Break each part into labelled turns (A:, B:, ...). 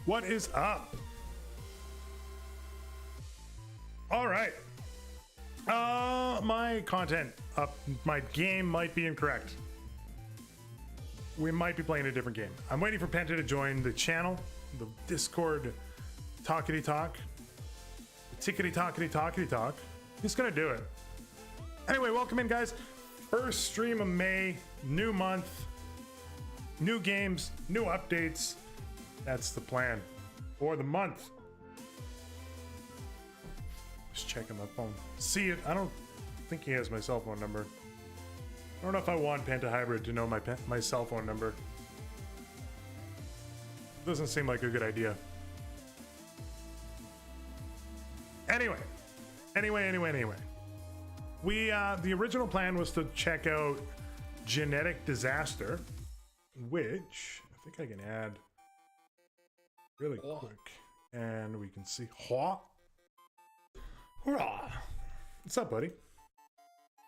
A: What is up? All right. My content up. My game might be incorrect. We might be playing a different game. I'm waiting for Penta to join the channel, the Discord talkity talk, the tickety talkity talkity talk. He's gonna do it. Anyway, welcome in, guys. First stream of May, new month, new games, new updates. That's the plan for the month. Just checking my phone. See it. I don't think he has my cell phone number. I don't know if I want Pentahybrid to know my cell phone number. Doesn't seem like a good idea. Anyway. We the original plan was to check out Genetic Disaster, which I think I can add really quick, and we can see. What's up, buddy?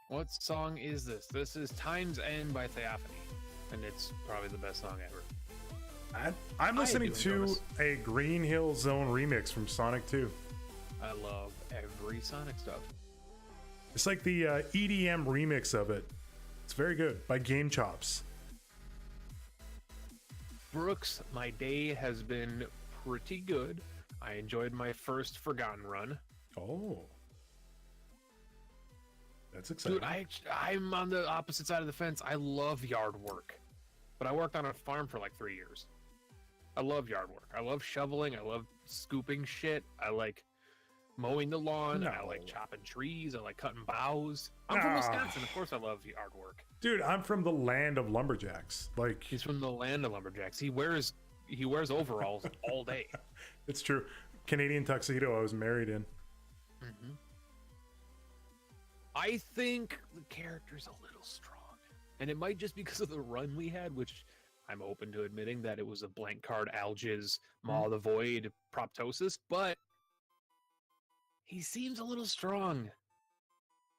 B: What song is this? This is Time's End by Theophany, and it's probably the best song ever.
A: I'm listening to a Green Hill Zone remix from Sonic 2.
B: I love every Sonic stuff.
A: It's like the EDM remix of it. It's very good, by Game Chops.
B: Brooks, my day has been pretty good. I enjoyed my first Forgotten run.
A: Oh. That's exciting.
B: Dude, I'm on the opposite side of the fence. I love yard work. But I worked on a farm for like 3 years. I love yard work. I love shoveling. I love scooping shit. I like mowing the lawn.
A: No.
B: I like chopping trees. I like cutting boughs. I'm from Wisconsin. Of course I love yard work.
A: Dude, I'm from the land of lumberjacks. Like,
B: he's from the land of lumberjacks. He wears overalls all day.
A: It's true. Canadian tuxedo I was married in.
B: Mm-hmm. I think the character's a little strong. And it might just because of the run we had, which I'm open to admitting that it was a blank card, Algiz, Maw of the Void, Proptosis, but he seems a little strong.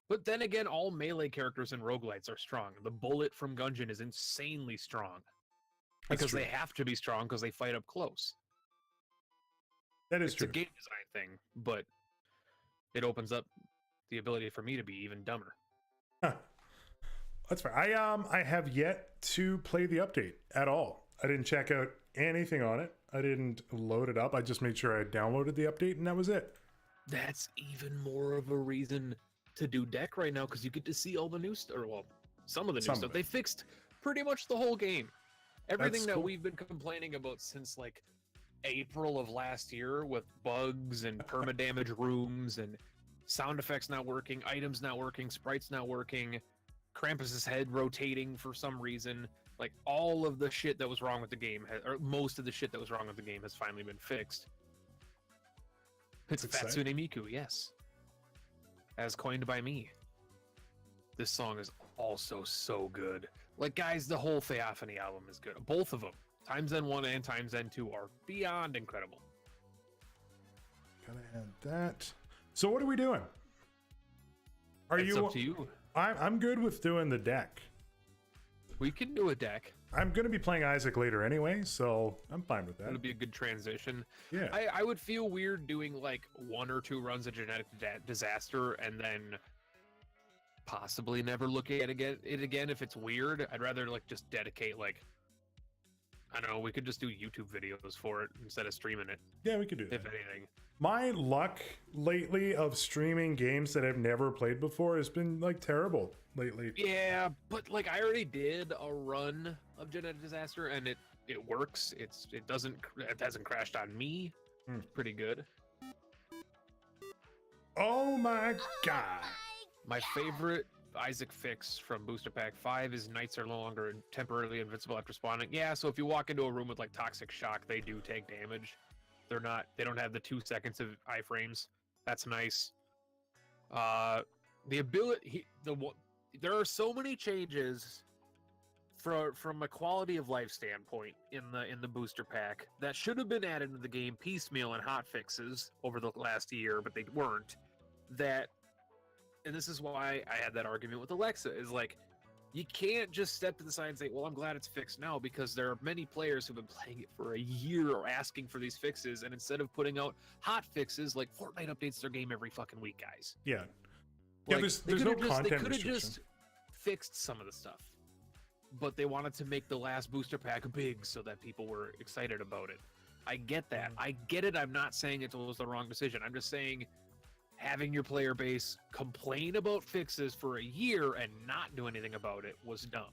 B: But then again, all melee characters in roguelites are strong. The bullet from Gungeon is insanely strong. Because they have to be strong because they fight up close.
A: That is true.
B: It's a game design thing, but it opens up the ability for me to be even dumber.
A: Huh. That's fair. I have yet to play the update at all. I didn't check out anything on it. I didn't load it up. I just made sure I downloaded the update and that was it.
B: That's even more of a reason to do deck right now, because you get to see all the new stuff. Well, some of the new stuff. They fixed pretty much the whole game. Everything that we've been complaining about since like April of last year, with bugs and perma-damage rooms and sound effects not working, items not working, sprites not working, Krampus's head rotating for some reason. Like, all of the shit that was wrong with the game, or most of the shit that was wrong with the game, has finally been fixed. It's Fatsune Miku, yes. As coined by me. This song is also so good. Like, guys, the whole Theophany album is good. Both of them, Time's End 1 and Time's End 2, are beyond incredible.
A: Gotta add that. So what are we doing?
B: It's up to you.
A: I'm good with doing the deck.
B: We can do a deck.
A: I'm going to be playing Isaac later anyway, so I'm fine with that.
B: It'll be a good transition.
A: Yeah.
B: I would feel weird doing like 1 or 2 runs of Genetic Disaster and then possibly never looking at it again if it's weird. I'd rather like just dedicate like, I don't know, we could just do YouTube videos for it instead of streaming it.
A: Yeah, we could do that.
B: If anything. My
A: luck lately of streaming games that I've never played before has been like terrible lately.
B: Yeah, but like I already did a run of Genetic Disaster and it works. It hasn't crashed on me. It's pretty good.
A: Oh my god.
B: My favorite Isaac fix from Booster Pack 5 is Knights are no longer temporarily invincible after spawning. Yeah, so if you walk into a room with like Toxic Shock, they do take damage. They don't have the 2 seconds of iframes. That's nice. The ability, there are so many changes from a quality of life standpoint in the Booster Pack that should have been added to the game piecemeal and hot fixes over the last year, but they weren't. And this is why I had that argument with Alexa, is like, You can't just step to the side and say, well, I'm glad it's fixed now, because there are many players who've been playing it for a year or asking for these fixes, and instead of putting out hot fixes, like Fortnite updates their game every fucking week, guys.
A: Yeah.
B: Like,
A: yeah, there's no content
B: They could have
A: restriction.
B: just fixed some of the stuff, but they wanted to make the last booster pack big so that people were excited about it. I get that. I get it. I'm not saying it was the wrong decision. I'm just saying having your player base complain about fixes for a year and not do anything about it was dumb.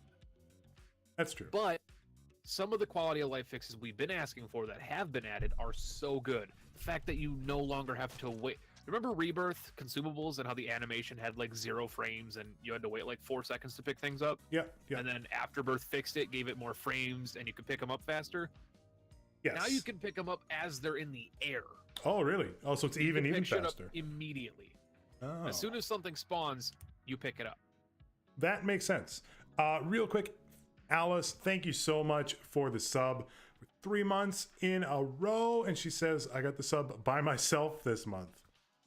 A: That's true.
B: But some of the quality of life fixes we've been asking for that have been added are so good. The fact that you no longer have to wait. Remember Rebirth consumables and how the animation had like 0 frames and you had to wait like 4 seconds to pick things up?
A: Yeah.
B: And then Afterbirth fixed it, gave it more frames, and you could pick them up faster.
A: Yes.
B: Now you can pick them up as they're in the air.
A: Oh, really? Oh, so it's even
B: pick shit up
A: faster.
B: immediately.
A: Oh.
B: As soon as something spawns, you pick it up.
A: That makes sense. Real quick, Alice, thank you so much for the sub. 3 months in a row, and she says, I got the sub by myself this month.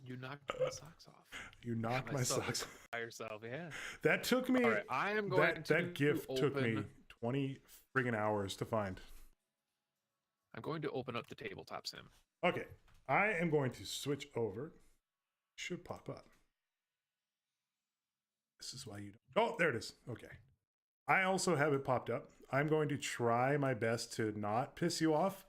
B: You knocked my socks off.
A: You knocked my socks off.
B: By yourself, yeah.
A: That took me,
B: All right, I am going to
A: that gift took me
B: open-
A: 20 friggin' hours to find.
B: I'm going to open up the tabletop sim.
A: Okay, I am going to switch over. Should pop up. This is why you don't. Oh, there it is. Okay. I also have it popped up. I'm going to try my best to not piss you off.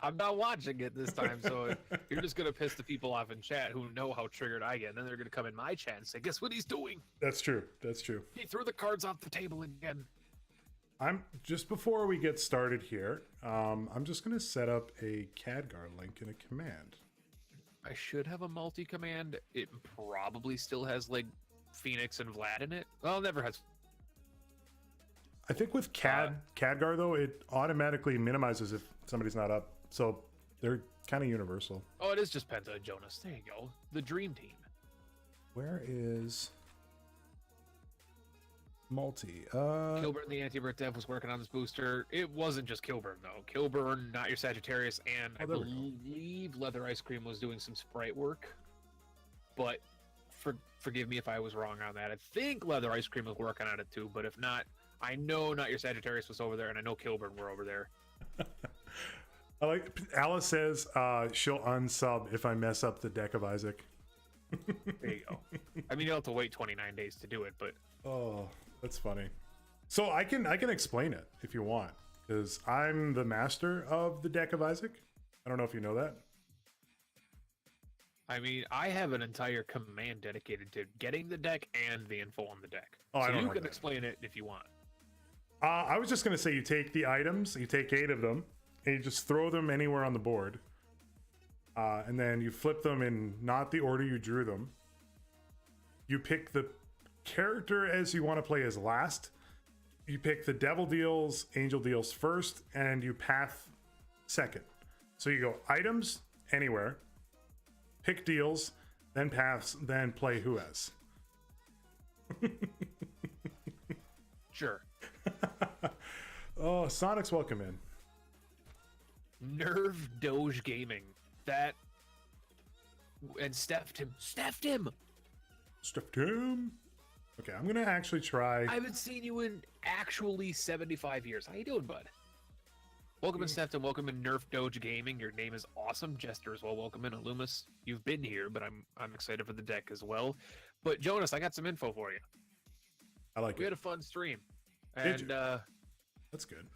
B: I'm not watching it this time, so you're just going to piss the people off in chat who know how triggered I get. And then they're going to come in my chat and say, guess what he's doing?
A: That's true. That's true.
B: He threw the cards off the table again.
A: I'm just before we get started here, I'm just going to set up a CADGAR link in a command.
B: I should have a multi-command. It probably still has like Phoenix and Vlad in it. Well, it never has.
A: I think with CADGAR though, it automatically minimizes if somebody's not up. So they're kind of universal.
B: Oh, it is just Penta and Jonas. There you go. The dream team.
A: Where is multi?
B: Kilburn, the anti-Brit dev, was working on this booster. It wasn't just Kilburn, though. Kilburn, Not Your Sagittarius, and I believe Leather Ice Cream was doing some sprite work. But forgive me if I was wrong on that. I think Leather Ice Cream was working on it too, but if not, I know Not Your Sagittarius was over there, and I know Kilburn were over there.
A: I like Alice says she'll unsub if I mess up the deck of Isaac.
B: There you go. I mean, you'll have to wait 29 days to do it, but
A: Oh, that's funny. So I can explain it if you want, because I'm the master of the deck of Isaac. I don't know if you know that.
B: I mean, I have an entire command dedicated to getting the deck and the info on the deck.
A: Oh, I
B: so
A: don't
B: you
A: know
B: can
A: that.
B: explain it if you want.
A: I was just going to say you take the items, you take 8 of them, and you just throw them anywhere on the board. And then you flip them in not the order you drew them. You pick the character as you want to play as last. You pick the devil deals, angel deals first, and you path second. So you go items anywhere, pick deals, then paths, then play who has.
B: Sure.
A: Oh, Sonic's welcome in.
B: Nerve Doge Gaming. That and Steffed him. Steffed him!
A: Stuffed him. Okay, I'm gonna actually try.
B: I haven't seen you in actually 75 years. How you doing, bud? Welcome in Steffed and welcome in Nerf Doge Gaming. Your name is awesome. Jester as well. Welcome in Alumis. You've been here, but I'm excited for the deck as well. But Jonas, I got some info for you.
A: I like
B: We
A: it.
B: had a fun stream.
A: Did
B: And
A: you? That's good.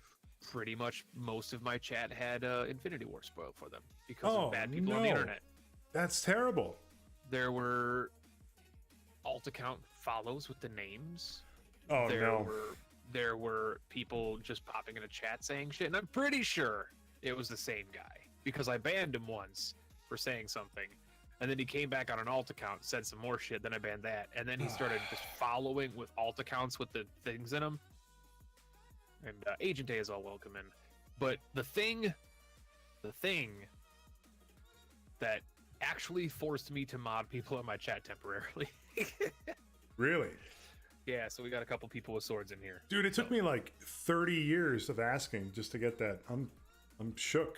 B: pretty much most of my chat had Infinity War spoiled for them because
A: Oh,
B: of bad people on the
A: no.
B: internet.
A: That's terrible.
B: There were alt account follows with the names.
A: Oh no.
B: There were people just popping in a chat saying shit, and I'm pretty sure it was the same guy because I banned him once for saying something, and then he came back on an alt account, said some more shit, then I banned that, and then he started just following with alt accounts with the things in them. And Agent A is all welcome in, but the thing that actually forced me to mod people in my chat temporarily.
A: Really?
B: Yeah, so we got a couple people with swords in here.
A: Dude, it took me like 30 years of asking just to get that. I'm shook.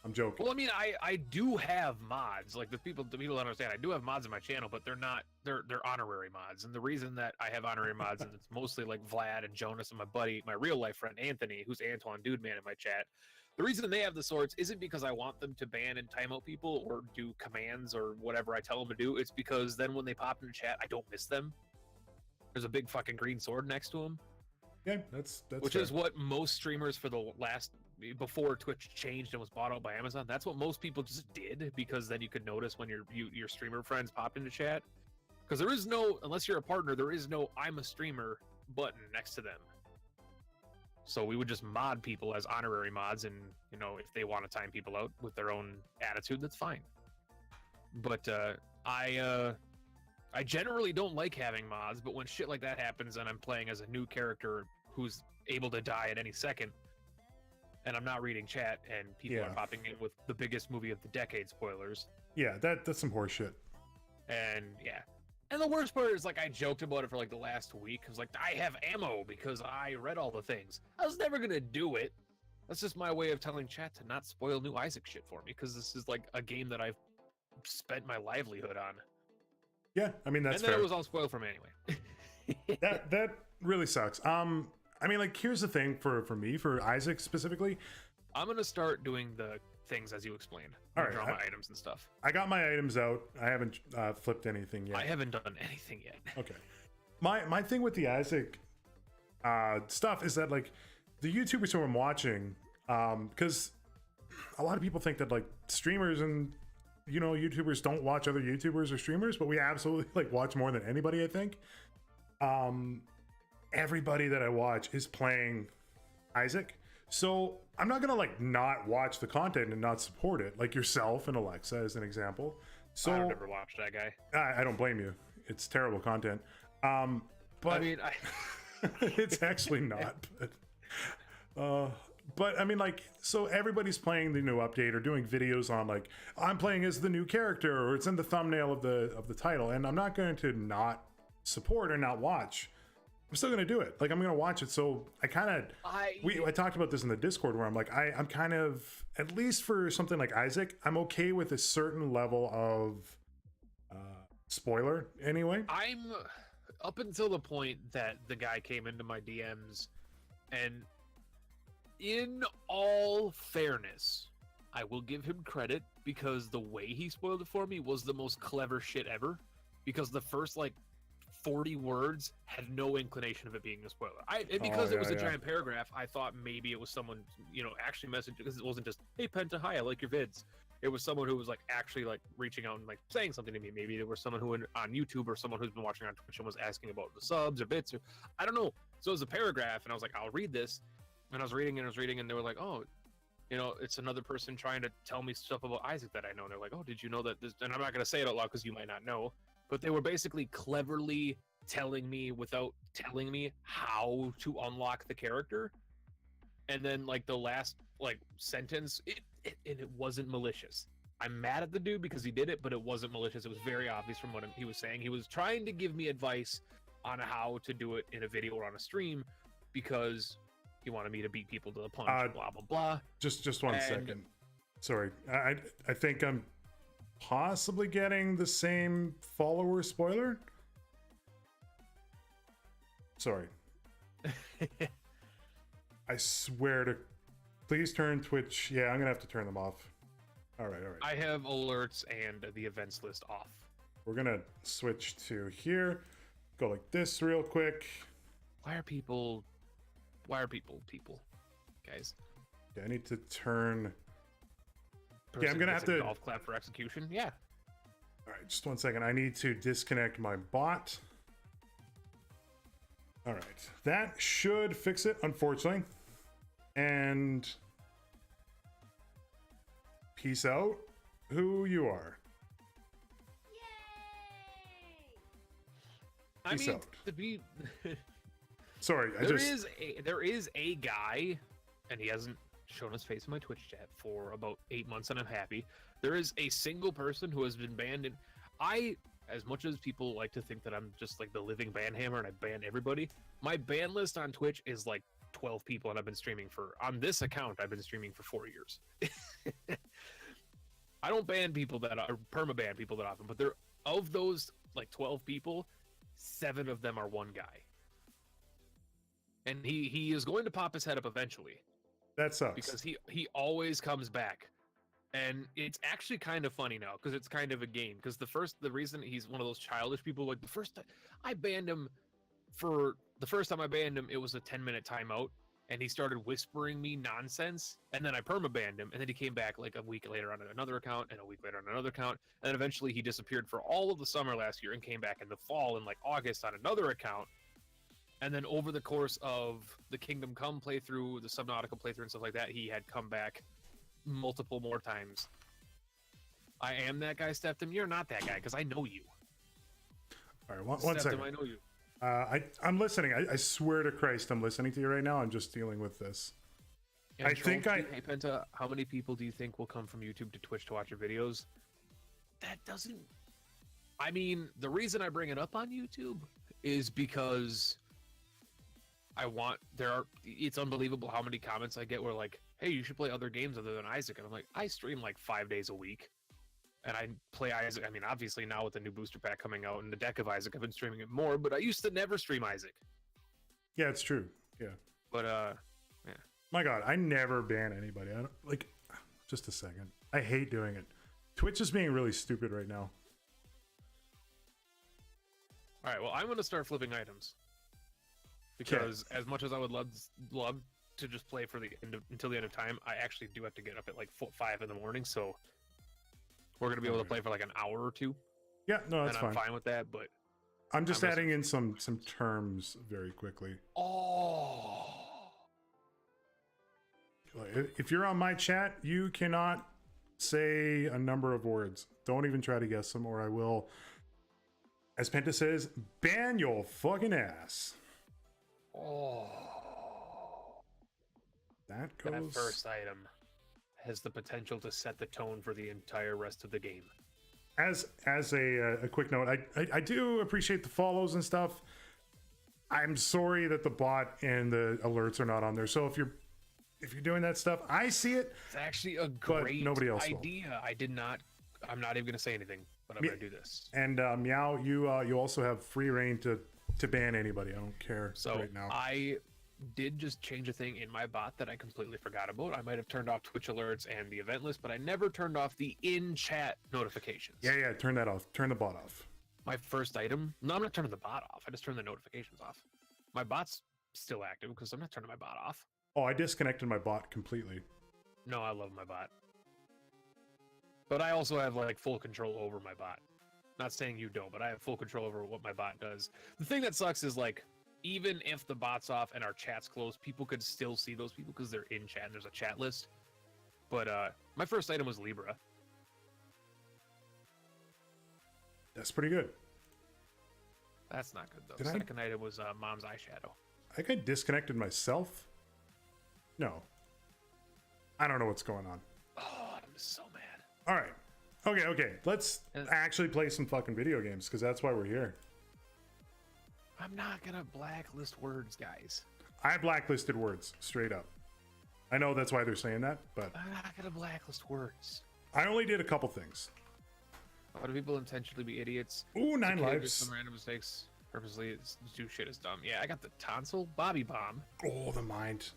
A: I'm joking.
B: Well, I mean, I do have mods. Like the people don't understand. I do have mods on my channel, but they're honorary mods. And the reason that I have honorary mods, and it's mostly like Vlad and Jonas and my buddy, my real life friend Anthony, who's Antoine Dude Man in my chat. The reason they have the swords isn't because I want them to ban and timeout people or do commands or whatever I tell them to do. It's because then when they pop into chat, I don't miss them. There's a big fucking green sword next to them.
A: Yeah, that's
B: which
A: fair.
B: is what most streamers for the last, before Twitch changed and was bought out by Amazon, that's what most people just did, because then you could notice when your streamer friends popped into chat. Because there is no, unless you're a partner, there is no I'm a streamer button next to them. So we would just mod people as honorary mods, and you know, if they want to time people out with their own attitude, that's fine. But I generally don't like having mods, but when shit like that happens and I'm playing as a new character who's able to die at any second, and I'm not reading chat, and people are popping in with the biggest movie of the decade spoilers.
A: Yeah, that's some horse shit.
B: And yeah. And the worst part is, like, I joked about it for like the last week. I was like, I have ammo because I read all the things. I was never gonna do it. That's just my way of telling chat to not spoil new Isaac shit for me, because this is like a game that I've spent my livelihood on.
A: Yeah, I mean, that's
B: and then
A: fair.
B: It was all spoiled for me anyway.
A: that really sucks. I mean, like, here's the thing for me, for Isaac specifically.
B: I'm gonna start doing the things as you explained.
A: All right,
B: draw my items and stuff.
A: I got my items out. I haven't flipped anything yet.
B: I haven't done anything yet.
A: Okay. My thing with the Isaac stuff is that, like, the YouTubers who I'm watching, because a lot of people think that, like, streamers and, you know, YouTubers don't watch other YouTubers or streamers, but we absolutely, like, watch more than anybody, I think. Everybody that I watch is playing Isaac. So I'm not gonna, like, not watch the content and not support it, like yourself and Alexa as an example. So
B: I've never watched that guy.
A: I don't blame you. It's terrible content. But
B: I mean,
A: it's actually not. But I mean, like, so everybody's playing the new update or doing videos on, like, I'm playing as the new character, or it's in the thumbnail of the title, and I'm not going to not support or not watch. I'm still gonna do it. Like, I'm gonna watch it. So I kind of I talked about this in the Discord, where I'm like, I'm kind of, at least for something like Isaac, I'm okay with a certain level of spoiler anyway.
B: I'm up until the point that the guy came into my DMs, and in all fairness, I will give him credit, because the way he spoiled it for me was the most clever shit ever, because the first, like, 40 words had no inclination of it being a spoiler. Because it was a giant paragraph, I thought maybe it was someone, you know, actually messaged, because it wasn't just, hey Penta, hi, I like your vids. It was someone who was, like, actually, like, reaching out and, like, saying something to me. Maybe there was someone who on YouTube, or someone who's been watching on Twitch and was asking about the subs or bits, or I don't know. So it was a paragraph, and I was like, I'll read this. And I was reading, and they were like, oh, you know, it's another person trying to tell me stuff about Isaac that I know. And they're like, oh, did you know that this, and I'm not going to say it out loud because you might not know, but they were basically cleverly telling me without telling me how to unlock the character. And then, like, the last, like, sentence, it wasn't malicious. I'm mad at the dude because he did it, but it wasn't malicious. It was very obvious from what he was saying. He was trying to give me advice on how to do it in a video or on a stream, because he wanted me to beat people to the punch, blah, blah, blah.
A: Just one second. Sorry. I think I'm possibly getting the same follower spoiler. Sorry. I swear to... Please turn Twitch... Yeah, I'm going to have to turn them off. All right.
B: I have alerts and the events list off.
A: We're going to switch to here. Go like this real quick.
B: Why are people, guys?
A: Yeah, I need to turn... Yeah, I'm going to have to...
B: Golf clap for execution? Yeah.
A: All right, just one second. I need to disconnect my bot. All right, that should fix it, unfortunately. And peace out, who you are.
B: Yay!
A: Peace out.
B: To be...
A: Sorry,
B: there is a guy, and he hasn't shown his face in my Twitch chat for about 8 months, and I'm happy. There is a single person who has been banned, and as much as people like to think that I'm just like the living ban hammer and I ban everybody, my ban list on Twitch is like 12 people, and I've been streaming on this account, I've been streaming for 4 years. I don't ban people that are perma-ban people that often, but there of those like 12 people, 7 of them are one guy. And he is going to pop his head up eventually.
A: That sucks.
B: Because he always comes back. And it's actually kind of funny now because it's kind of a game. Because the reason he's one of those childish people, like the first time I banned him, it was a 10-minute timeout, and he started whispering me nonsense, and then I perma-banned him, and then he came back like a week later on another account, and a week later on another account, and then eventually he disappeared for all of the summer last year and came back in the fall in like August on another account. And then over the course of the Kingdom Come playthrough, the Subnautica playthrough and stuff like that, he had come back multiple more times. I am that guy, Steptum. You're not that guy, because I know you.
A: All right, one second.
B: I know you.
A: I'm listening. I swear to Christ, I'm listening to you right now. I'm just dealing with this.
B: And Hey, Penta, how many people do you think will come from YouTube to Twitch to watch your videos? That doesn't... I mean, the reason I bring it up on YouTube is because... it's unbelievable how many comments I get where like, hey, you should play other games other than Isaac. And I'm like, I stream like 5 days a week. And I play Isaac. I mean, obviously now with the new booster pack coming out and the deck of Isaac, I've been streaming it more, but I used to never stream Isaac.
A: Yeah, it's true. Yeah.
B: But, yeah.
A: My God, I never ban anybody. I don't, like, just a second. I hate doing it. Twitch is being really stupid right now.
B: All right, well, I'm going to start flipping items. Because as much as I would love to just play for until the end of time, I actually do have to get up at like 5 in the morning, so we're gonna be able to play for like an hour or two.
A: Yeah, no, that's fine.
B: I'm fine with that, but
A: I'm just adding in some terms very quickly.
B: Oh,
A: if you're on my chat, you cannot say a number of words. Don't even try to guess them, or I will, as Penta says, ban your fucking ass.
B: Oh,
A: that
B: first item has the potential to set the tone for the entire rest of the game.
A: As a quick note, I do appreciate the follows and stuff. I'm sorry that the bot and the alerts are not on there. So if you're doing that stuff, I see it.
B: It's actually a great
A: nobody else
B: idea.
A: Will.
B: I'm not even gonna say anything, but I'm gonna do this.
A: And Meow, you also have free reign to ban anybody. I don't care right now.
B: I did just change a thing in my bot that I completely forgot about. I might have turned off Twitch alerts and the event list, but I never turned off the in-chat notifications.
A: Yeah, turn that off. Turn the bot off.
B: My first item... No, I'm not turning the bot off. I just turned the notifications off. My bot's still active because I'm not turning my bot off.
A: Oh, I disconnected my bot completely.
B: No, I love my bot. But I also have like full control over my bot. Not saying you don't, but I have full control over what my bot does. The thing that sucks is like, even if the bot's off and our chat's closed, people could still see those people because they're in chat and there's a chat list. But my first item was Libra.
A: That's pretty good.
B: That's not good though. Second item was Mom's eyeshadow.
A: I think I disconnected myself. No. I don't know what's going on.
B: Oh, I'm so mad.
A: All right. Okay. Let's actually play some fucking video games because that's why we're here.
B: I'm not gonna blacklist words, guys.
A: I blacklisted words, straight up. I know that's why they're saying that, but...
B: I'm not gonna blacklist words.
A: I only did a couple things.
B: Why do people intentionally be idiots?
A: Ooh, 9 lives.
B: Some random mistakes. Purposely do shit is dumb. Yeah, I got the tonsil Bobby Bomb.
A: Oh, the mind.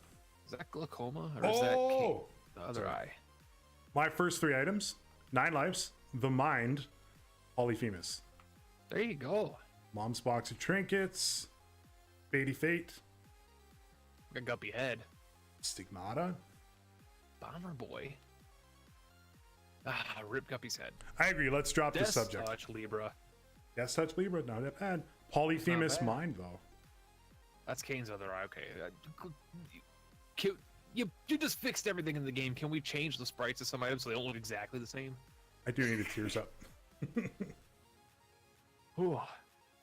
B: Is that glaucoma? Or is that the other eye?
A: My first 3 items, 9 lives, the mind, Polyphemus.
B: There you go.
A: Mom's box of trinkets, Fady Fate,
B: a guppy head,
A: Stigmata,
B: Bomber Boy. Rip Guppy's head.
A: I agree. Let's drop the subject.
B: Death Touch Libra.
A: Death Touch Libra, not that bad. Polyphemus Mind though.
B: That's Kane's other eye. Okay. You just fixed everything in the game. Can we change the sprites of some items so they don't look exactly the same?
A: I do need to tears up.
B: Ooh.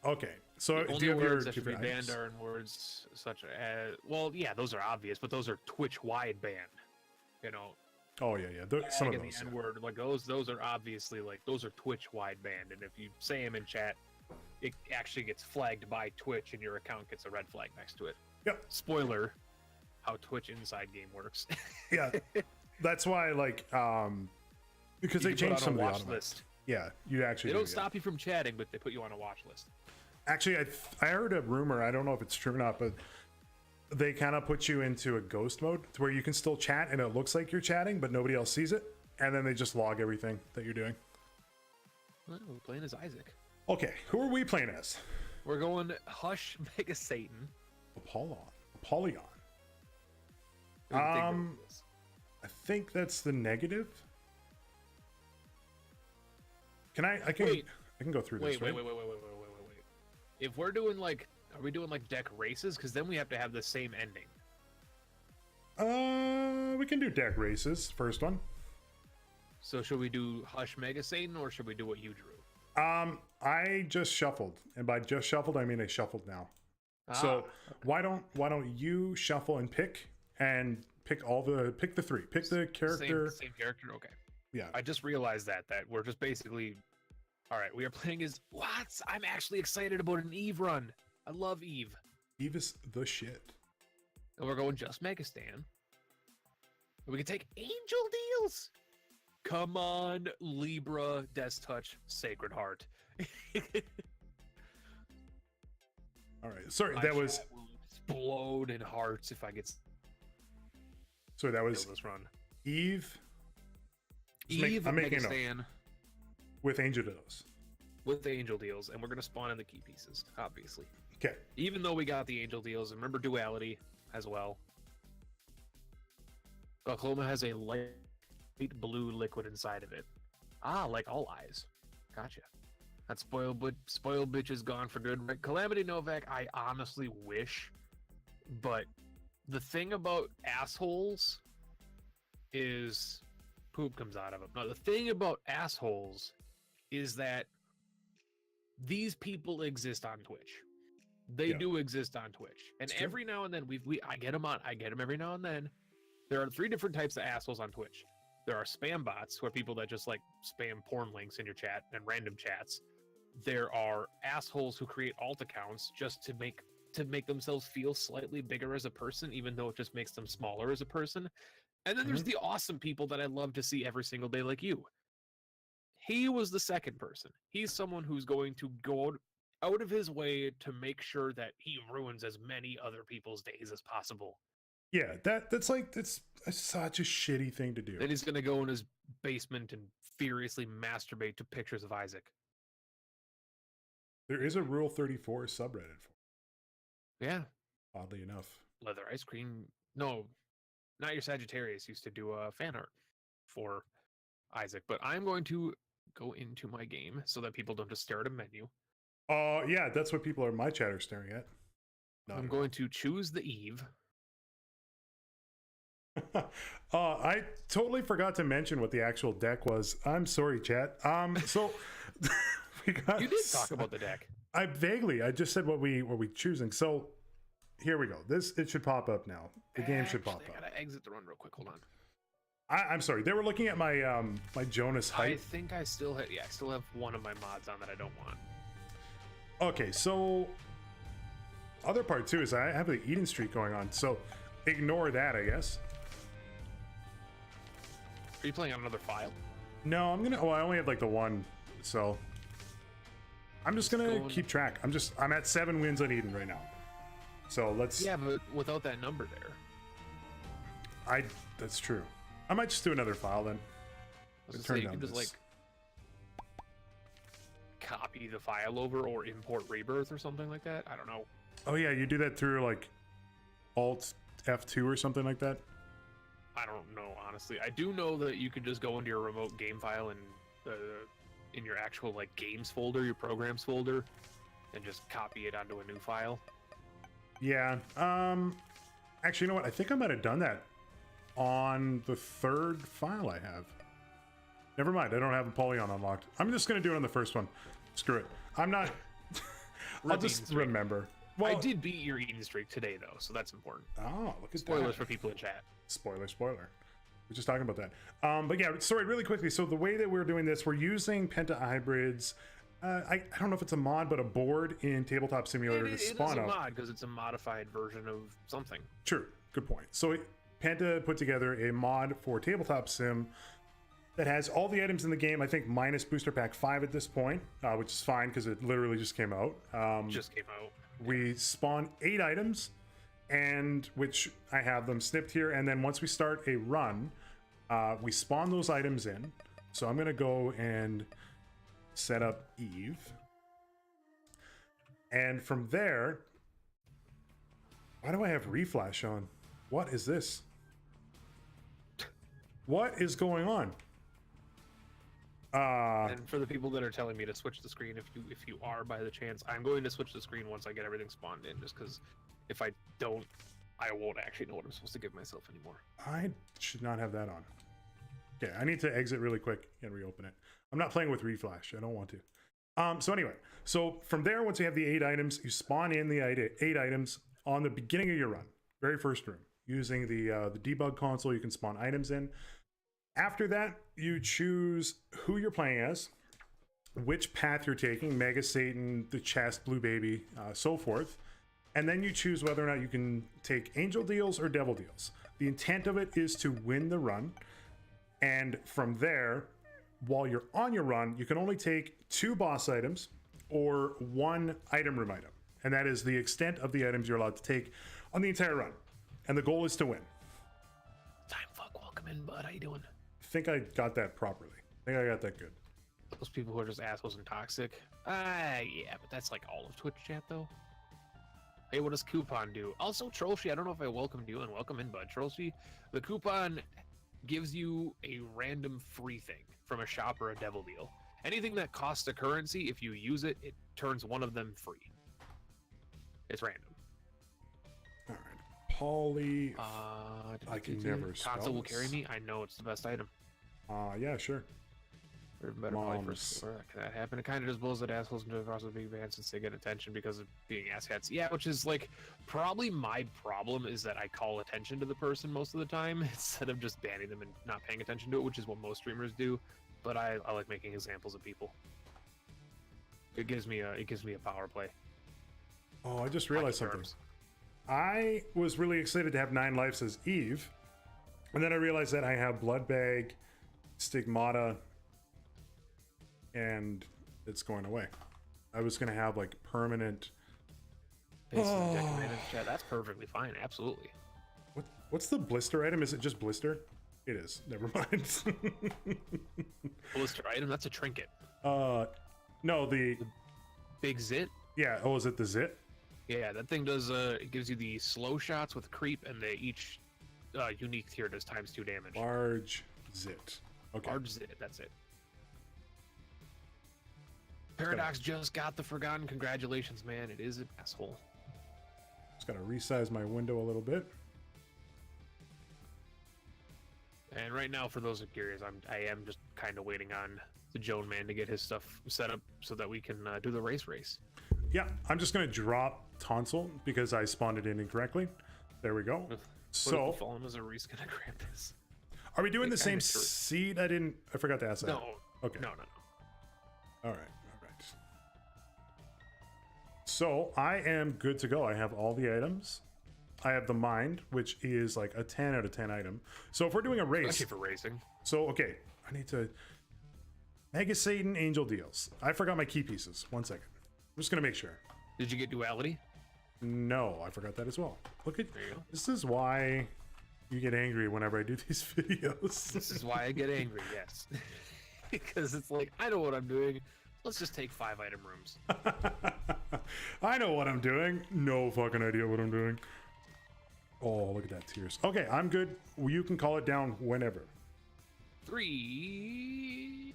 A: Okay, so
B: the only words that should be banned are in words such as, well, yeah, those are obvious, but those are Twitch-wide banned. You know.
A: Oh yeah. Some of those.
B: The N-word, like those are obviously like those are Twitch-wide banned, and if you say them in chat, it actually gets flagged by Twitch, and your account gets a red flag next to it.
A: Yep.
B: Spoiler: how Twitch inside game works.
A: Yeah, that's why like Because
B: You
A: they
B: can put
A: changed
B: on
A: some
B: a
A: of the
B: watch
A: automatics.
B: list.
A: Yeah, you actually
B: They
A: do,
B: don't
A: yeah.
B: stop you from chatting, but they put you on a watch list.
A: Actually, I heard a rumor. I don't know if it's true or not, but they kind of put you into a ghost mode to where you can still chat and it looks like you're chatting, but nobody else sees it. And then they just log everything that you're doing.
B: Well, we're playing as Isaac.
A: Okay, who are we playing as?
B: We're going Hush Mega Satan.
A: Apollyon. I think that's the negative. I can go through this.
B: Wait. If we're doing like, are we doing like deck races? Because then we have to have the same ending.
A: We can do deck races. First one.
B: So should we do Hush Mega Satan or should we do what you drew?
A: I just shuffled, and by just shuffled I mean I shuffled now. So
B: okay.
A: why don't you shuffle and pick the three. Pick the character.
B: Same character. Okay.
A: Yeah.
B: I just realized that we're just basically. All right, we are playing as what? I'm actually excited about an Eve run. I love Eve.
A: Eve is the shit.
B: And we're going just Megastan. We can take Angel Deals. Come on, Libra, Death Touch, Sacred Heart.
A: All right. Sorry,
B: My
A: that was.
B: chat will explode in hearts if I get.
A: Sorry, that was
B: this run.
A: Eve.
B: I'm making
A: a
B: Megastan
A: with Angel Deals.
B: with Angel Deals, and we're gonna spawn in the key pieces, obviously.
A: Okay.
B: Even though we got the Angel Deals, and remember Duality as well. Oklahoma has a light blue liquid inside of it. Ah, like All Eyes. Gotcha. That spoiled bitch is gone for good. Right? Calamity Novak, I honestly wish, but the thing about assholes is poop comes out of them. No, the thing about assholes is that these people exist on Twitch. They do exist on Twitch, and every now and then I get them every now and then. There are 3 different types of assholes on Twitch. There are spam bots, who are people that just like spam porn links in your chat and random chats. There are assholes who create alt accounts just to make themselves feel slightly bigger as a person, even though it just makes them smaller as a person. And then there's the awesome people that I love to see every single day, like you. He was the second person. He's someone who's going to go out of his way to make sure that he ruins as many other people's days as possible.
A: Yeah, that's such a shitty thing to do.
B: Then he's going to go in his basement and furiously masturbate to pictures of Isaac.
A: There is a Rule 34 subreddit for it.
B: Yeah.
A: Oddly enough.
B: Leather Ice Cream. No, not your Sagittarius used to do a fan art for Isaac, but I'm going to go into my game so that people don't just stare at a menu.
A: Yeah, that's what people in my chat are staring at.
B: I'm going to choose the Eve.
A: I totally forgot to mention what the actual deck was. I'm sorry, chat. So
B: You did talk about the deck.
A: I just said what we choosing. So here we go. It should pop up now. The game should pop up.
B: I gotta exit the run real quick. Hold on.
A: I'm sorry. They were looking at my my Jonas hype.
B: I think I still have one of my mods on that I don't want.
A: Okay, so other part too is I have the eating streak going on, so ignore that, I guess.
B: Are you playing on another file?
A: No, I only have like the one, so I'm just gonna keep track. I'm at 7 wins on Eden right now. So let's.
B: Yeah, but without that number there.
A: That's true. I might just do another file then.
B: You can just like copy the file over or import Rebirth or something like that. I don't know.
A: Oh yeah, you do that through like Alt F2 or something like that.
B: I don't know, honestly. I do know that you can just go into your remote game file and in your actual like games folder, your programs folder, and just copy it onto a new file.
A: Yeah. Actually, you know what? I think I might have done that on the 3rd file I have. Never mind. I don't have Apollyon unlocked. I'm just gonna do it on the first one. Screw it. I'm not. I'll just remember. Well,
B: I did beat your eating streak today, though, so that's important.
A: Oh, look at
B: Spoilers
A: that.
B: for people in chat.
A: Spoiler. We're just talking about that. But yeah, sorry, really quickly. So the way that we're doing this, we're using Pentahybrids. I don't know if it's a mod, but a board in Tabletop Simulator to spawn
B: It
A: out.
B: is a mod because it's a modified version of something.
A: True. Good point. So Penta put together a mod for Tabletop Sim that has all the items in the game, I think, minus Booster Pack 5 at this point, which is fine because it literally just came out.
B: Just came out.
A: We spawn 8 items, and which I have them snipped here. And then once we start a run, we spawn those items in. So I'm going to go and set up Eve. And from there, why do I have reflash on? What is this? What is going on?
B: And for the people that are telling me to switch the screen, if you are by the chance, I'm going to switch the screen once I get everything spawned in, just because if I don't, I won't actually know what I'm supposed to give myself anymore.
A: I should not have that on. Okay, I need to exit really quick and reopen it. I'm not playing with reflash. I don't want to. So anyway, so from there, once you have the 8 items, you spawn in the 8 items on the beginning of your run, very first room. Using the debug console, you can spawn items in. After that, you choose who you're playing as, which path you're taking, Mega Satan, the chest, Blue Baby, so forth. And then you choose whether or not you can take angel deals or devil deals. The intent of it is to win the run. And from there, while you're on your run, you can only take 2 boss items or 1 item room item. And that is the extent of the items you're allowed to take on the entire run. And the goal is to win.
B: Time fuck, welcome in, bud. How you doing?
A: I think I got that properly. I think I got that good.
B: Those people who are just assholes and toxic. Yeah, but that's like all of Twitch chat, though. Hey, what does coupon do? Also, Trollshy, I don't know if I welcomed you, and welcome in, bud. Trollshy, the coupon gives you a random free thing from a shop or a devil deal. Anything that costs a currency, if you use it, it turns one of them free. It's random.
A: All right. Poly. I can never spell
B: Console will
A: this.
B: carry me. I know it's the best item.
A: Yeah, sure.
B: Or better play first. Can that happen? It kind of just blows that assholes into across the big van since they get attention because of being asshats. Yeah, which is like probably my problem is that I call attention to the person most of the time instead of just banning them and not paying attention to it, which is what most streamers do. But I like making examples of people. It gives me a power play.
A: Oh, I just realized something. I was really excited to have 9 lives as Eve, and then I realized that I have Bloodbag, Stigmata, and it's going away. I was going to have like permanent.
B: That's perfectly fine. Absolutely.
A: What's the blister item? Is it just blister? It is. Never mind.
B: Blister item? That's a trinket.
A: No, the
B: big zit.
A: Yeah. Oh, is it the zit?
B: Yeah, that thing does. It gives you the slow shots with creep, and each unique tier does ×2 damage.
A: Large zit. Okay.
B: Large zit. That's it. Paradox just got the Forgotten. Congratulations, man. It is an asshole.
A: Just gotta resize my window a little bit.
B: And right now, for those who are curious, I am just kind of waiting on the Joan man to get his stuff set up so that we can do the race.
A: Yeah, I'm just gonna drop Tonsil because I spawned it in incorrectly. There we go. So,
B: Fallen was a Reese gonna grab this.
A: Are we doing the same seed? I forgot to ask that.
B: No.
A: Okay.
B: No.
A: All right. So I am good to go. I have all the items. I have the mind, which is like a 10 out of 10 item. So if we're doing a race,
B: especially for racing.
A: So okay, I need to Mega Satan Angel deals. I forgot my key pieces. 1 second. I'm just gonna make sure.
B: Did you get duality?
A: No, I forgot that as well. Look at this is why you get angry whenever I do these videos.
B: This is why I get angry. Yes, because it's like I know what I'm doing. Let's just take 5 item rooms.
A: I know what I'm doing. No fucking idea what I'm doing. Oh, look at that tears. Okay, I'm good. You can call it down whenever.
B: 3.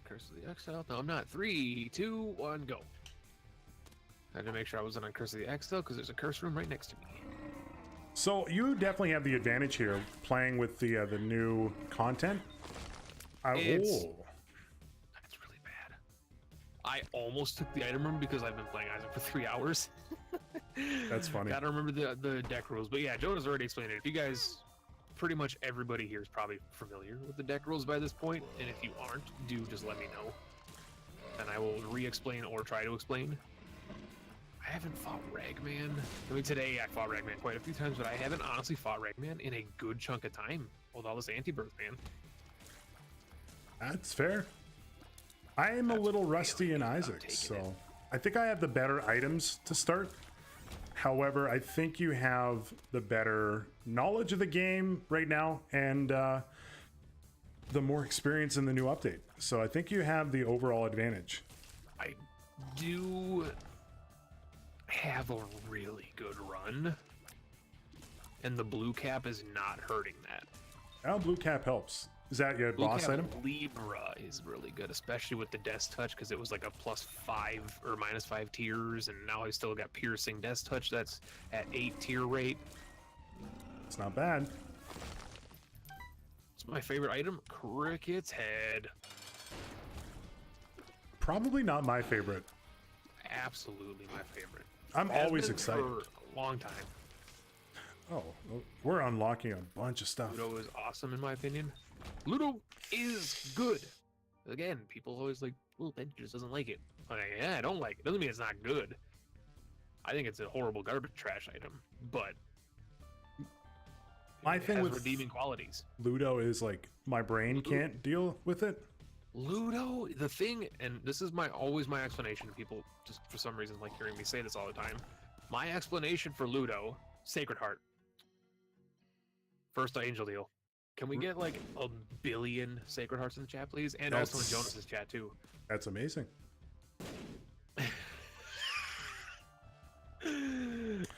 B: Curse of the Exile. No, I'm not. 3, 2, 1, go. I had to make sure I wasn't on Curse of the Exile because there's a curse room right next to me.
A: So you definitely have the advantage here playing with the new content.
B: That's really bad. I almost took the item room because I've been playing Isaac for 3 hours.
A: That's funny.
B: I don't remember the deck rules, but yeah, Joe has already explained it. If you guys, pretty much everybody here is probably familiar with the deck rules by this point, and if you aren't, do just let me know, and I will re-explain or try to explain. I haven't fought Ragman. I mean, today I fought Ragman quite a few times, but I haven't honestly fought Ragman in a good chunk of time with all this anti-birth, man.
A: That's fair. I am a little rusty in Isaac, so I think I have the better items to start. However, I think you have the better knowledge of the game right now and the more experience in the new update. So I think you have the overall advantage.
B: I do have a really good run, and the blue cap is not hurting that.
A: Now blue cap helps. Is that your boss item?
B: Libra is really good, especially with the Death Touch, because it was like a +5 or -5 tiers, and now I still got Piercing Death Touch. That's at 8 tier rate.
A: It's not bad.
B: It's my favorite item, Cricket's Head.
A: Probably not my favorite.
B: Absolutely my favorite.
A: I'm always excited.
B: For a long time.
A: Oh, we're unlocking a bunch of stuff.
B: Ludo is awesome in my opinion. Ludo is good. Again, people always like, well, Ben just doesn't like it. I'm like, yeah, I don't like it. Doesn't mean it's not good. I think it's a horrible garbage trash item, but
A: my thing with
B: redeeming qualities.
A: Ludo is like my brain can't deal with it.
B: Ludo, the thing, and this is always my explanation. People just for some reason like hearing me say this all the time. My explanation for Ludo, Sacred Heart. First angel deal. Can we get like 1 billion Sacred Hearts in the chat, please? And also in Jonas's chat too.
A: That's amazing.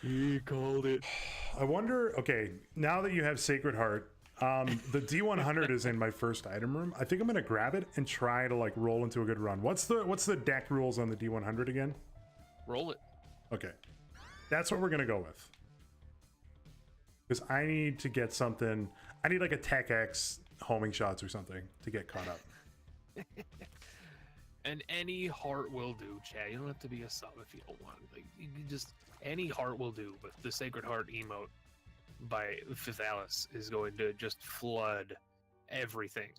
B: He called it.
A: I wonder, okay, now that you have Sacred Heart, the D100 is in my first item room. I think I'm gonna grab it and try to like roll into a good run. What's the deck rules on the D100 again?
B: Roll it.
A: Okay. That's what we're gonna go with. Because I need to get something. I need like a Tech X homing shots or something to get caught up.
B: And any heart will do, Chad. You don't have to be a sub if you don't want. Like, you can just any heart will do. But the Sacred Heart emote by Fifth Alice is going to just flood everything.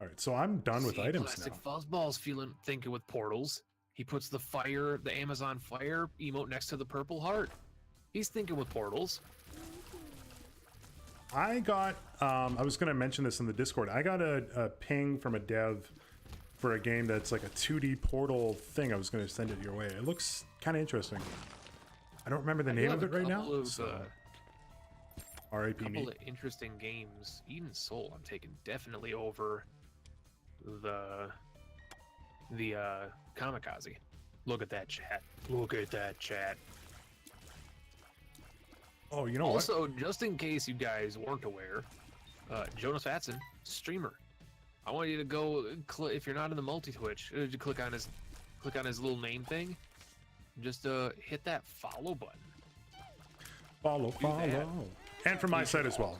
A: All right, so I'm done with items
B: Plastic
A: now.
B: Fuzzball's thinking with portals. He puts the Amazon fire emote next to the purple heart. He's thinking with portals.
A: I got, I was going to mention this in the Discord. I got a ping from a dev for a game that's like a 2D portal thing. I was going to send it your way. It looks kind of interesting. I don't remember the name of it right now. R.I.P.
B: A couple of interesting games. Eden Soul, I'm taking definitely over the Kamikaze. Look at that chat. Look at that chat.
A: Oh, you know
B: also,
A: what?
B: just in case you guys weren't aware, Jonusfatson, streamer. I want you to go if you're not in the multi-Twitch, you click on his little name thing. Just hit that follow button.
A: Follow. And from my side as well.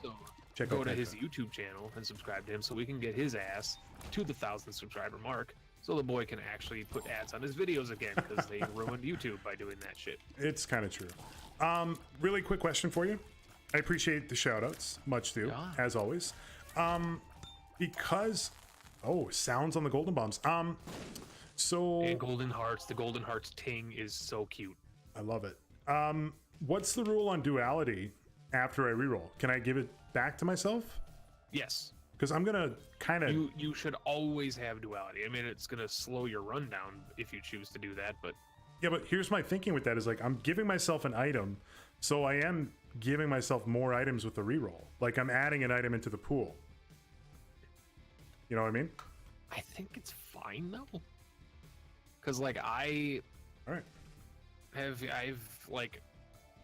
B: Check out his YouTube channel and subscribe to him so we can get his ass to the 1,000 subscriber mark. So the boy can actually put ads on his videos again because they ruined YouTube by doing that shit.
A: It's kind of true. Really quick question for you. I appreciate the shout outs. Much do, as always. Because, sounds on the golden bombs. So.
B: And golden hearts. The golden hearts ting is so cute.
A: I love it. What's the rule on duality after I reroll? Can I give it back to myself?
B: Yes.
A: Because I'm gonna kind of.
B: You should always have duality. I mean, it's gonna slow your run down if you choose to do that, but.
A: Yeah, but here's my thinking with that is like I'm giving myself an item, so I am giving myself more items with the reroll. Like I'm adding an item into the pool. You know what I mean?
B: I think it's fine though. Cause like I've like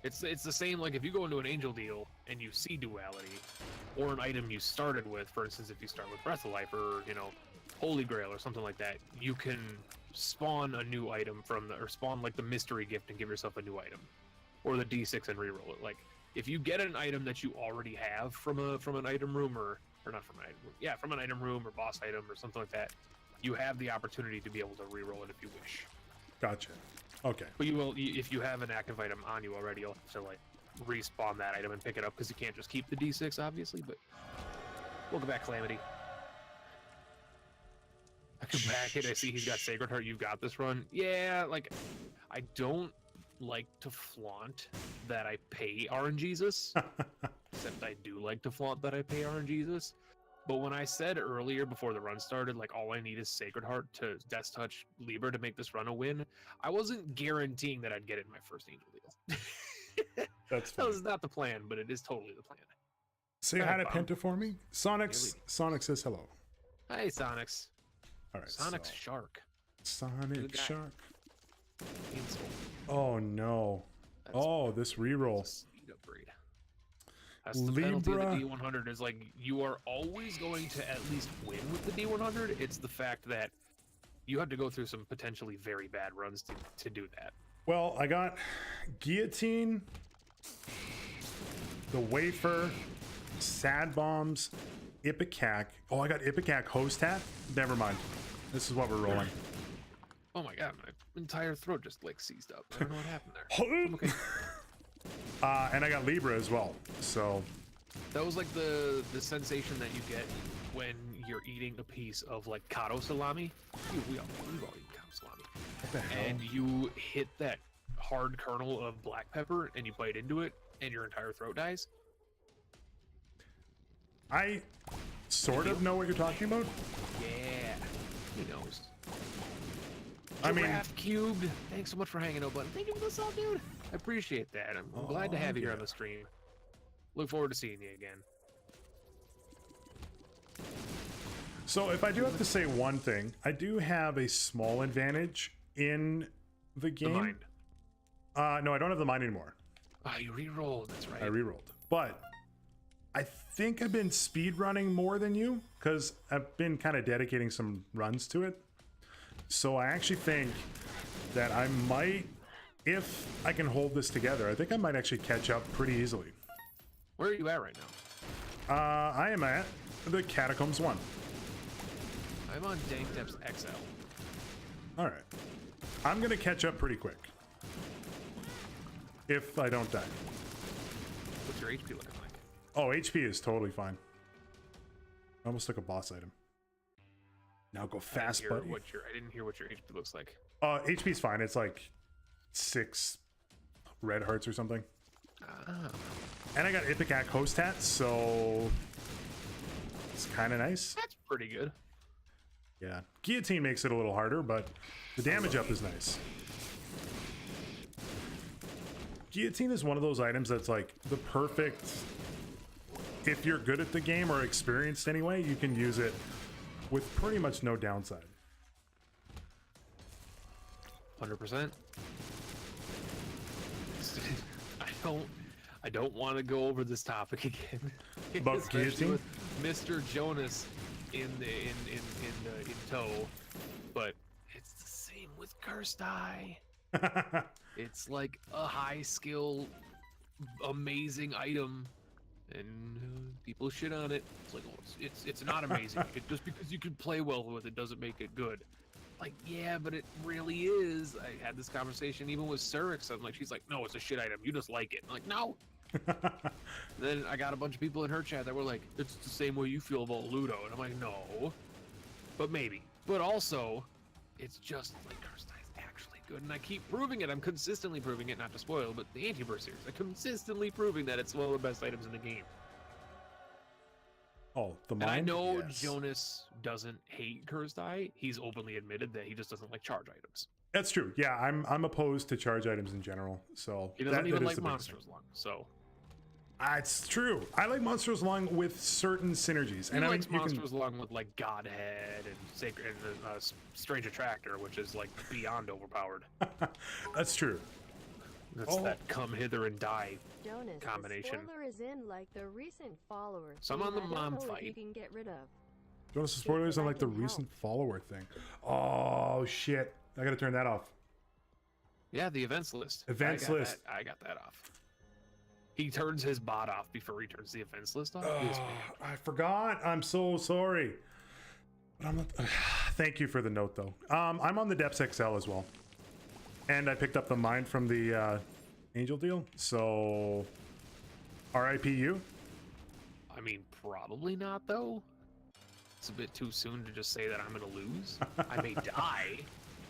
B: it's the same like if you go into an angel deal and you see duality or an item you started with, for instance, if you start with Breath of Life or Holy Grail or something like that, you can spawn a new item or spawn like the mystery gift and give yourself a new item, or the D6 and reroll it. Like if you get an item that you already have from an item room or not from an item room, from an item room or boss item or something like that, you have the opportunity to be able to reroll it if you wish.
A: Gotcha. Okay.
B: But you will, if you have an active item on you already, you'll have to like respawn that item and pick it up because you can't just keep the D6 obviously. But welcome back, Calamity. I come back and I see he's got Sacred Heart. You've got this run. Yeah, like I don't like to flaunt that I pay RNGesus. Except I do like to flaunt that I pay RNGesus. But when I said earlier before the run started, like all I need is Sacred Heart to Death Touch Libra to make this run a win, I wasn't guaranteeing that I'd get it in my first Angel Deal.
A: That's
B: That was not the plan, but it is totally the plan.
A: Say hi to Penta for me. Sonic says hello.
B: Hey, Sonics.
A: All right.
B: Sonic Shark.
A: Sonic Shark.
B: Insult.
A: Oh no. This reroll.
B: Speed upgrade. That's the penalty of the D100 is like you are always going to at least win with the D100. It's the fact that you have to go through some potentially very bad runs to do that.
A: Well, I got Guillotine, the Wafer, Sad Bombs, Ipecac. Oh, I got Ipecac Host Hat. Never mind. This is what we're rolling.
B: Oh my god, my entire throat just like seized up. I don't know what happened there. I'm okay.
A: And I got Libra as well. So
B: that was like the sensation that you get when you're eating a piece of like Kato salami. We've all eaten Kato salami.
A: what the hell?
B: And you hit that hard kernel of black pepper and you bite into it and your entire throat dies.
A: I sort of know what you're talking about.
B: Yeah, he knows.
A: I mean,
B: Giraffe Cubed, thanks so much for hanging out, button. Thank you for the sub, dude. I appreciate that. I'm glad to have you here on the stream. Look forward to seeing you again.
A: So if I do have to say one thing, I do have a small advantage in the game.
B: The mind.
A: No, I don't have the mind anymore.
B: You re-rolled, that's right.
A: I re-rolled. But I think I've been speed running more than you because I've been kind of dedicating some runs to it. So I actually think that I might, if I can hold this together, I think I might actually catch up pretty easily.
B: Where are you at right now?
A: I am at the Catacombs 1.
B: I'm on Dank Depths XL.
A: All right. I'm going to catch up pretty quick. If I don't die.
B: What's your HP looking like?
A: Oh, HP is totally fine. I almost took a boss item. Now go fast, buddy.
B: I didn't hear what your HP looks like.
A: HP is fine. It's like 6 red hearts or something. And I got Ipecac Host Hat, so it's kind of nice.
B: That's pretty good.
A: Yeah. Guillotine makes it a little harder, but the damage up is nice. Guillotine is one of those items that's like the perfect... If you're good at the game or experienced anyway, you can use it with pretty much no downside.
B: 100%. I don't want to go over this topic again.
A: About Guillotine?
B: With Mr. Jonas in tow, but it's the same with Cursed Eye. It's like a high skill, amazing item, and people shit on it. It's like, oh, it's not amazing. Just because you can play well with it doesn't make it good. Like, yeah, but it really is. I had this conversation even with Surix. I'm like, she's like, no, it's a shit item. You just like it. I'm like, no. Then I got a bunch of people in her chat that were like, it's the same way you feel about Ludo. And I'm like, no, but maybe. But also, it's just like Cursed Eye is actually good. And I keep proving it. I'm consistently proving it, not to spoil, but the Anti-Burst series, I'm consistently proving that it's one of the best items in the game.
A: Oh, the mind?
B: And I know
A: yes.
B: Jonas doesn't hate Cursed Eye. He's openly admitted that he just doesn't like charge items.
A: That's true. Yeah, I'm opposed to charge items in general. So
B: he doesn't even like Monsters Lung. So
A: it's true. I like Monsters Lung with certain synergies.
B: He
A: and
B: likes
A: I mean,
B: Monsters Lung with like Godhead and Sacred and Strange Attractor, which is like beyond overpowered.
A: That's true.
B: That's that come hither and die
C: Jonas,
B: combination.
C: The spoiler is in like the recent follower.
B: So I'm on the
C: I don't
B: mom
C: know if
B: fight.
C: You can get rid of.
A: Jonas, the spoilers on like the recent follower thing. Oh shit! I gotta turn that off.
B: Yeah, the events list.
A: Events list.
B: I got that off. He turns his bot off before he turns the events list off.
A: I forgot. I'm so sorry. But I'm not. Thank you for the note, though. I'm on the Depths XL as well, and I picked up the mine from the Angel deal. So, RIPU.
B: I mean, probably not though. It's a bit too soon to just say that I'm gonna lose. I may die,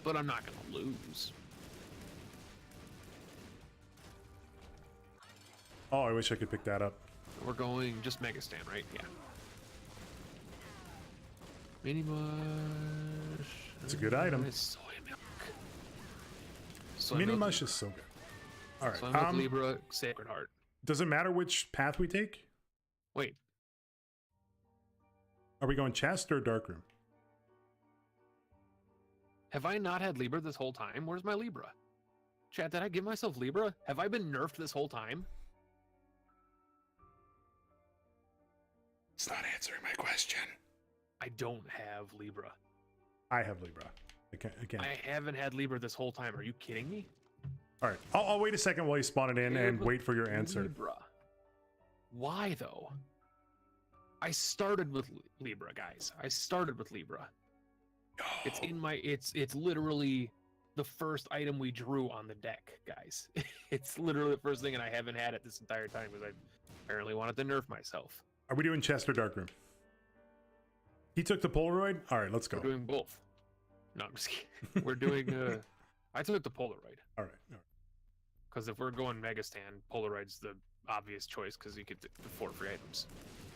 B: but I'm not gonna lose.
A: Oh, I wish I could pick that up.
B: We're going just Mega Stand, right? Yeah. Mini mush.
A: It's a good item.
B: Soy milk. Soy
A: Mini
B: milk,
A: mush
B: Libra.
A: is so good. All right.
B: Soy milk, Libra, Sacred Heart.
A: Does it matter which path we take?
B: Wait.
A: Are we going chest or dark room?
B: Have I not had Libra this whole time? Where's my Libra? Chat, did I give myself Libra? Have I been nerfed this whole time?
A: It's not answering my question.
B: I don't have Libra.
A: I have Libra. Again.
B: I haven't had Libra this whole time. Are you kidding me?
A: All right. I'll wait a second while you spawn it in and wait for your answer.
B: Libra. Why though? I started with Libra, guys. I started with Libra. It's in my. It's literally the first item we drew on the deck, guys. It's literally the first thing, and I haven't had it this entire time because I apparently wanted to nerf myself.
A: Are we doing chest or dark room? He took the Polaroid. All right, let's go.
B: We're doing both. No, I'm just kidding. We're doing. I took the Polaroid.
A: All right.
B: Because if we're going Mega Stand, Polaroid's the obvious choice because you get the 4 free items.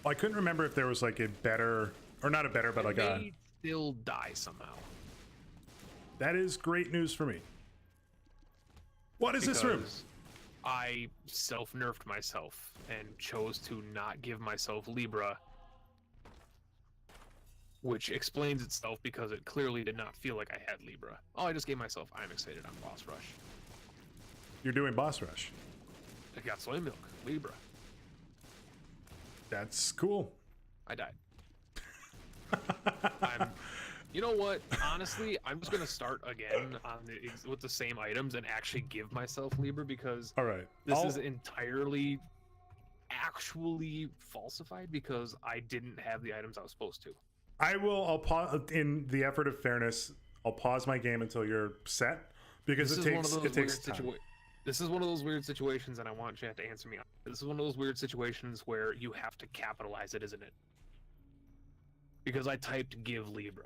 A: Well, I couldn't remember if there was like a better, or not a better, but like a.
B: Still die somehow.
A: That is great news for me. What is this room?
B: I self-nerfed myself and chose to not give myself Libra, which explains itself because it clearly did not feel like I had Libra. Oh, I just gave myself I'm excited on Boss Rush.
A: You're doing boss rush.
B: I got soy milk, Libra.
A: That's cool.
B: I died. You know what? Honestly, I'm just gonna start again on with the same items and actually give myself Libra because
A: all right,
B: this is entirely actually falsified because I didn't have the items I was supposed to.
A: I'll pause in the effort of fairness. I'll pause my game until you're set because it takes time.
B: This is one of those weird situations, and I want Chad to answer me. This is one of those weird situations where you have to capitalize it, isn't it? Because I typed "give Libra."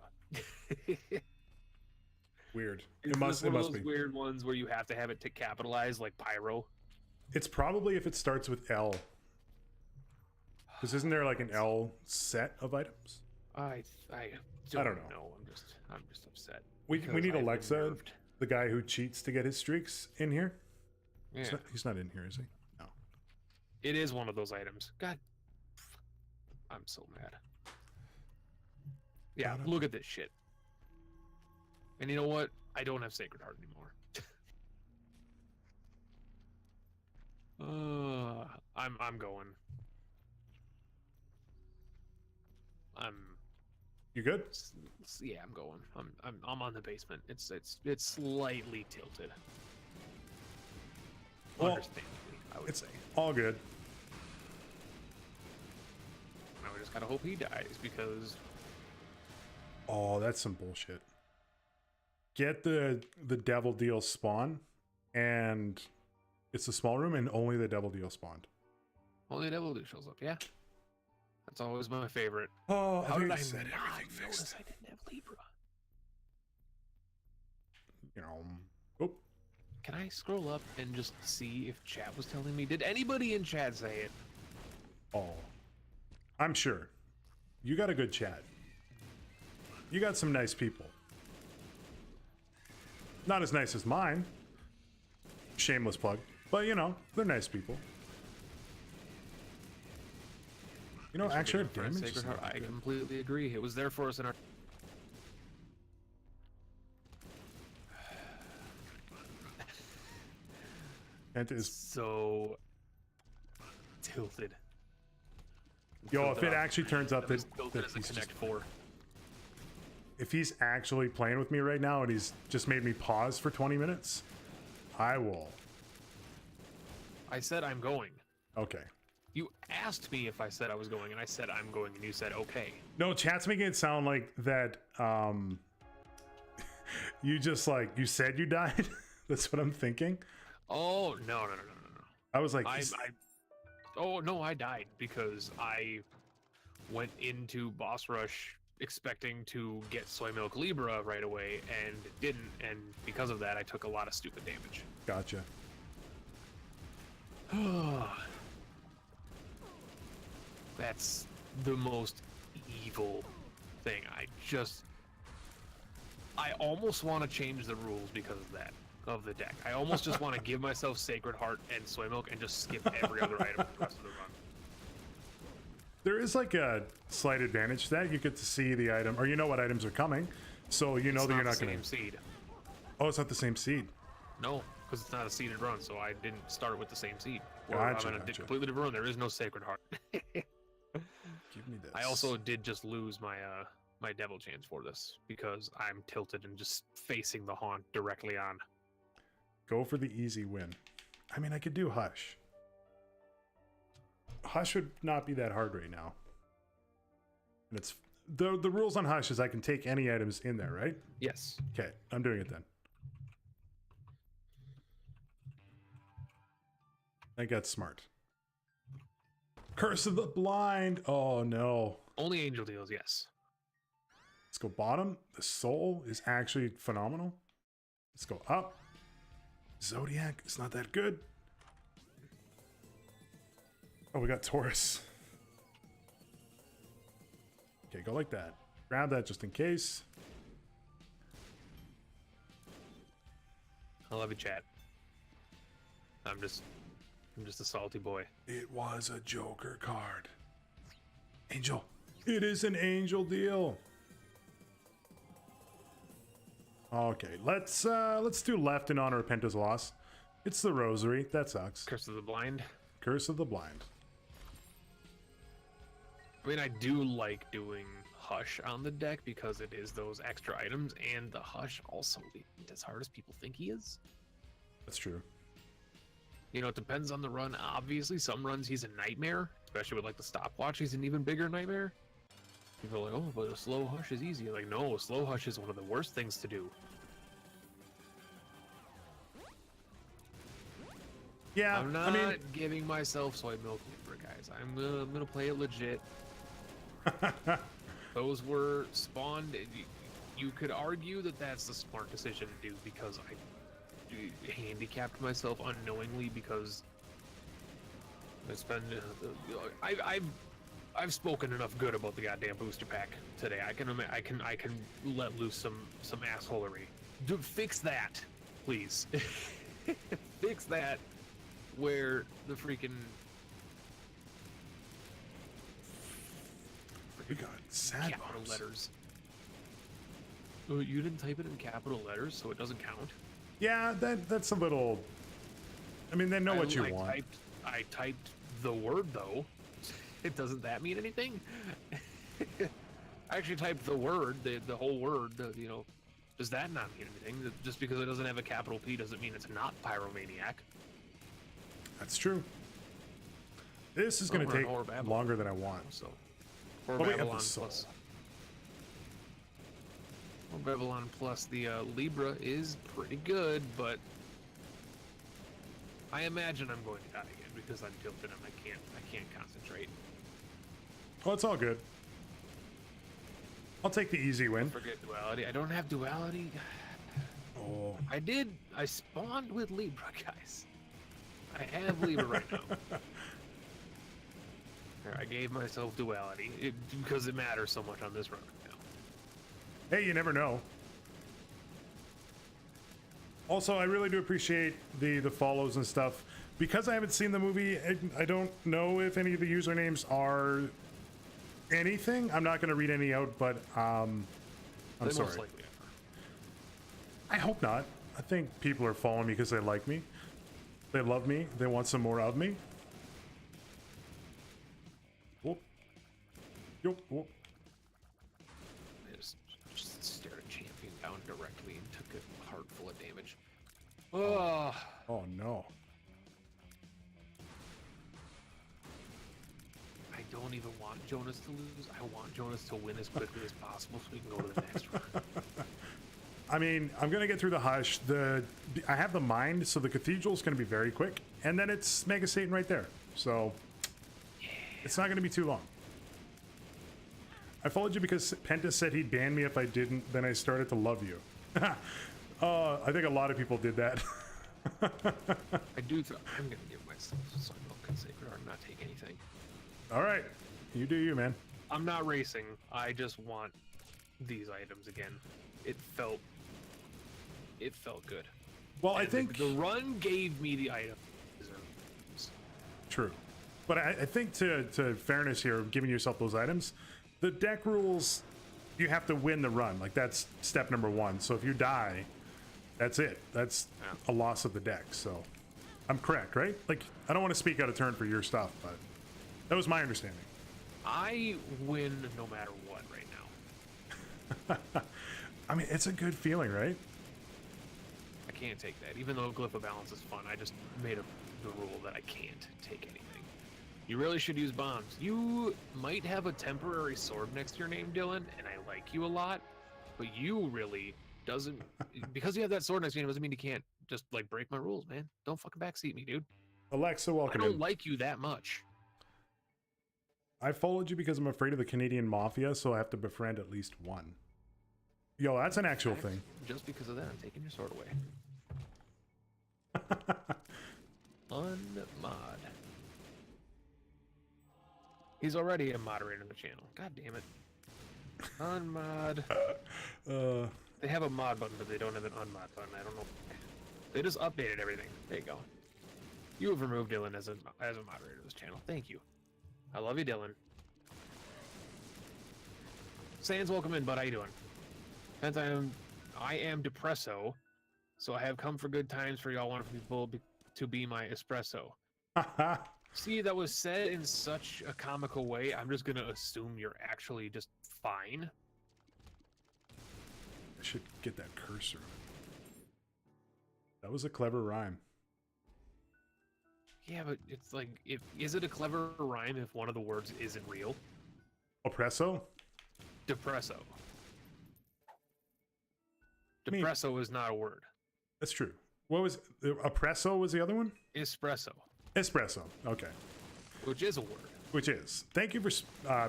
A: Weird.
B: It must be weird ones where you have to have it to capitalize, like Pyro.
A: It's probably if it starts with L. Because isn't there like an L set of items?
B: I don't know. I'm just upset.
A: We need Alexa, the guy who cheats to get his streaks, in here.
B: Yeah.
A: He's not in here, is he? No.
B: It is one of those items. God, I'm so mad. Yeah, look at this shit. And you know what? I don't have Sacred Heart anymore. I'm going.
A: You good?
B: Yeah, I'm going. I'm on the basement. It's slightly tilted.
A: Well,
B: understandably, I would say.
A: All good.
B: Now we just gotta hope he dies because.
A: Oh, that's some bullshit. Get the devil deal spawn, and it's a small room, and only the devil deal spawned.
B: Only devil deal shows up, yeah. That's always my favorite.
A: Oh,
B: how did I
A: said
B: not
A: everything fixed?
B: notice I didn't have Libra?
A: You know. Oh.
B: Can I scroll up and just see if chat was telling me? Did anybody in chat say it?
A: Oh, I'm sure. You got a good chat. You got some nice people. Not as nice as mine. Shameless plug. But, you know, they're nice people. You know, actually, damage.
B: I completely agree. It was there for us in our.
A: And it is
B: so tilted.
A: Yo, if it actually turns out that
B: he's Connect 4.
A: If he's actually playing with me right now and he's just made me pause for 20 minutes, I will.
B: I said I'm going.
A: Okay.
B: You asked me if I said I was going, and I said I'm going, and you said okay.
A: No, chat's making it sound like that. You just like you said you died. That's what I'm thinking.
B: Oh no.
A: I was like,
B: oh no, I died because I went into Boss Rush expecting to get Soy Milk Libra right away and didn't, and because of that I took a lot of stupid damage.
A: Gotcha.
B: That's the most evil thing. I almost want to change the rules because of that, of the deck. I almost just want to give myself Sacred Heart and Soy Milk and just skip every other item for the rest of the run.
A: There is like a slight advantage to that. You get to see the item, or you know what items are coming, so you know that you're not going to.
B: Seed.
A: Oh, it's not the same seed.
B: No, because it's not a seeded run, so I didn't start with the same seed.
A: Gotcha,
B: I'm in a completely different run. There is no Sacred Heart.
A: Give me this.
B: I also did just lose my my Devil Chance for this because I'm tilted and just facing the haunt directly on.
A: Go for the easy win. I mean, I could do Hush. Hush would not be that hard right now. And it's the rules on Hush is I can take any items in there, right?
B: Yes.
A: Okay, I'm doing it then. I got smart. Curse of the Blind. Oh no.
B: Only Angel deals, yes.
A: Let's go bottom. The Soul is actually phenomenal. Let's go up. Zodiac is not that good. Oh, we got Taurus. Okay, go like that. Grab that just in case.
B: I love you, chat. I'm just a salty boy.
A: It was a Joker card. Angel. It is an Angel deal. Okay, let's do left in honor of Penta's loss. It's the Rosary. That sucks.
B: Curse of the Blind.
A: Curse of the Blind.
B: I mean, I do like doing Hush on the deck because it is those extra items, and the Hush also isn't as hard as people think he is.
A: That's true.
B: You know, it depends on the run. Obviously, some runs he's a nightmare, especially with like the stopwatch. He's an even bigger nightmare. People are like, oh, but a slow Hush is easy. Like, no, a slow Hush is one of the worst things to do.
A: Yeah,
B: I'm not
A: I mean,
B: giving myself Soy Milk Libra, guys. I'm gonna play it legit. Those were spawned. You could argue that that's the smart decision to do because I handicapped myself unknowingly because I spend. I've spoken enough good about the goddamn booster pack today. I can let loose some assholery. Fix that, please. Fix that. Where the freaking
A: we got sad
B: capital
A: bombs.
B: letters. Oh, you didn't type it in capital letters, so it doesn't count.
A: Yeah, that's a little. I mean, they know what you want.
B: I typed the word though. Doesn't that mean anything? I actually typed the word, the whole word. You know, does that not mean anything? Just because it doesn't have a capital P doesn't mean it's not Pyromaniac.
A: That's true. This is going to take longer than I want.
B: So,
A: or
B: Babylon plus. Or Babylon plus the Libra is pretty good, but I imagine I'm going to die again because I'm tilted and I can't concentrate.
A: Oh, it's all good. I'll take the easy win.
B: Forget duality. I don't have duality.
A: Oh.
B: I spawned with Libra, guys. I have Libra right now. I gave myself duality because it matters so much on this run right now.
A: Hey, you never know. Also, I really do appreciate the follows and stuff. Because I haven't seen the movie, I don't know if any of the usernames are anything. I'm not going to read any out, but I'm sorry.
B: Most likely are.
A: I hope not. I think people are following me because they like me. They love me. They want some more of me. Whoop. Whoop, whoop.
B: I just stared a champion down directly and took a heart full of damage. Oh.
A: Oh no.
B: I don't even want Jonas to lose. I want Jonas to win as quickly as possible so we can go to the next round.
A: I mean, I'm gonna get through the Hush. I have the Mind, so the Cathedral's gonna be very quick, and then it's Mega Satan right there. So it's not gonna be too long. I followed you because Penta said he'd ban me if I didn't. Then I started to love you. I think a lot of people did that.
B: I'm gonna give myself Soy Milk and Sacred Heart and not take anything.
A: All right, you do you, man.
B: I'm not racing. I just want these items again. It felt good.
A: Well,
B: And
A: I think
B: the run gave me the item.
A: true, but I think to fairness here, giving yourself those items, the deck rules, you have to win the run. Like that's step number one. So if you die, that's it. That's a loss of the deck. So I'm correct, right? Like I don't want to speak out of turn for your stuff, but that was my understanding.
B: I win no matter what right now.
A: I mean, it's a good feeling, right?
B: I can't take that. Even though Glyph of Balance is fun, I just made the rule that I can't take anything. You really should use bombs. You might have a temporary sword next to your name, Dylan, and I like you a lot, but you really doesn't... because you have that sword next to your name doesn't mean you can't just, like, break my rules, man. Don't fucking backseat me, dude.
A: Alexa, welcome
B: I don't
A: in.
B: like you that much.
A: I followed you because I'm afraid of the Canadian mafia, so I have to befriend at least one. Yo, that's an actual thing.
B: Just because of that, I'm taking your sword away. Unmod. He's already a moderator in the channel. God damn it. Unmod. They have a mod button, but they don't have an unmod button. I don't know. They just updated everything. There you go. You have removed Dylan as a moderator of this channel. Thank you. I love you, Dylan. Sans, welcome in, bud. How you doing? I am Depresso, so I have come for good times for y'all wonderful people to be my espresso. See, that was said in such a comical way, I'm just gonna assume you're actually just fine.
A: I should get that cursor. That was a clever rhyme.
B: Yeah, but it's like, is it a clever rhyme if one of the words isn't real?
A: Oppresso?
B: Depresso.
A: I mean,
B: Depresso is not a word.
A: that's true. What was oppresso? Was the other one?
B: Espresso,
A: Espresso. Okay.
B: which is a word.
A: Which is. Thank you for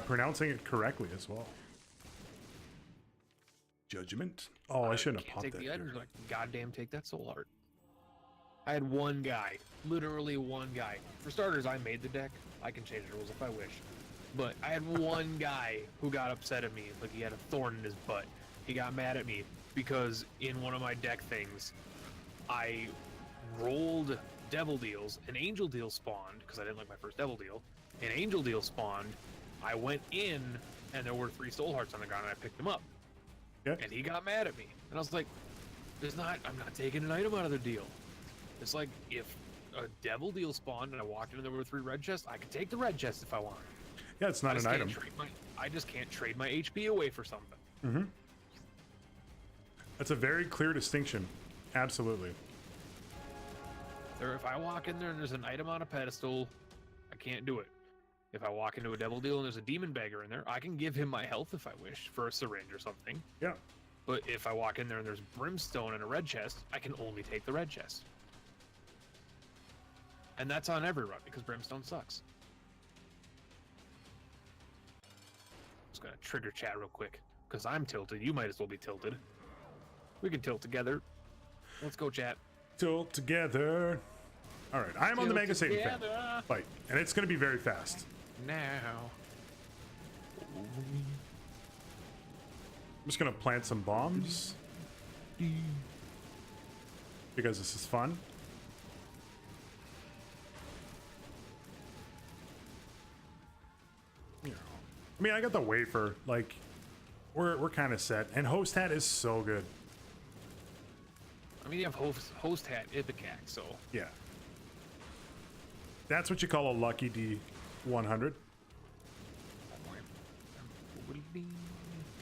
A: pronouncing it correctly as well. Judgment. Oh, I shouldn't have
B: Can't
A: popped
B: take
A: that.
B: the items.
A: Here.
B: Like, goddamn, take that soul heart. I had one guy, literally one guy. For starters, I made the deck. I can change the rules if I wish. But I had one guy who got upset at me, like he had a thorn in his butt. He got mad at me because in one of my deck things, I rolled Devil Deals, an Angel Deal spawned, because I didn't like my first Devil Deal. An Angel Deal spawned, I went in, and there were 3 Soul Hearts on the ground, and I picked them up.
A: Okay.
B: And he got mad at me. And I was like, I'm not taking an item out of the deal. It's like, if a Devil Deal spawned and I walked in and there were 3 red chests, I could take the red chest if I want.
A: Yeah, it's not an item.
B: I just can't trade my HP away for something.
A: Mm-hmm. That's a very clear distinction. Absolutely.
B: If I walk in there and there's an item on a pedestal, I can't do it. If I walk into a Devil Deal and there's a Demon Beggar in there, I can give him my health if I wish for a syringe or something.
A: Yeah.
B: But if I walk in there and there's Brimstone and a red chest, I can only take the red chest. And that's on every run because Brimstone sucks. Just gonna trigger chat real quick because I'm tilted. You might as well be tilted. We can tilt together. Let's go, chat.
A: Tilt together. All right, I am on the Mega Satan fan fight, and it's going to be very fast.
B: Now.
A: I'm just going to plant some bombs because this is fun. You know, I mean, I got the wafer. Like, we're kind of set, and Host Hat is so good.
B: I mean, you have host hat, Ipecac, so.
A: Yeah. That's what you call a lucky D100.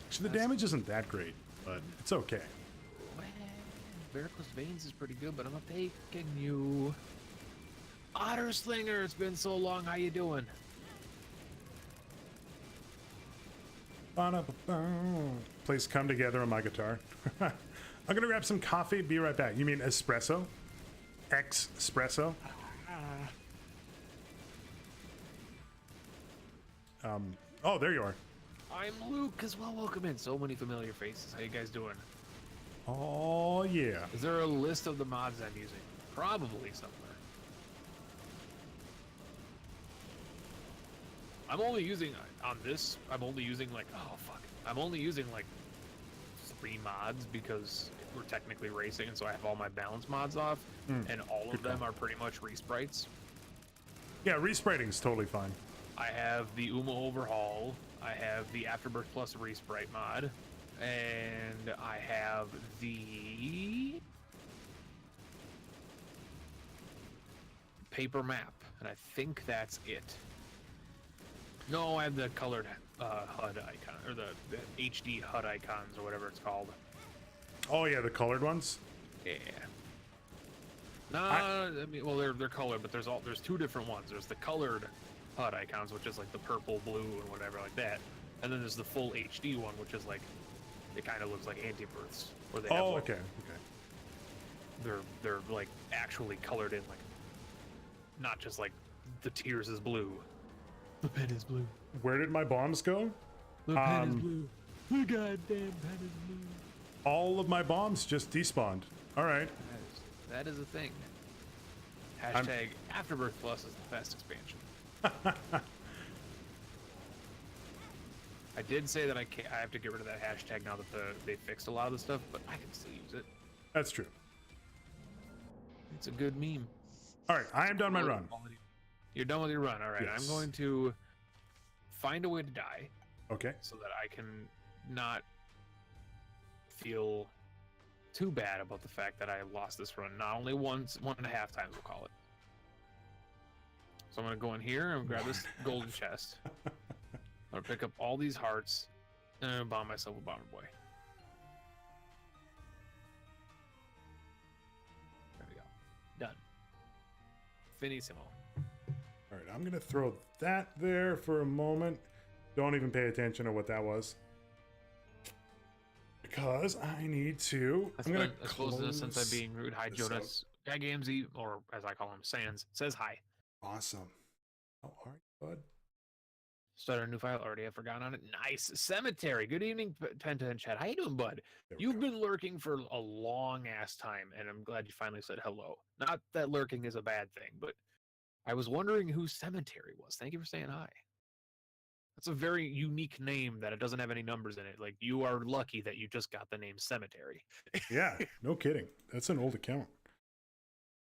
A: Actually, the damage isn't that great, but it's okay.
B: Well, Varicose Veins is pretty good, but I'm not taking you. Otter Slinger, it's been so long. How you doing?
A: Please come together on my guitar. I'm gonna grab some coffee. Be right back. You mean espresso? Espresso? Oh, there you are.
B: I'm Luke as well. Welcome in. So many familiar faces. How you guys doing?
A: Oh yeah.
B: Is there a list of the mods I'm using? Probably somewhere. I'm only using on this. I'm only using like I'm only using like 3 mods because we're technically racing, and so I have all my balance mods off, and all of them are pretty much resprites.
A: Yeah, respriting is totally fine.
B: I have the Uma Overhaul, I have the Afterbirth Plus Resprite mod, and I have the paper map, and I think that's it. No, I have the colored HUD icon, or the HD HUD icons, or whatever it's called.
A: Oh yeah, the colored ones.
B: Yeah. I mean, well, they're colored, but there's 2 different ones. There's the colored HUD icons, which is like the purple, blue, and whatever like that, and then there's the full HD one, which is like, it kind of looks like Antibirths, where they have like,
A: okay.
B: they're like actually colored in, like, not just like the tears is blue. The pen is blue.
A: Where did my bombs go?
B: The pen is blue. The goddamn pen is blue.
A: All of my bombs just despawned. All right.
B: That is a thing. Hashtag Afterbirth Plus is the best expansion. I did say that I have to get rid of that hashtag now that they fixed a lot of the stuff, but I can still use it.
A: That's true.
B: It's a good meme.
A: All right, I am done my run.
B: You're done with your run. All right,
A: Yes.
B: I'm going to find a way to die.
A: Okay.
B: So that I can not feel too bad about the fact that I lost this run. Not only once, 1.5 times, we'll call it. So I'm going to go in here and grab this golden chest. I'm going to pick up all these hearts, and I'm going to bomb myself a bomber boy. There we go. Done. Finissimo.
A: All right, I'm gonna throw that there for a moment. Don't even pay attention to what that was, because I need to. I'm gonna
B: close this since I'm being rude. Hi,
A: this
B: Jonas. Hi, GamZ, or as I call him, Sans, says hi.
A: Awesome. How are you, bud?
B: Started a new file already. I've forgotten on it. Nice. Cemetery. Good evening, Penta and Chad. How you doing, bud? You've been lurking for a long ass time, and I'm glad you finally said hello. Not that lurking is a bad thing, but I was wondering who Cemetery was. Thank you for saying hi. That's a very unique name that it doesn't have any numbers in it. Like, you are lucky that you just got the name Cemetery.
A: Yeah, no kidding. That's an old account.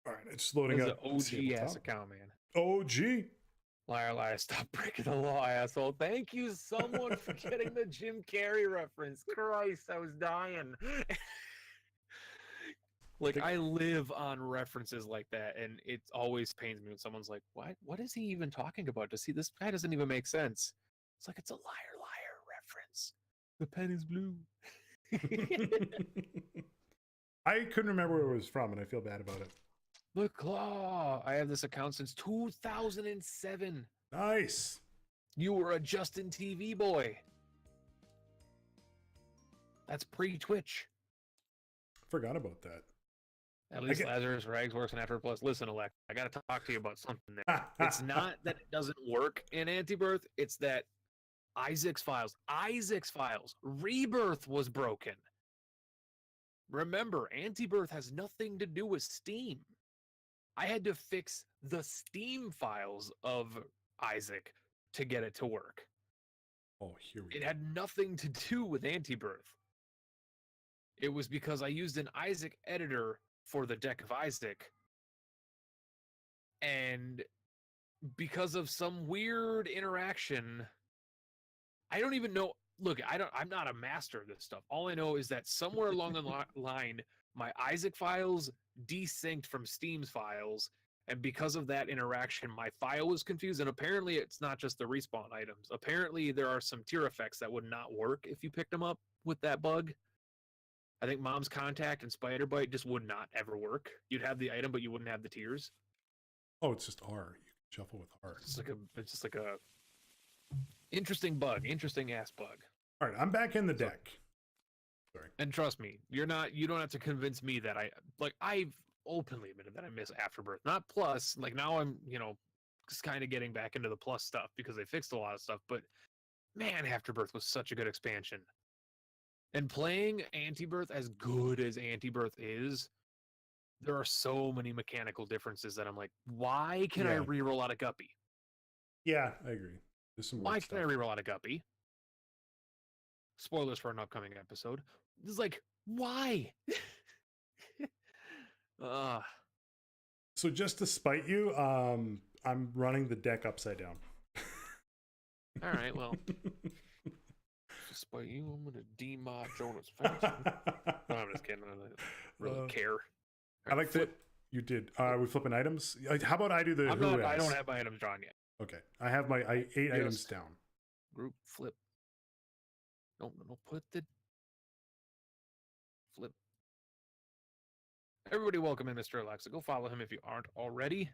A: All right, it's loading up.
B: It's an OG ass account, man.
A: OG.
B: Liar, liar, stop breaking the law, asshole. Thank you so much for getting the Jim Carrey reference. Christ, I was dying. Like, I live on references like that, and it always pains me when someone's like, what is he even talking about? This guy doesn't even make sense. It's like, it's a liar, liar reference. The pen is blue.
A: I couldn't remember where it was from, and I feel bad about it.
B: The Claw. I have this account since 2007.
A: Nice.
B: You were a Justin TV boy. That's pre-Twitch.
A: Forgot about that.
B: At least Lazarus Rags works in After Plus. Listen, Alex, I got to talk to you about something there. It's not that it doesn't work in Antibirth. It's that Isaac's files, Rebirth was broken. Remember, Antibirth has nothing to do with Steam. I had to fix the Steam files of Isaac to get it to work.
A: Oh, here we go.
B: It had nothing to do with Antibirth. It was because I used an Isaac editor for the deck of Isaac. And because of some weird interaction, I don't even know. Look, I'm not a master of this stuff. All I know is that somewhere along the line, my Isaac files desynced from Steam's files, and because of that interaction, my file was confused, and apparently it's not just the respawn items. Apparently there are some tier effects that would not work if you picked them up with that bug. I think Mom's Contact and Spider Bite just would not ever work. You'd have the item, but you wouldn't have the tiers.
A: Oh, it's just R. You can shuffle with R.
B: It's just like a interesting bug, interesting ass bug.
A: All right, I'm back in the deck. Sorry.
B: And trust me, you don't have to convince me that I've openly admitted that I miss Afterbirth. Not Plus, like now I'm, just kind of getting back into the Plus stuff because they fixed a lot of stuff, but man, Afterbirth was such a good expansion. And playing Antibirth as good as Antibirth is, there are so many mechanical differences that I'm like, why can I reroll out a Guppy?
A: Yeah, I agree. There's some
B: Why
A: weird
B: can I
A: stuff.
B: reroll out a Guppy? Spoilers for an upcoming episode. It's like, why? uh,
A: So just to spite you, I'm running the deck upside down.
B: all right, well, despite you, I'm gonna demod Jonusfatson. No, I'm just kidding. I don't really care.
A: I like that you did. We flipping items. How about I do the?
B: I don't have my items drawn yet.
A: Okay, I have my 8 items down.
B: Group flip. No, put the flip. Everybody, welcome in, Mr. Alexa. Go follow him if you aren't already.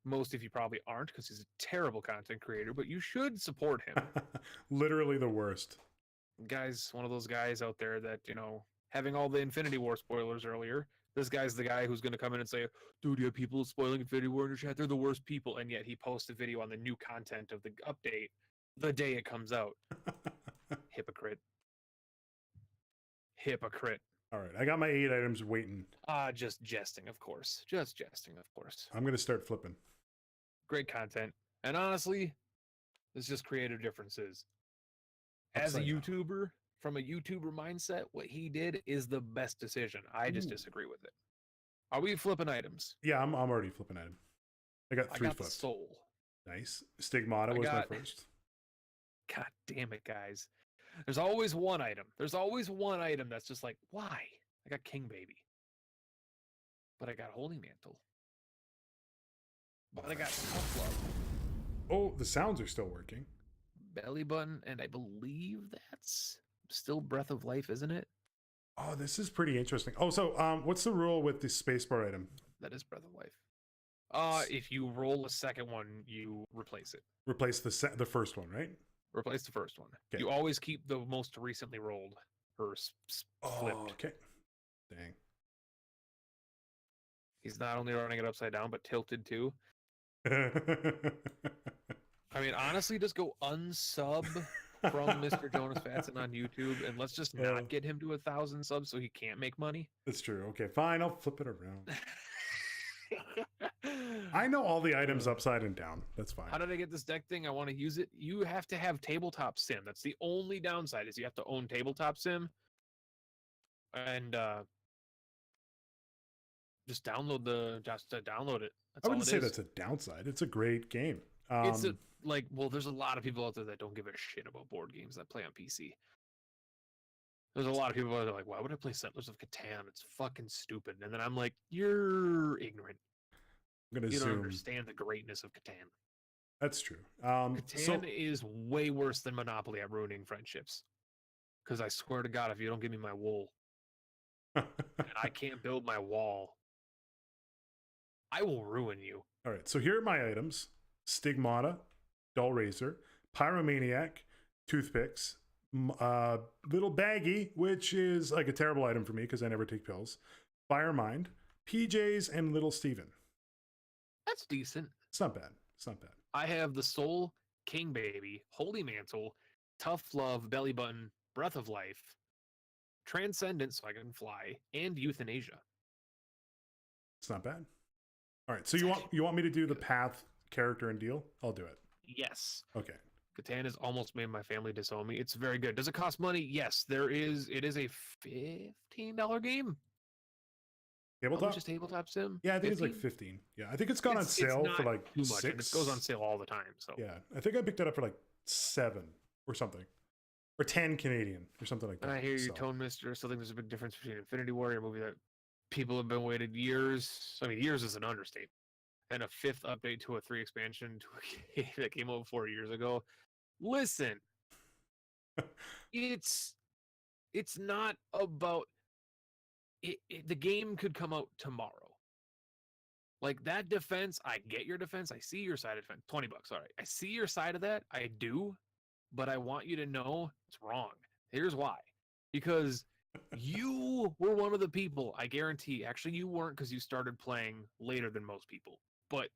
B: Most of you probably aren't because he's a terrible content creator, but you should support him.
A: Literally the worst.
B: Guy's one of those guys out there that, you know, having all the Infinity War spoilers earlier, this guy's the guy who's going to come in and say, dude, you have people spoiling Infinity War in your chat, they're the worst people, and yet he posts a video on the new content of the update the day it comes out. Hypocrite.
A: All right, I got my 8 items waiting.
B: Just jesting, of course. Just jesting, of course.
A: I'm going to start flipping.
B: Great content. And honestly, it's just creative differences. As a YouTuber, from a YouTuber mindset, what he did is the best decision. I just disagree with it. Are we flipping items?
A: Yeah, I'm already flipping item. I got 3 flips.
B: Soul.
A: Nice. Stigmata was my first.
B: God damn it, guys. There's always one item. There's always one item that's just like, why? I got King Baby. But I got Holy Mantle. But I got Tough Love.
A: Oh, the sounds are still working.
B: Belly Button, and I believe that's still Breath of Life, isn't it?
A: Oh, this is pretty interesting. Oh, so what's the rule with the spacebar item?
B: That is Breath of Life. If you roll a second one, you replace it.
A: Replace the first one, right?
B: Replace the first one.
A: Okay.
B: You always keep the most recently rolled or flipped.
A: Oh, okay. Dang.
B: He's not only running it upside down, but tilted too. I mean, honestly, just go unsub from Mr. Jonusfatson on YouTube, and let's just not get him to 1,000 subs so he can't make money.
A: That's true. Okay, fine. I'll flip it around. I know all the items upside and down. That's fine.
B: How did I get this deck thing? I want to use it. You have to have Tabletop Sim. That's the only downside is you have to own Tabletop Sim. And just download it. That's
A: I wouldn't say that's a downside. It's a great game.
B: It's there's a lot of people out there that don't give a shit about board games that play on PC. There's a lot of people out there like, why would I play Settlers of Catan? It's fucking stupid. And then I'm like, you're ignorant. You don't understand the greatness of Catan.
A: That's true.
B: Catan is way worse than Monopoly at ruining friendships. Because I swear to God, if you don't give me my wool, and I can't build my wall, I will ruin you.
A: All right, so here are my items. Stigmata, Dull Razor, Pyromaniac, Toothpicks, Little Baggy, which is like a terrible item for me because I never take pills, Firemind, PJs, and Little Steven.
B: That's decent.
A: It's not bad. It's not bad.
B: I have the Soul, King Baby, Holy Mantle, Tough Love, Belly Button, Breath of Life, Transcendence, so I can fly, and Euthanasia.
A: It's not bad. All right, so you want me to do the path, character, and deal? I'll do it.
B: Yes.
A: Okay.
B: Catan has almost made my family disown me. It's very good. Does it cost money? Yes, there is. It is a $15 game.
A: Tabletop?
B: Just Tabletop Sim?
A: Yeah, I think 15? It's like 15. Yeah, I think it's gone on sale for like
B: too much,
A: 6.
B: and it goes on sale all the time. So
A: yeah, I think I picked it up for like 7 or something. Or 10 Canadian or something like that.
B: And I hear you, Tone Mister. I still think there's a big difference between Infinity War, a movie that people have been waiting years. I mean, years is an understatement. And a 5th update to a 3 expansion to a game that came out 4 years ago. Listen, it's not about it. The game could come out tomorrow. Like that defense, I get your defense. I see your side of defense. $20. All right, I see your side of that. I do, but I want you to know it's wrong. Here's why. Because you were one of the people, I guarantee. Actually, you weren't because you started playing later than most people. But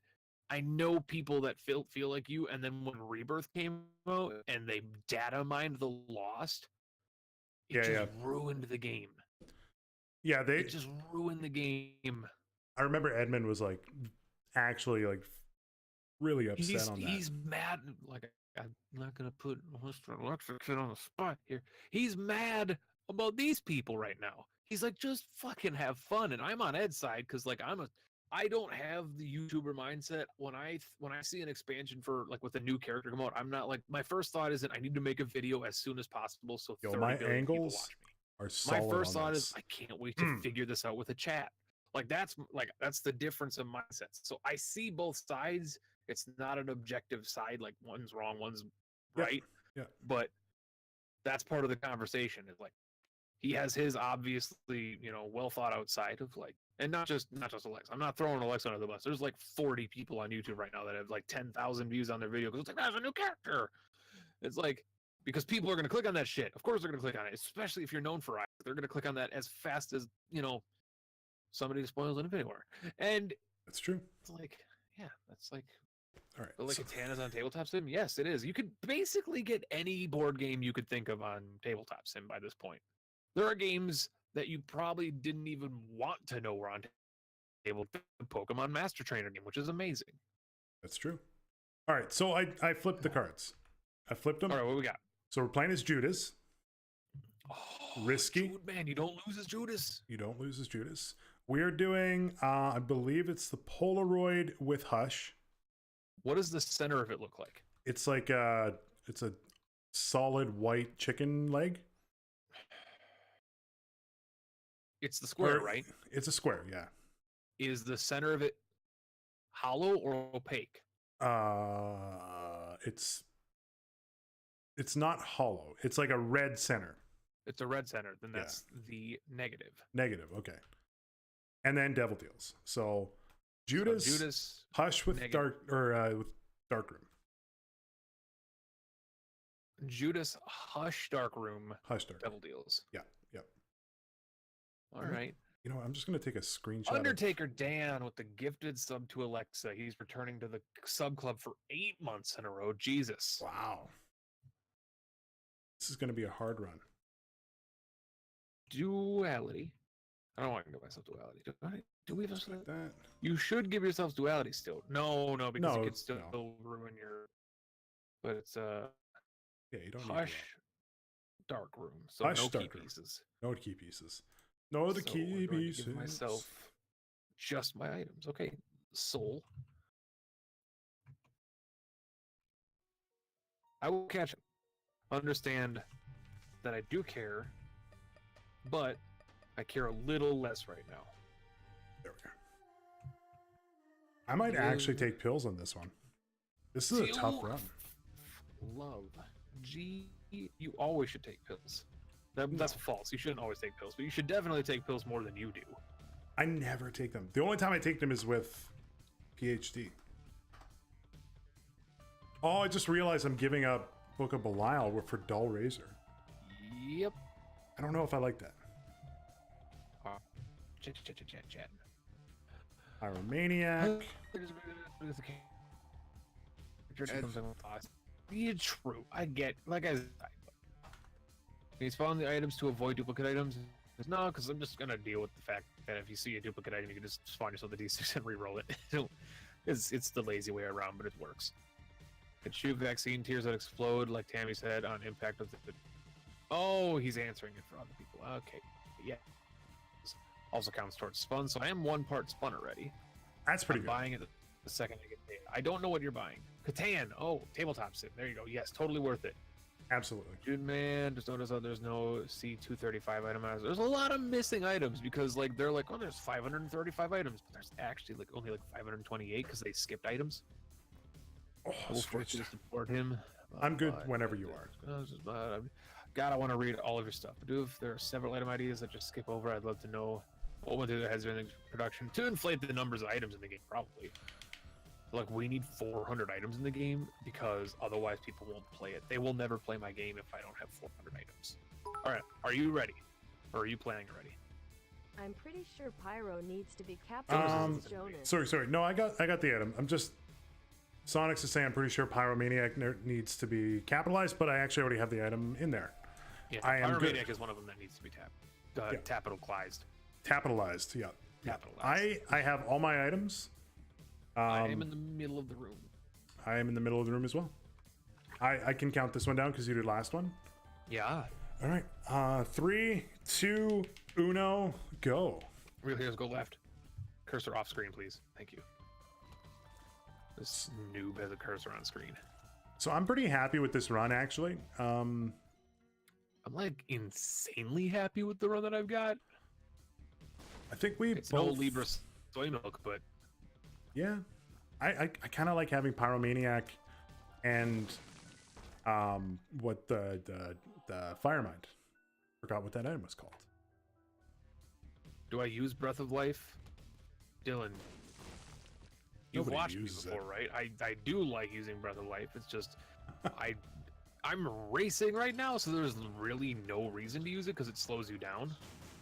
B: I know people that feel like you, and then when Rebirth came out and they data mined the Lost, it just ruined the game.
A: Yeah,
B: it just ruined the game.
A: I remember Edmund was like, actually, like, really upset on that.
B: He's mad. Like, I'm not gonna put Mr. Electric Kid on the spot here. He's mad about these people right now. He's like, just fucking have fun. And I'm on Ed's side because like I don't have the YouTuber mindset. When I see an expansion for like with a new character come out, I'm not like, my first thought isn't I need to make a video as soon as possible so 30
A: my
B: million people watch
A: angles
B: me.
A: are solid.
B: My first thought
A: this.
B: is I can't wait to figure this out with a chat. That's the difference of mindsets. So I see both sides. It's not an objective side, like one's wrong, one's right.
A: Yeah.
B: But that's part of the conversation. Is like he has his obviously, well thought out side of like, and not just Alexa. I'm not throwing Alexa under the bus. There's like 40 people on YouTube right now that have like 10,000 views on their video because it's like, that's a new character. It's like, because people are going to click on that shit. Of course they're going to click on it, especially if you're known for it. They're going to click on that as fast as, somebody spoils Infinity War. And
A: that's true.
B: it's like, yeah, that's like,
A: all right.
B: But like Katana's on Tabletop Sim? Yes, it is. You could basically get any board game you could think of on Tabletop Sim by this point. There are games that you probably didn't even want to know were on table. The Pokemon Master Trainer game, which is amazing.
A: That's true. All right, so I flipped the cards. I flipped them.
B: All right, what we got?
A: So we're playing as Judas.
B: Oh,
A: risky.
B: Dude, man, you don't lose as Judas.
A: You don't lose as Judas. We're doing, I believe it's the Polaroid with Hush.
B: What does the center of it look like?
A: It's like it's a solid white chicken leg.
B: It's the square, right?
A: It's a square, yeah.
B: Is the center of it hollow or opaque?
A: It's not hollow. It's like a red center.
B: It's a red center. Then that's the negative.
A: Negative, okay. And then Devil Deals. So Judas, Hush with
B: negative.
A: with Darkroom.
B: Judas, Hush, Darkroom,
A: Hush, Darkroom.
B: Devil Deals.
A: Yeah, yep.
B: All right.
A: You know what? I'm just going to take a screenshot.
B: Undertaker Dan with the gifted sub to Alexa. He's returning to the sub club for 8 months in a row. Jesus.
A: Wow. This is going to be a hard run.
B: Duality. I don't want to give myself duality. Do we have
A: something like that?
B: You should give yourselves duality still. No, because it could still ruin your. But it's
A: yeah, you don't
B: Hush, Dark Room. So
A: Hush,
B: no key
A: Dark Room.
B: pieces.
A: No key pieces. No the key pieces.
B: Give myself just my items. Okay, Soul. I will catch it. Understand that I do care, but I care a little less right now.
A: There we go. I might actually take pills on this one. This is a tough run.
B: Love. You always should take pills. That's false. You shouldn't always take pills, but you should definitely take pills more than you do.
A: I never take them. The only time I take them is with PhD. Oh, I just realized I'm giving up Book of Belial for Dull Razor.
B: Yep.
A: I don't know if I like that.
B: Chat.
A: Pyromaniac.
B: Yeah, true. I get, like I said, he's found the items to avoid duplicate items. No, because I'm just gonna deal with the fact that if you see a duplicate item, you can just spawn yourself the D6 and re-roll it. It's the lazy way around, but it works. Could shoot vaccine tears that explode, like Tammy said, on impact of the. Oh, he's answering it for other people. Okay, yeah. Also counts towards spun, so I am 1 part spun already.
A: That's pretty good.
B: Buying it the second I get paid. I don't know what you're buying. Catan. Oh, tabletop sim. There you go. Yes, totally worth it.
A: Absolutely.
B: Dude, man, just notice that there's no C235 itemizers. There's a lot of missing items because, like, they're like, oh, there's 535 items, but there's actually like only like 528 because they skipped items.
A: Oh,
B: we'll force you to support him.
A: I'm good whenever you are.
B: God, I want to read all of your stuff. But if there are several item ideas that just skip over, I'd love to know what went through their heads during the production to inflate the numbers of items in the game, probably. Like, we need 400 items in the game because otherwise people won't play it. They will never play my game if I don't have 400 items. All right, are you ready? Or are you planning already?
C: I'm pretty sure Pyro needs to be capitalized as Jonas.
A: Sorry. No, I got the item. I'm just... Sonic's is saying I'm pretty sure Pyromaniac needs to be capitalized, but I actually already have the item in there.
B: Yeah,
A: Pyromaniac
B: is one of them that needs to be capitalized.
A: Capitalized, yeah.
B: Capitalized.
A: I have all my items.
B: I am in the middle of the room.
A: I am in the middle of the room as well. I can count this one down because you did last one.
B: Yeah.
A: All right. 3, 2, 1, go.
B: Real heroes go left. Cursor off screen, please. Thank you. This noob has a cursor on screen.
A: So I'm pretty happy with this run, actually.
B: I'm like insanely happy with the run that I've got.
A: I think it's
B: no Libra soy milk, but
A: yeah, I kind of like having Pyromaniac and what the Firemind. Forgot what that item was called.
B: Do I use Breath of Life? Dylan, you've
A: Nobody
B: watched me before, right? I do like using Breath of Life. It's just I'm racing right now, so there's really no reason to use it because it slows you down.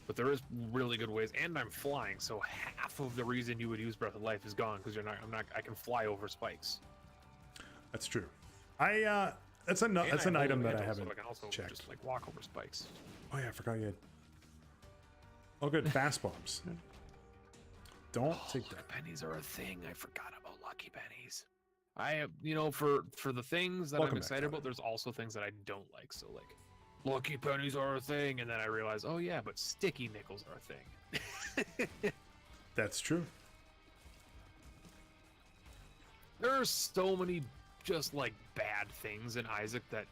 B: But there is really good ways, and I'm flying, so half of the reason you would use Breath of Life is gone because I can fly over spikes.
A: That's true. That's an item that I haven't
B: so I can also
A: checked.
B: Just like walk over spikes.
A: Oh yeah, I forgot you had. Oh good, fast bombs. Don't take that.
B: Pennies are a thing. I forgot about lucky pennies. I have, for the things that I'm excited about, there's also things that I don't like. So like, lucky pennies are a thing, and then I realize, oh yeah, but sticky nickels are a thing.
A: That's true.
B: There are so many just like bad things in Isaac that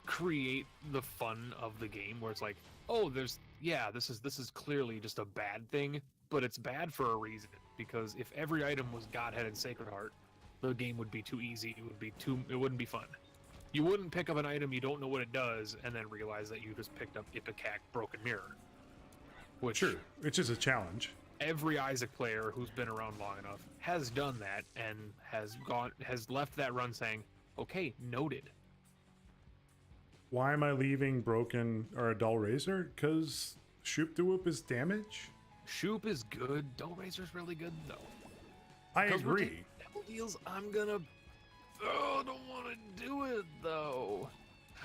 B: create the fun of the game, where it's like, oh, this is clearly just a bad thing, but it's bad for a reason, because if every item was Godhead and Sacred Heart, the game would be too easy. It wouldn't be fun. You wouldn't pick up an item you don't know what it does and then realize that you just picked up Ipecac Broken Mirror. Which
A: is a challenge.
B: Every Isaac player who's been around long enough has done that and has left that run saying, okay, noted.
A: Why am I leaving broken or a dull razor? Because Shoop de Whoop is damage?
B: Shoop is good. Dull Razor's really good though.
A: I agree.
B: Devil deals, I'm gonna don't want to do it though.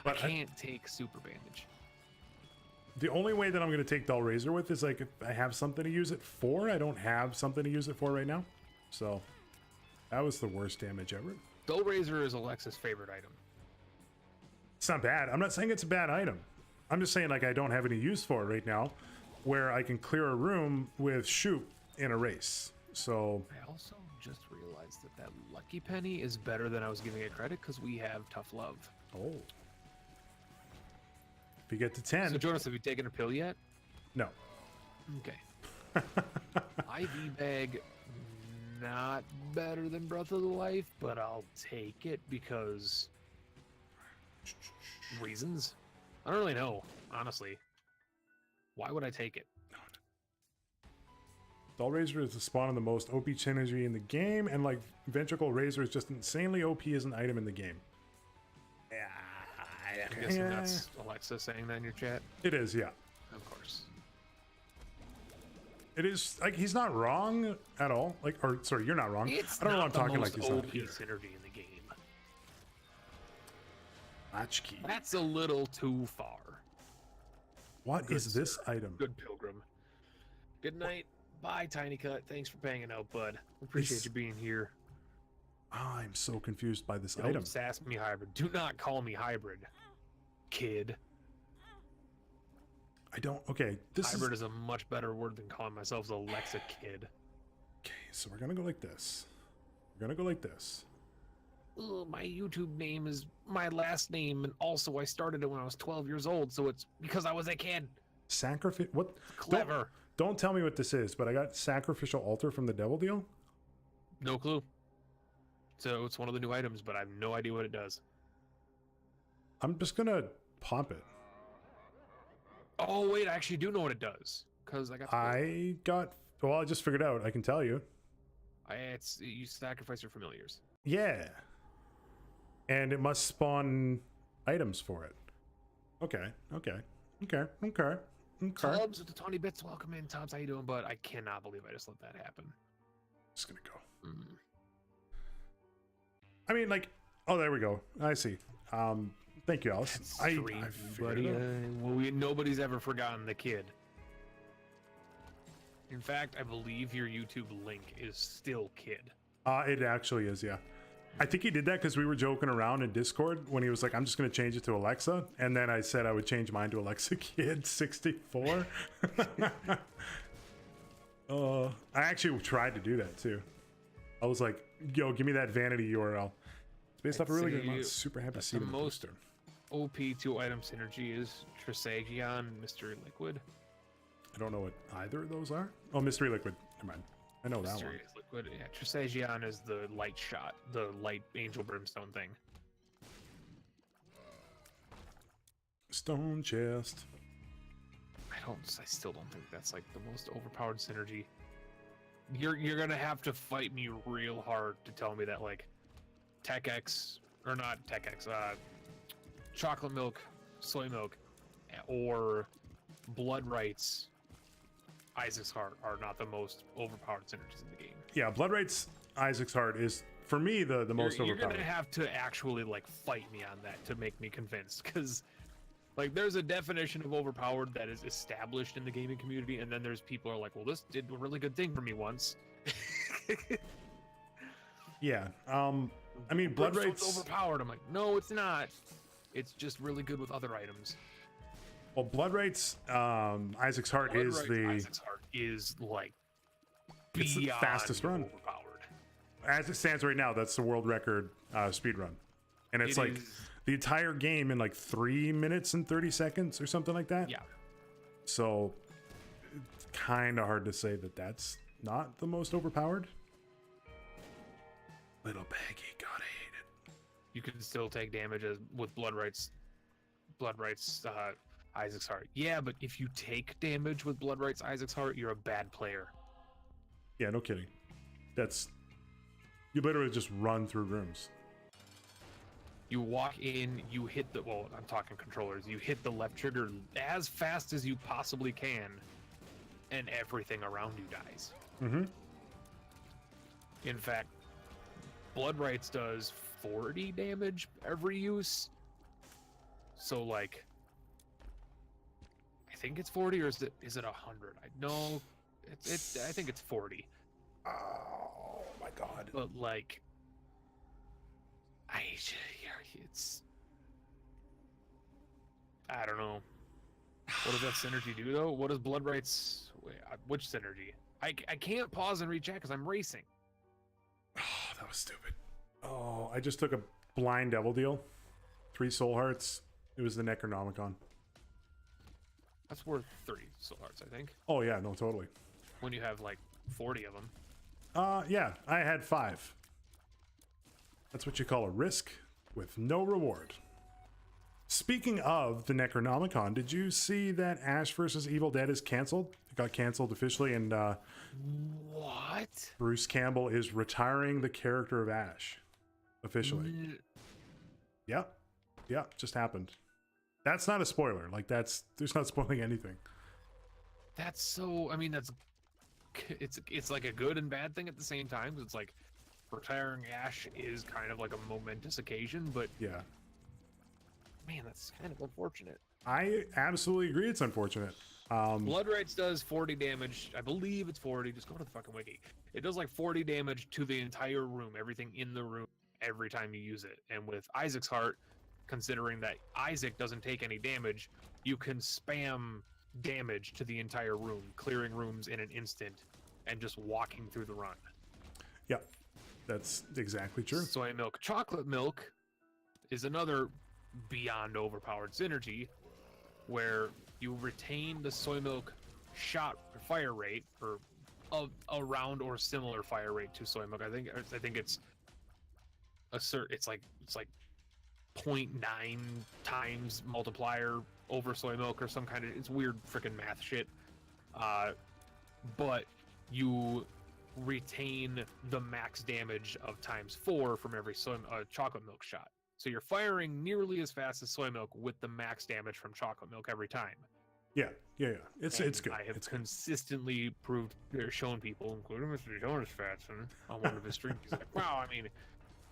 B: But I can't take super bandage.
A: The only way that I'm going to take Dull Razor with is like if I have something to use it for. I don't have something to use it for right now. So that was the worst damage ever.
B: Dull Razor is Alexa's favorite item.
A: It's not bad. I'm not saying it's a bad item. I'm just saying like I don't have any use for it right now where I can clear a room with Shoop in a race. So
B: I also just realized that Lucky Penny is better than I was giving it credit because we have Tough Love.
A: Oh. If you get to 10.
B: So Jonas, have you taken a pill yet?
A: No.
B: Okay. IV bag, not better than Breath of the Life, but I'll take it because reasons. I don't really know, honestly. Why would I take it?
A: Dull Razor is the spawn of the most OP synergy in the game, and like Ventricle Razor is just insanely OP as an item in the game. Yeah.
B: I'm guessing that's Alexa saying that in your chat?
A: It is, yeah.
B: Of course.
A: It is, like, he's not wrong at all. Like, or, sorry, you're not wrong.
B: It's
A: I don't know why I'm talking
B: most
A: like he's not
B: OP
A: here.
B: synergy in the game.
A: Latchkey.
B: That's a little too far.
A: What is this item?
B: Good Pilgrim. Good night. Bye, Tiny Cut. Thanks for banging out, bud. Appreciate you being here.
A: I'm so confused by this
B: Don't
A: item.
B: sass me hybrid. Do not call me hybrid, kid.
A: I don't. Okay, this
B: hybrid is a much better word than calling myself Alexa kid.
A: Okay, so we're gonna go like this. We're gonna go like this.
B: Ugh, my YouTube name is my last name, and also I started it when I was 12 years old, so it's because I was a kid.
A: Sacrifice. What?
B: Clever.
A: Don't tell me what this is, but I got Sacrificial Altar from the Devil Deal.
B: No clue. So it's one of the new items, but I have no idea what it does.
A: I'm just gonna pop it.
B: Oh wait, I actually do know what it does because I got.
A: Well, I just figured out. I can tell you.
B: You sacrifice your familiars.
A: Yeah. And it must spawn items for it. Okay.
B: Tubbs with the 20 bits. Welcome in, Tubbs. How you doing, bud? I cannot believe I just let that happen.
A: Just gonna go. I mean, like, oh, there we go. I see. Thank you, Alice. I
B: buddy. Nobody's ever forgotten the kid. In fact, I believe your YouTube link is still kid.
A: It actually is, yeah. I think he did that because we were joking around in Discord when he was like, I'm just going to change it to Alexa. And then I said I would change mine to Alexa Kid 64. I actually tried to do that too. I was like, yo, give me that vanity URL. It's based off a really good month. Super happy to see
B: the
A: the
B: most
A: booster.
B: OP 2-item synergy is Trisagion and Mystery Liquid.
A: I don't know what either of those are. Oh, Mystery Liquid. Never mind. I know that one.
B: Mystery Liquid. Yeah, Trisagion is the light shot, the light angel brimstone thing.
A: Stone chest.
B: I still don't think that's like the most overpowered synergy. You're gonna have to fight me real hard to tell me that like Tech X or not Tech X, chocolate milk, soy milk, or blood rights, Isaac's Heart are not the most overpowered synergies in the game.
A: Yeah, Blood Rights Isaac's Heart is for me the most overpowered.
B: You're gonna have to actually like fight me on that to make me convinced, because like there's a definition of overpowered that is established in the gaming community, and then there's people who are like, well, this did a really good thing for me once.
A: Yeah. I mean, Blood Rights
B: overpowered. I'm like, no, it's not. It's just really good with other items.
A: Well, Blood Rights Isaac's Heart
B: Isaac's Heart is like
A: it's the fastest run.
B: Overpowered.
A: As it stands right now, that's the world record speed run, and it's like the entire game in like 3 minutes and 30 seconds or something like that.
B: Yeah.
A: So it's kind of hard to say that that's not the most overpowered. Little baggy, gotta hate it.
B: You can still take damage with Blood Rights Isaac's Heart. Yeah, but if you take damage with Blood Rights Isaac's Heart, you're a bad player.
A: Yeah, no kidding. You literally just run through rooms.
B: You walk in, you hit I'm talking controllers, you hit the left trigger as fast as you possibly can, and everything around you dies.
A: Mm-hmm.
B: In fact, Blood Rights does 40 damage every use. So like, I think it's 40, or is it 100? I think it's 40.
A: Oh my god.
B: But like, I don't know. What does that synergy do though? What does Blood Rights? Which synergy? I can't pause and read chat because I'm racing.
A: Oh, that was stupid. Oh, I just took a blind devil deal. 3 soul hearts. It was the Necronomicon.
B: That's worth 3 soul hearts, I think.
A: Oh yeah, no, totally.
B: When you have like 40 of them.
A: Yeah, I had 5. That's what you call a risk with no reward. Speaking of the Necronomicon, did you see that Ash vs. Evil Dead is canceled? It got canceled officially, and
B: what?
A: Bruce Campbell is retiring the character of Ash officially. Yep, just happened. That's not a spoiler. Like there's not spoiling anything.
B: That's so. I mean, it's like a good and bad thing at the same time. It's like retiring Ash is kind of like a momentous occasion, but
A: yeah.
B: Man, that's kind of unfortunate.
A: I absolutely agree it's unfortunate.
B: Blood Rights does 40 damage. I believe it's 40. Just go to the fucking wiki. It does like 40 damage to the entire room, everything in the room, every time you use it. And with Isaac's Heart, considering that Isaac doesn't take any damage, you can spam damage to the entire room, clearing rooms in an instant and just walking through the run.
A: Yep, that's exactly true.
B: Soy milk. Chocolate milk is another beyond overpowered synergy where you retain the soy milk shot fire rate, or around or similar fire rate to soy milk. I think it's it's like 0.9 times multiplier over soy milk or some kind of, it's weird freaking math shit. But you retain the max damage of ×4 from every chocolate milk shot. So you're firing nearly as fast as soy milk with the max damage from chocolate milk every time.
A: Yeah. It's good.
B: I have consistently shown people, including Mr. Jonusfatson, on one of his streams. He's like, wow, I mean,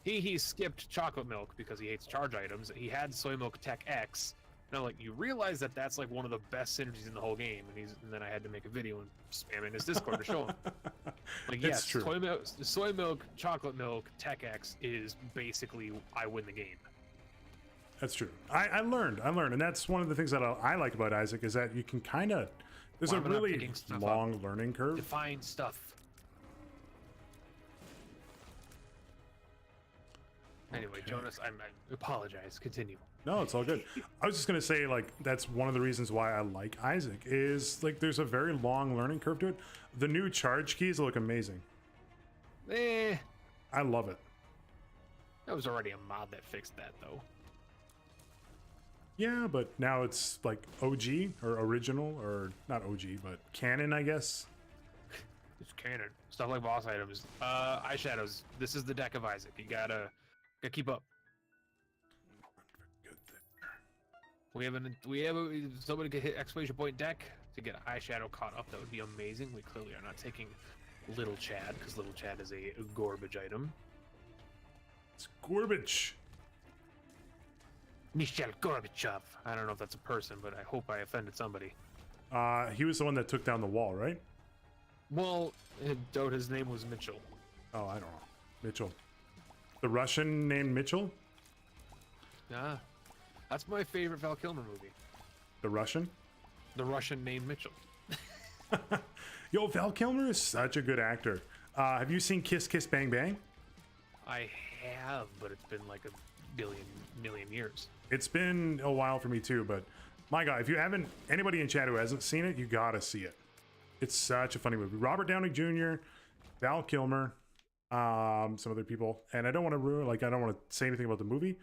B: he skipped chocolate milk because he hates charge items. He had soy milk Tech X, And I'm like, you realize that that's like one of the best synergies in the whole game, and then I had to make a video and spam in his Discord to show him. Like, yes,
A: true.
B: soy milk, chocolate milk, Tech X is basically I win the game.
A: That's true. I learned, and that's one of the things that I like about Isaac is that you can kind of. There's a really long learning curve.
B: Define stuff. Anyway, okay. Jonas, I apologize. Continue.
A: No, it's all good. I was just gonna say, like, that's one of the reasons why I like Isaac is like there's a very long learning curve to it. The new charge keys look amazing. I love it.
B: That was already a mod that fixed that, though.
A: Yeah, but now it's like OG or original or not OG, but canon, I guess.
B: It's canon. Stuff like boss items, eyeshadows. This is the deck of Isaac. You gotta keep up. We have somebody could hit exclamation point deck to get eyeshadow caught up. That would be amazing. We clearly are not taking Little Chad because Little Chad is a garbage item.
A: It's garbage.
B: Michel Gorbachev. I don't know if that's a person, but I hope I offended somebody.
A: He was the one that took down the wall, right?
B: Well, his name was Mitchell.
A: Oh, I don't know. Mitchell. The Russian named Mitchell?
B: Yeah. That's my favorite Val Kilmer movie.
A: The Russian?
B: The Russian named Mitchell.
A: Yo, Val Kilmer is such a good actor. Have you seen Kiss Kiss Bang Bang?
B: I have, but it's been like a million years.
A: It's been a while for me too, but my God, if you haven't, anybody in chat who hasn't seen it, you gotta see it. It's such a funny movie. Robert Downey Jr., Val Kilmer, some other people, and I don't want to ruin, like, I don't want to say anything about the movie,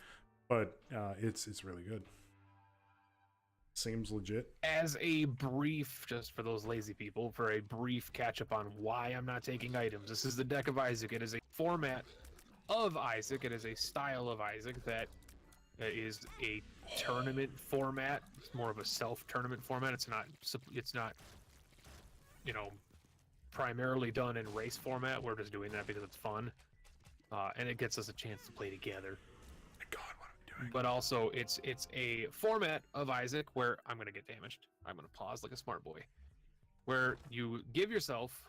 A: but it's really good. Seems legit.
B: As a brief, just for those lazy people, for a brief catch up on why I'm not taking items. This is the deck of Isaac. It is a format of Isaac. It is a style of Isaac that is a tournament format. It's more of a self-tournament format. It's not, you know, primarily done in race format. We're just doing that because it's fun, and it gets us a chance to play together.
A: God, what am I doing?
B: But also, it's a format of Isaac where I'm gonna get damaged. I'm gonna pause like a smart boy. Where you give yourself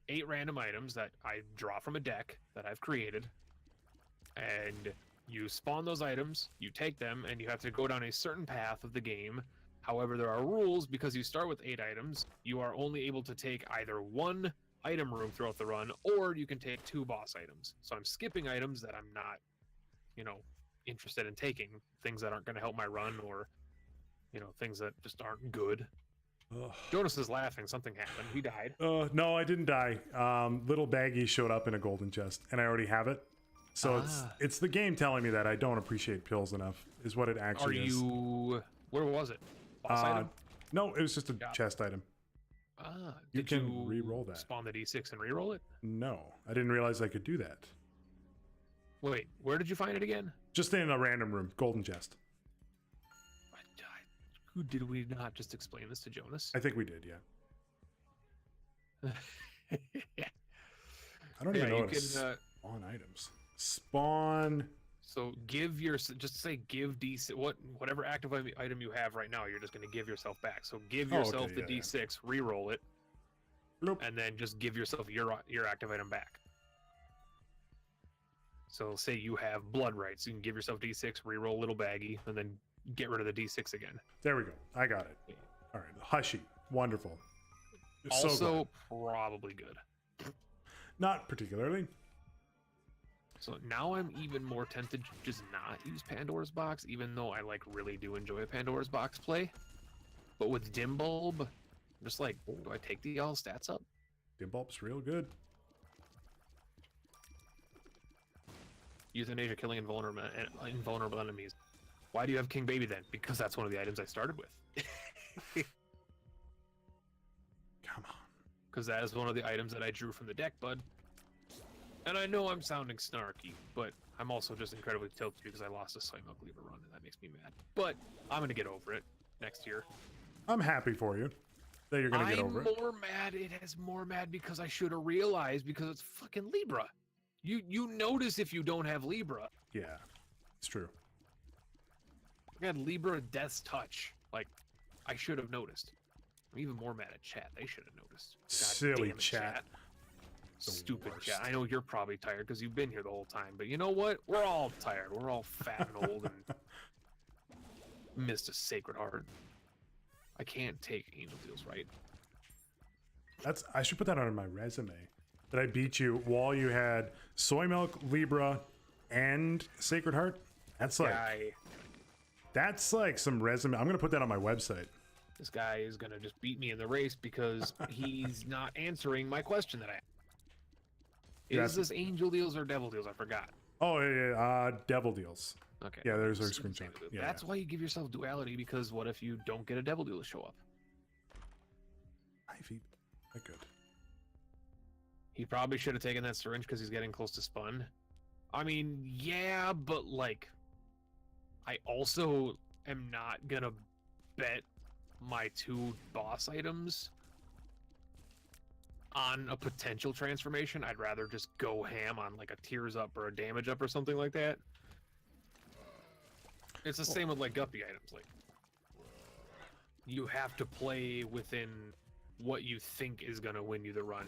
B: 8 random items that I draw from a deck that I've created, and you spawn those items, you take them, and you have to go down a certain path of the game. However, there are rules because you start with 8 items. You are only able to take either 1 item room throughout the run, or you can take 2 boss items. So I'm skipping items that I'm not, you know, interested in taking. Things that aren't going to help my run, or, you know, things that just aren't good.
A: Ugh.
B: Jonas is laughing. Something happened. He died.
A: No, I didn't die. Little Baggy showed up in a golden chest, and I already have it. So it's the game telling me that I don't appreciate pills enough, is what it actually is.
B: Where was it? Boss item?
A: No, it was just a chest item. You can re-roll that.
B: Spawn the D6 and re-roll it?
A: No, I didn't realize I could do that.
B: Wait, where did you find it again?
A: Just in a random room, golden chest.
B: Did we not just explain this to Jonas?
A: I think we did, yeah. I don't even know what spawn items. Spawn.
B: So give D6, whatever active item you have right now, you're just going to give yourself back. So give yourself the D6, re-roll it, and then just give yourself your active item back. So say you have blood rights, you can give yourself D6, re-roll Little Baggy, and then get rid of the D6 again.
A: There we go. I got it. Yeah. All right. Hushy. Wonderful.
B: Also probably good.
A: Not particularly.
B: So now I'm even more tempted to just not use Pandora's Box, even though I really do enjoy a Pandora's Box play. But with Dim Bulb, I'm just like, do I take the all stats up?
A: Dim Bulb's real good.
B: Euthanasia, killing invulnerable enemies. Why do you have King Baby then? Because that's one of the items I started with.
A: Come on.
B: Because that is one of the items that I drew from the deck, bud. And I know I'm sounding snarky, but I'm also just incredibly tilted because I lost a Soy Milk Lever run, and that makes me mad. But I'm going to get over it next year.
A: I'm happy for you that you're going to get over it.
B: I'm more mad. It has more mad because I should have realized because it's fucking Libra. You notice if you don't have Libra.
A: Yeah, it's true.
B: I got Libra Death's Touch. Like, I should have noticed. I'm even more mad at chat. They should have noticed. God
A: Silly
B: damn it,
A: chat.
B: Stupid chat. I know you're probably tired because you've been here the whole time, but you know what? We're all tired. We're all fat and old and missed a Sacred Heart. I can't take Angel Deals, right?
A: I should put that on my resume. That I beat you while you had Soy Milk, Libra, and Sacred Heart. That's like some resume. I'm gonna put that on my website.
B: This guy is gonna just beat me in the race because he's not answering my question that I asked. Is this Angel Deals or Devil Deals? I forgot.
A: Oh yeah, Devil Deals.
B: Okay.
A: Yeah, there's our screenshot. Yeah,
B: that's why you give yourself duality, because what if you don't get a Devil Deal to show up?
A: Ivy, that good.
B: He probably should have taken that syringe because he's getting close to spun. I mean, yeah, but like, I also am not gonna bet my 2 boss items on a potential transformation. I'd rather just go ham on like a tears up or a damage up or something like that. It's the same with like guppy items. Like, you have to play within what you think is gonna win you the run,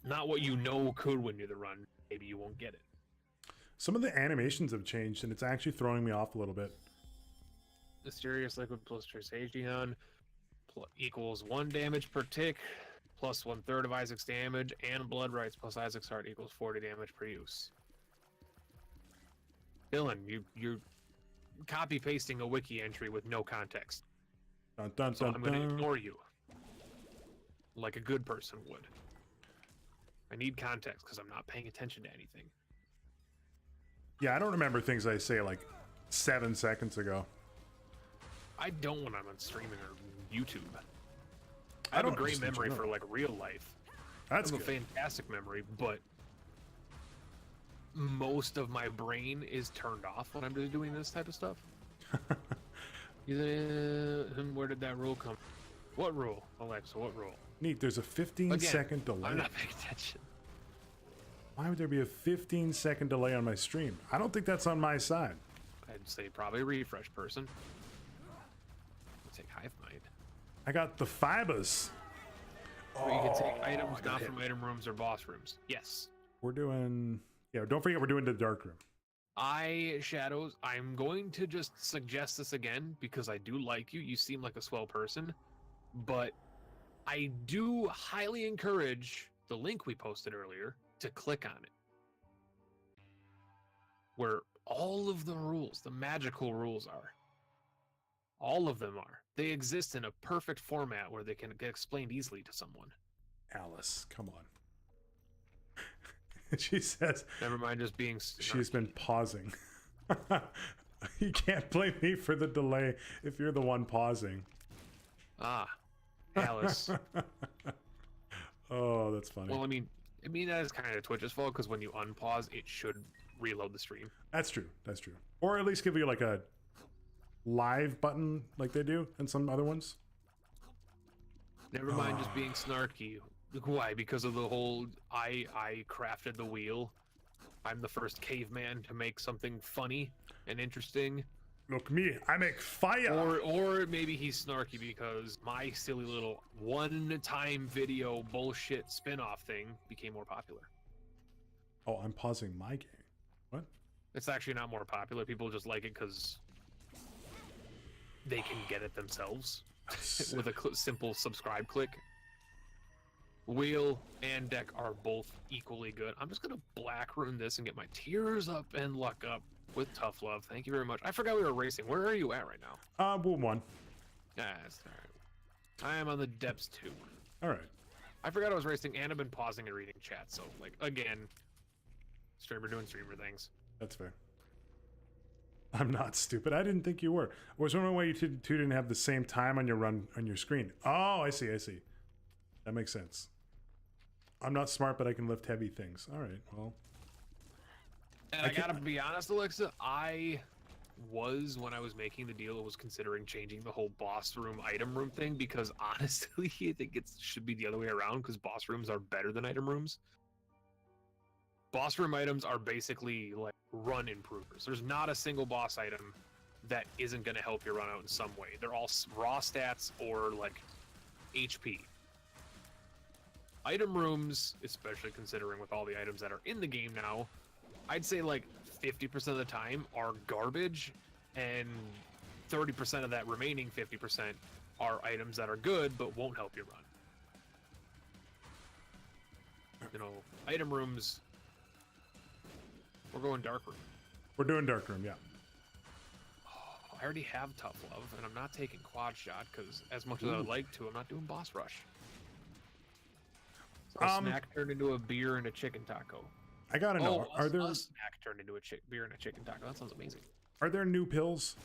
B: not what you know could win you the run. Maybe you won't get it.
A: Some of the animations have changed, and it's actually throwing me off a little bit.
B: Mysterious Liquid plus Trisagion equals 1 damage per tick, plus 1/3 of Isaac's damage, and Blood Rights plus Isaac's Heart equals 40 damage per use. Dylan, you're copy pasting a wiki entry with no context.
A: Dun, dun,
B: So
A: dun,
B: I'm going to
A: dun.
B: ignore you, like a good person would. I need context because I'm not paying attention to anything.
A: Yeah, I don't remember things I say like 7 seconds ago.
B: I don't when I'm on streaming or YouTube. I have a great memory for like real life.
A: That's
B: I have
A: good.
B: a fantastic memory, but most of my brain is turned off when I'm doing this type of stuff. Where did that rule come? What rule, Alexa? What rule?
A: Neat. There's a 15-second delay.
B: I'm not paying attention.
A: Why would there be a 15-second delay on my stream? I don't think that's on my side.
B: I'd say probably refresh person. I'll take Hive Mind.
A: I got the fibers.
B: Or you can take items not from item rooms or boss rooms. Yes.
A: We're doing... Yeah, don't forget we're doing the dark room.
B: Shadows, I'm going to just suggest this again because I do like you. You seem like a swell person. But I do highly encourage the link we posted earlier to click on it. Where all of the rules, the magical rules are. All of them are. They exist in a perfect format where they can get explained easily to someone.
A: Alice, come on. She says...
B: Never mind just being...
A: She's been pausing. You can't blame me for the delay if you're the one pausing.
B: Ah, Alice.
A: Oh, that's funny.
B: Well, I mean that is kind of Twitch's fault because when you unpause, it should reload the stream.
A: That's true. That's true. Or at least give you like a live button like they do in some other ones.
B: Never mind just being snarky. Why? Because of the whole I crafted the wheel. I'm the first caveman to make something funny and interesting.
A: Look me, I make fire.
B: Or maybe he's snarky because my silly little one-time video bullshit spin-off thing became more popular.
A: Oh, I'm pausing my game. What?
B: It's actually not more popular. People just like it because they can get it themselves with a simple subscribe click. Wheel and deck are both equally good. I'm just gonna black rune this and get my tears up and luck up with tough love. Thank you very much. I forgot we were racing. Where are you at right now?
A: Boom 1.
B: Yeah, that's all right. I am on the depths 2.
A: All right.
B: I forgot I was racing and I've been pausing and reading chat. So like again, streamer doing streamer things.
A: That's fair. I'm not stupid. I didn't think you were. I was wondering why you two didn't have the same time on your run on your screen. Oh, I see. That makes sense. I'm not smart, but I can lift heavy things. All right, well.
B: And I gotta be honest, Alexa, when I was making the deal, I was considering changing the whole boss room, item room thing, because honestly, I think it should be the other way around, because boss rooms are better than item rooms. boss room items are basically like run improvers. There's not a single boss item that isn't going to help you run out in some way. They're all raw stats or like HP. Item rooms, especially considering with all the items that are in the game now, I'd say like 50% of the time are garbage, and 30% of that remaining 50% are items that are good but won't help you run. You know, item rooms. We're going dark room.
A: We're doing dark room, yeah.
B: Oh, I already have tough love, and I'm not taking quad shot because as much as I would like to, I'm not doing boss rush. So a snack turned into a beer and a chicken taco.
A: I gotta know, are there
B: a snack turned into a beer and a chicken taco? That sounds amazing.
A: Are there new pills?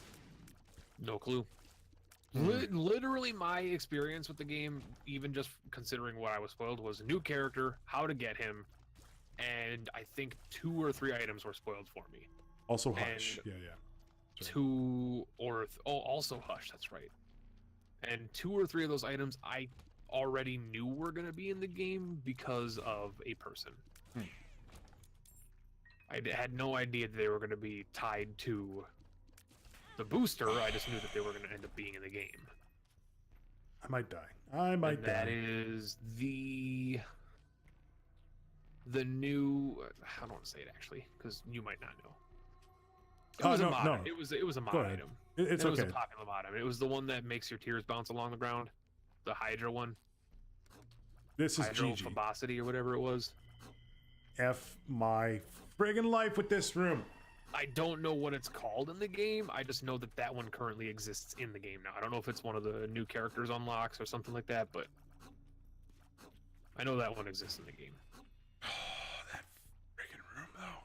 B: No clue. Literally, my experience with the game, even just considering what I was spoiled, was a new character, how to get him, and I think 2 or 3 items were spoiled for me.
A: Also Hush. Yeah.
B: Sorry. Also Hush, that's right. And 2 or 3 of those items I already knew were going to be in the game because of a person. I had no idea that they were going to be tied to the booster. I just knew that they were going to end up being in the game.
A: I might die. I might die.
B: That is the new. I don't want to say it actually, because you might not know. It was a mod. No. It was a mod item.
A: It
B: was a popular mod item. It was the one that makes your tears bounce along the ground. The Hydra one.
A: This is GG.
B: Phobosity or whatever it was.
A: F my friggin' life with this room.
B: I don't know what it's called in the game. I just know that that one currently exists in the game now. I don't know if it's one of the new characters unlocks or something like that, but I know that one exists in the game.
A: Oh, that friggin' room, though.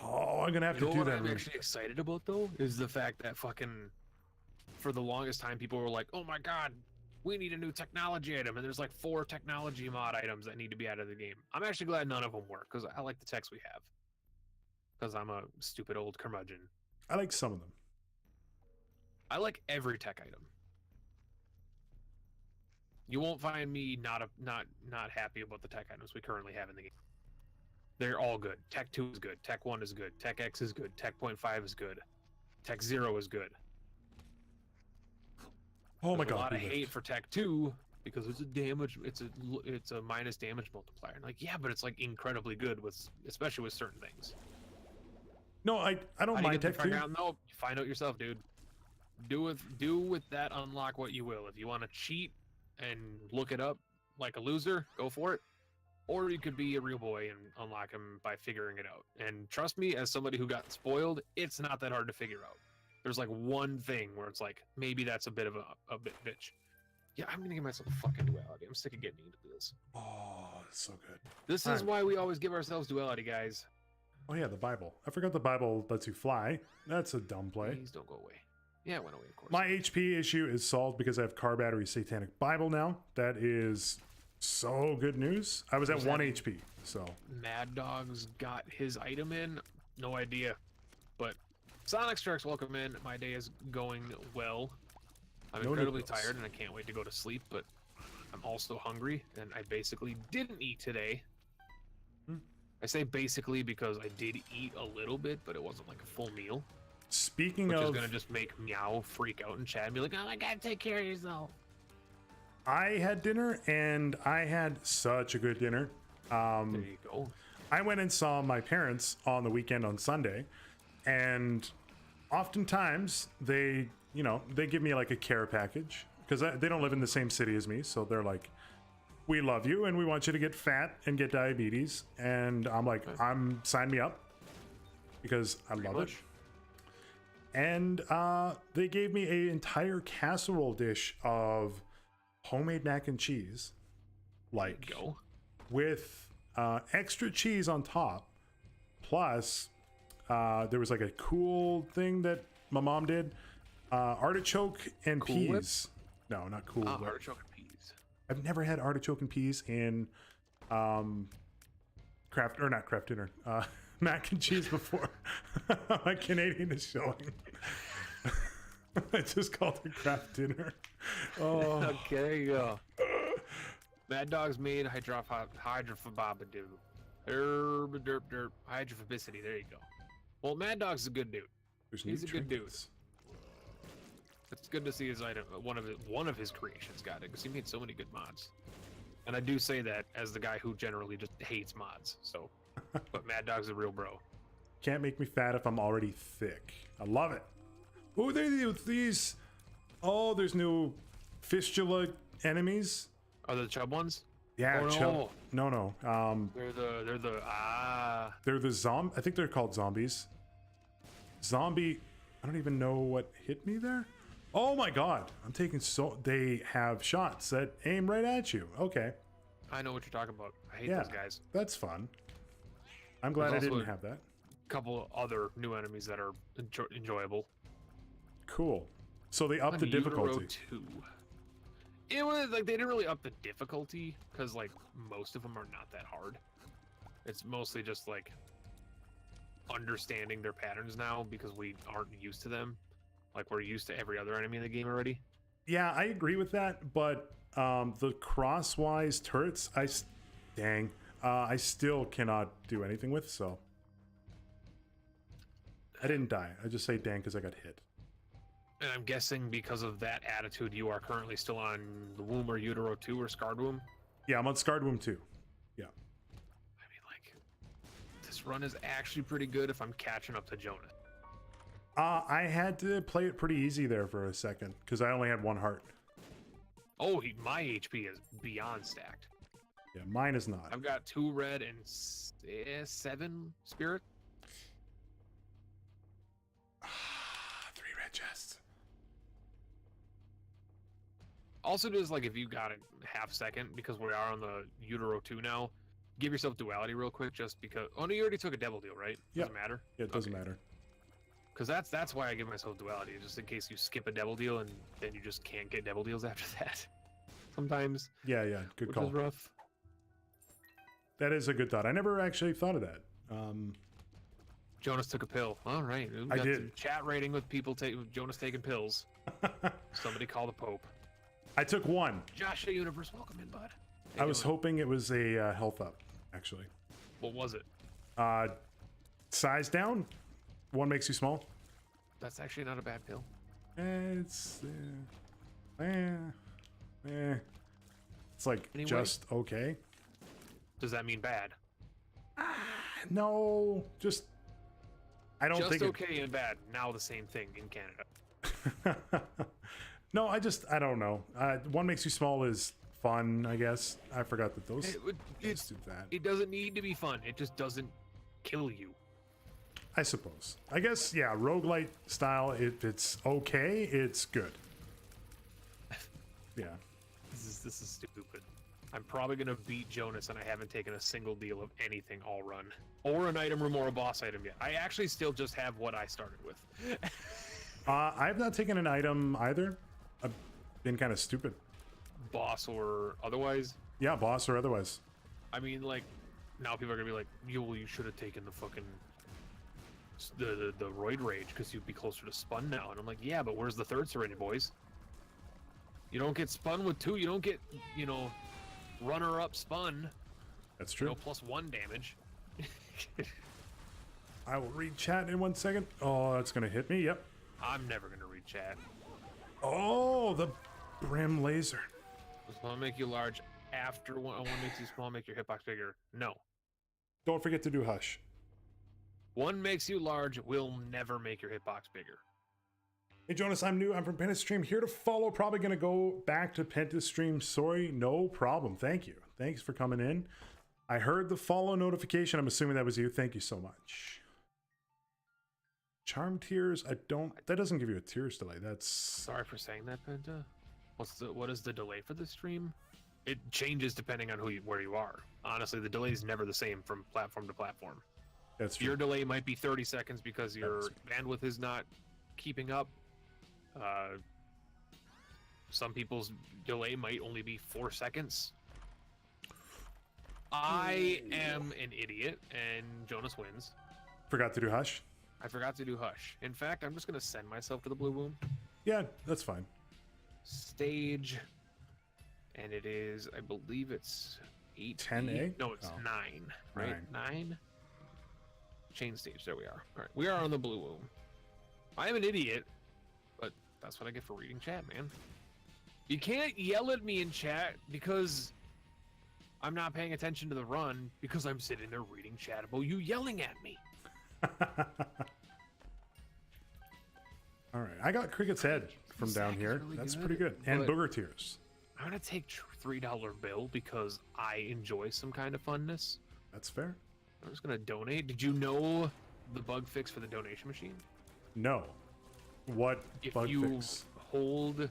A: Oh, I'm gonna have to do that.
B: What I'm actually excited about, though, is the fact that for the longest time, people were like, "Oh my god, we need a new technology item," and there's like 4 technology mod items that need to be added to the game. I'm actually glad none of them work, because I like the techs we have. Because I'm a stupid old curmudgeon.
A: I like some of them.
B: I like every tech item. You won't find me not happy about the tech items we currently have in the game. They're all good. Tech 2 is good. Tech 1 is good. Tech X is good. Tech 0.5 is good. Tech 0 is good.
A: Oh my god!
B: A lot of hate for Tech 2 because it's a minus damage multiplier. Like, yeah, but it's like incredibly good especially with certain things.
A: No, I don't mind Tech 2.
B: No, find out yourself, dude. Do with that unlock what you will. If you want to cheat and look it up like a loser, go for it. Or you could be a real boy and unlock him by figuring it out. And trust me, as somebody who got spoiled, it's not that hard to figure out. There's like one thing where it's like, maybe that's a bit of a bitch. Yeah, I'm gonna give myself fucking duality. I'm sick of getting into deals.
A: Oh, that's so good.
B: This is why we always give ourselves duality, guys.
A: Oh yeah, the Bible. I forgot the Bible lets you fly. That's a dumb play.
B: Please don't go away. Yeah, it went away, of course.
A: My HP issue is solved because I have Car Battery Satanic Bible now. That is so good news. I was at 1 HP, so.
B: Mad Dog's got his item in. No idea. But Sonic Strikes, welcome in. My day is going well. I'm incredibly tired and I can't wait to go to sleep, but I'm also hungry and I basically didn't eat today. I say basically because I did eat a little bit, but it wasn't like a full meal.
A: Speaking
B: which
A: of...
B: is going to just make Meow freak out and chat and be like, oh my god, take care of yourself.
A: I had dinner and I had such a good dinner.
B: There you go.
A: I went and saw my parents on the weekend on Sunday, and oftentimes they give me like a care package because they don't live in the same city as me. So they're like, we love you and we want you to get fat and get diabetes. And I'm like, sign me up because I love it. And they gave me an entire casserole dish of homemade mac and cheese, like with extra cheese on top. Plus, there was like a cool thing that my mom did. Artichoke and peas. No, not Cool Whip.
B: Artichoke and peas.
A: I've never had artichoke and peas in not dinner. Mac and cheese before. My Canadian is showing. I just called it craft dinner. Oh.
B: Okay, Mad Dog's made hydrophobabadoo. Derp. Hydrophobicity. There you go. Well, Mad Dog's a good dude. He's a good dude. It's good to see his item, one of his creations got it, because he made so many good mods. And I do say that as the guy who generally just hates mods. So, but Mad Dog's a real bro.
A: Can't make me fat if I'm already thick. I love it. Oh, these. Oh, there's new fistula enemies.
B: Are the chub ones?
A: Yeah,
B: oh,
A: chub. No. They're the I think they're called zombies. Zombie. I don't even know what hit me there. Oh my god, I'm taking they have shots that aim right at you. Okay.
B: I know what you're talking about. I hate those guys.
A: That's fun. I'm glad I didn't have that.
B: Couple other new enemies that are enjoyable.
A: Cool. So they upped the difficulty.
B: 2. It was like they didn't really up the difficulty because like most of them are not that hard. It's mostly just like understanding their patterns now because we aren't used to them. Like we're used to every other enemy in the game already.
A: Yeah, I agree with that, but the crosswise turrets, I still cannot do anything with, so. I didn't die. I just say dang because I got hit.
B: And I'm guessing because of that attitude, you are currently still on the Womb or Utero 2 or Scarred Womb?
A: Yeah, I'm on Scarred Womb 2. Yeah.
B: I mean, like, this run is actually pretty good if I'm catching up to Jonas.
A: I had to play it pretty easy there for a second because I only had 1 heart.
B: Oh, my HP is beyond stacked.
A: Yeah, mine is not.
B: I've got 2 red and 7 spirit.
A: 3 red chests.
B: Also, just like if you got a half second, because we are on the Utero 2 now, give yourself duality real quick, just because. Oh no, you already took a devil deal, right?
A: Yeah.
B: Doesn't matter.
A: Yeah, it doesn't matter.
B: Because that's why I give myself duality, just in case you skip a devil deal and then you just can't get devil deals after that. Sometimes.
A: Yeah, good call.
B: Which is rough.
A: That is a good thought. I never actually thought of that.
B: Jonas took a pill. All right.
A: I did.
B: Some chat rating with people Jonas taking pills. Somebody call the Pope.
A: I took 1.
B: Joshua Universe, welcome in, bud.
A: I was hoping it was a health up, actually.
B: What was it?
A: Size down. 1 makes you small.
B: That's actually not a bad pill.
A: It's it's like
B: anyway,
A: just okay.
B: Does that mean bad?
A: No, just I don't think
B: okay and bad now the same thing in Canada.
A: No, I don't know. 1 makes you small is fun, I guess. I forgot that those do that.
B: It doesn't need to be fun. It just doesn't kill you.
A: I suppose. I guess, yeah, roguelite style, if it's okay, it's good. Yeah.
B: This is stupid. I'm probably going to beat Jonas, and I haven't taken a single deal of anything all run. Or an item room or a boss item yet. I actually still just have what I started with.
A: I've not taken an item either. I've been kind of stupid.
B: Boss or otherwise?
A: Yeah, boss or otherwise.
B: I mean, like, now people are going to be like, you should have taken the fucking... the roid rage because you'd be closer to spun now. And I'm like, yeah, but where's the 3rd syringe, boys? You don't get spun with 2. You don't get, runner-up spun.
A: That's true.
B: +1 damage.
A: I will read chat in 1 second. Oh, that's gonna hit me. Yep.
B: I'm never gonna read chat.
A: Oh, the brim laser.
B: Small make you large after one makes you small, make your hitbox bigger. No.
A: Don't forget to do hush.
B: 1 makes you large will never make your hitbox bigger.
A: Hey Jonas, I'm new. I'm from Pentastream. Here to follow. Probably going to go back to Pentastream. Sorry, no problem. Thank you. Thanks for coming in. I heard the follow notification. I'm assuming that was you. Thank you so much. Charm tiers. That doesn't give you a tiers delay. That's...
B: Sorry for saying that, Penta. What is the delay for the stream? It changes depending on where you are. Honestly, the delay is never the same from platform to platform.
A: That's true.
B: Your delay might be 30 seconds because your bandwidth is not keeping up. Some people's delay might only be 4 seconds. I am an idiot, and Jonas wins.
A: Forgot to do hush?
B: I forgot to do hush. In fact, I'm just going to send myself to the blue room.
A: Yeah, that's fine.
B: Stage. And it is, I believe it's 8.
A: 10A?
B: No, it's
A: Oh.
B: 9, right? 9? Chain stage, there we are. All right, we are on the blue womb. I am an idiot, but that's what I get for reading chat, man. You can't yell at me in chat because I'm not paying attention to the run because I'm sitting there reading chat about you yelling at me.
A: All right, I got Cricket's Head from down here.
B: Really
A: That's
B: good,
A: pretty good. And
B: but
A: Booger Tears.
B: I'm gonna take $3 bill because I enjoy some kind of funness.
A: That's fair.
B: I'm just gonna donate. Did you know the bug fix for the donation machine?
A: No. What
B: If
A: bug
B: you
A: fix?
B: hold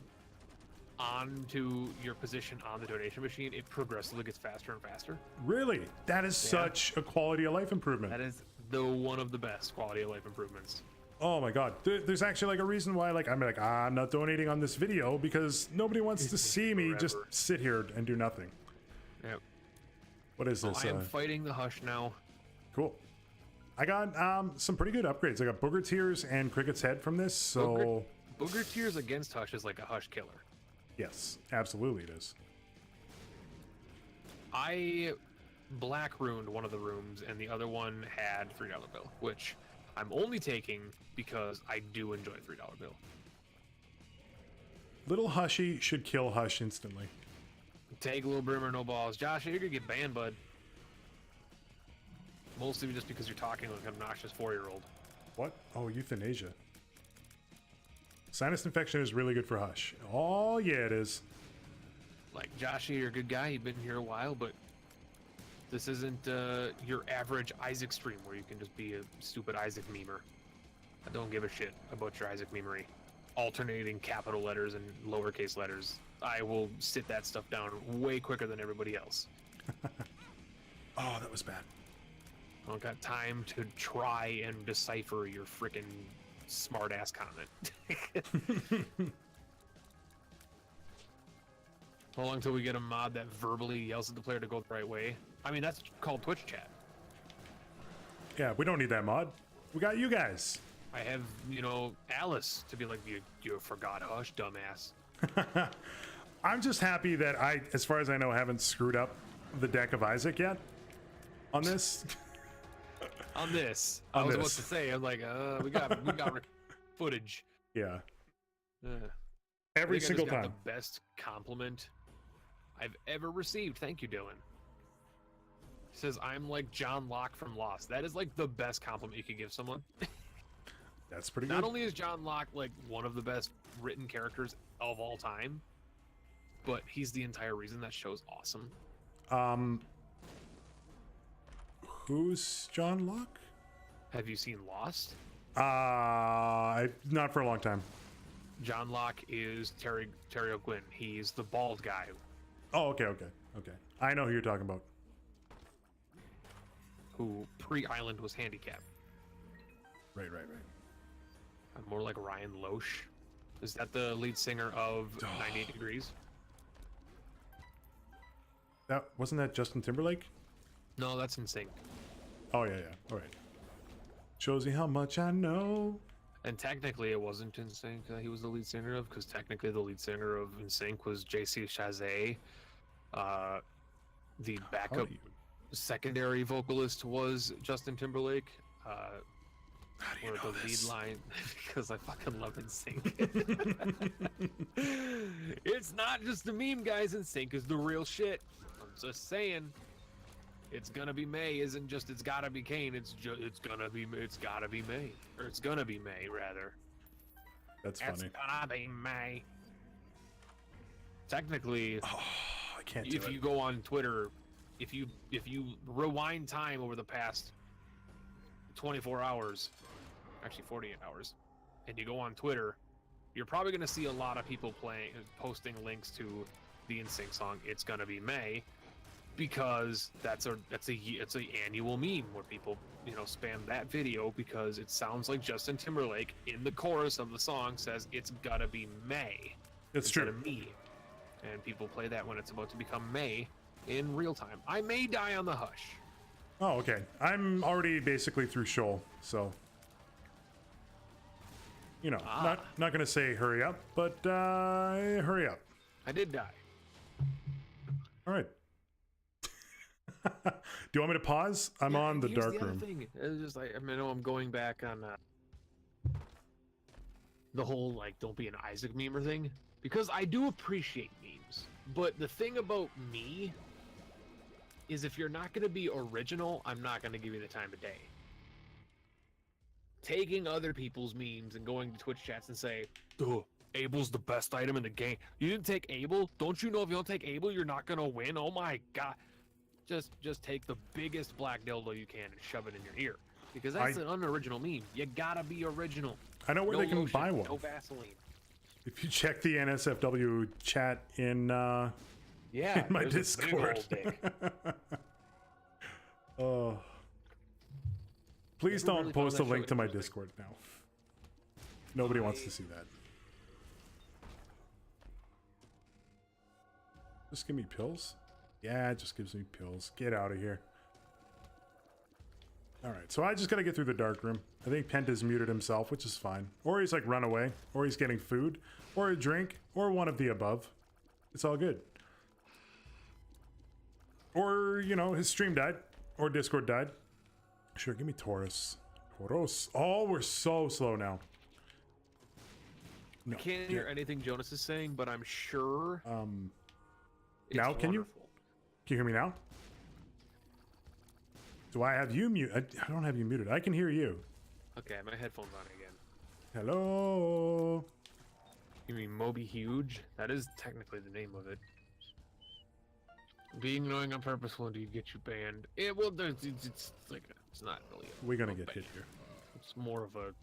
B: on to your position on the donation machine, it progressively gets faster and faster.
A: Really? That is such a quality of life improvement.
B: That is one of the best quality of life improvements.
A: Oh my god. There's actually like a reason why I'm not donating on this video because nobody wants to see me just sit here and do nothing.
B: Yep.
A: What is this?
B: I am fighting the Hush now.
A: Cool. I got some pretty good upgrades. I got Booger Tears and Cricket's Head from this, so...
B: Booger Tears against Hush is like a Hush killer.
A: Yes, absolutely it is.
B: I black ruined one of the rooms, and the other one had $3 bill, which I'm only taking because I do enjoy $3 bill.
A: Little Hushy should kill Hush instantly.
B: Take Little Brimmer, no balls. Josh, you're gonna get banned, bud. Mostly just because you're talking like an obnoxious 4-year-old.
A: What? Oh, euthanasia. Sinus infection is really good for Hush. Oh, yeah, it is.
B: Like, Josh, you're a good guy. You've been here a while, but this isn't your average Isaac stream where you can just be a stupid Isaac memer. I don't give a shit about your Isaac memery. Alternating capital letters and lowercase letters. I will sit that stuff down way quicker than everybody else.
A: Oh, that was bad.
B: I don't got time to try and decipher your freaking smart-ass comment. How long till we get a mod that verbally yells at the player to go the right way? I mean, that's called Twitch chat.
A: Yeah, we don't need that mod. We got you guys.
B: I have, Alice to be like, you forgot Hush, dumbass.
A: I'm just happy that I, as far as I know, haven't screwed up the deck of Isaac yet on this.
B: I was about to say, I'm like, we got footage.
A: Yeah.
B: Every
A: Every single time.
B: The best compliment I've ever received. Thank you, Dylan. He says, I'm like John Locke from Lost. That is like the best compliment you could give someone.
A: That's pretty good.
B: Not only is John Locke like one of the best written characters of all time, but he's the entire reason that show's awesome.
A: Who's John Locke?
B: Have you seen Lost?
A: Not for a long time.
B: John Locke is Terry O'Quinn. He's the bald guy.
A: Oh, okay. I know who you're talking about.
B: Who pre-Island was handicapped.
A: Right.
B: I'm more like Ryan Loesch. Is that the lead singer of 98 Degrees?
A: Wasn't that Justin Timberlake?
B: No, that's NSYNC.
A: Oh, yeah. All right. Shows you how much I know.
B: And technically it wasn't NSYNC that he was the lead singer of, because technically the lead singer of NSYNC was JC Chazé. The backup secondary vocalist was Justin Timberlake. Or the lead line, because I fucking love NSYNC. It's not just a meme, guys. NSYNC is the real shit. I'm just saying. It's gonna be May isn't just it's gotta be Kane. It's gotta be May, or it's gonna be May rather.
A: That's funny.
B: It's gonna be May. Technically,
A: I can't do
B: if
A: it.
B: you go on Twitter, if you rewind time over the past 24 hours, actually 48 hours, and you go on Twitter, you're probably going to see a lot of people posting links to the NSYNC song "It's Gonna Be May," because it's a annual meme where people spam that video because it sounds like Justin Timberlake in the chorus of the song says "It's gotta be May."
A: It's
B: instead
A: true.
B: of me, and people play that when it's about to become May in real time. I may die on the Hush.
A: Oh, okay. I'm already basically through Shoal, so not gonna say hurry up, but hurry up.
B: I did die.
A: All right. you want me to pause? I'm on the dark room.
B: Thing. It's just like, I know I'm going back on the whole like don't be an Isaac memer thing, because I do appreciate memes, but the thing about me is if you're not going to be original, I'm not going to give you the time of day. Taking other people's memes and going to Twitch chats and say, "Duh, Abel's the best item in the game. You didn't take Abel? Don't you know if you don't take Abel, you're not going to win? Oh my god." Just take the biggest black dildo you can and shove it in your ear. Because that's an unoriginal meme. You gotta be original.
A: I know where they can
B: lotion,
A: buy one.
B: No Vaseline.
A: If you check the NSFW chat in my Discord. Oh. Please don't
B: really
A: post a
B: found that
A: link
B: show
A: to my
B: interesting.
A: Discord now. Nobody wants to see that. Just give me pills? Yeah, it just gives me pills. Get out of here. Alright, so I just gotta get through the dark room. I think Penta's muted himself, which is fine. Or he's like run away, or he's getting food, or a drink, or one of the above. It's all good. Or, you know, his stream died, or Discord died. Sure, give me Taurus. Tauros. Oh, we're so slow now. No.
B: I can't hear anything Jonas is saying, but I'm sure.
A: Now can you? Can you hear me now? Do I have you muted? I don't have you muted. I can hear you.
B: Okay, my headphones on again.
A: Hello.
B: You mean Moby Huge? That is technically the name of it. Being annoying on purpose will indeed get you banned. It will. It's like it's not really.
A: We're gonna get hit here.
B: It's more of a.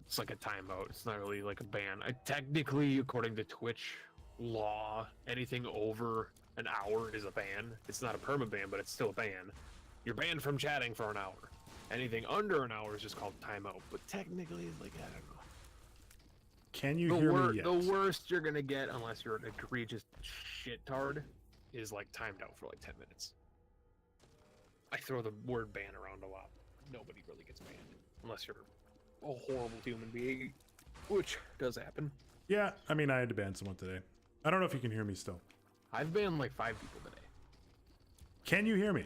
B: It's like a timeout. It's not really like a ban. Technically, according to Twitch law, anything over an hour is a ban. It's not a permaban, but it's still a ban. You're banned from chatting for an hour. Anything under an hour is just called timeout. But technically, it's like, I don't know.
A: Can you hear me yet?
B: The worst you're gonna get, unless you're an egregious shittard, is like timed out for like 10 minutes. I throw the word ban around a lot. Nobody really gets banned. Unless you're a horrible human being, which does happen.
A: Yeah, I mean, I had to ban someone today. I don't know if you can hear me still.
B: I've banned like 5 people today.
A: Can you hear me?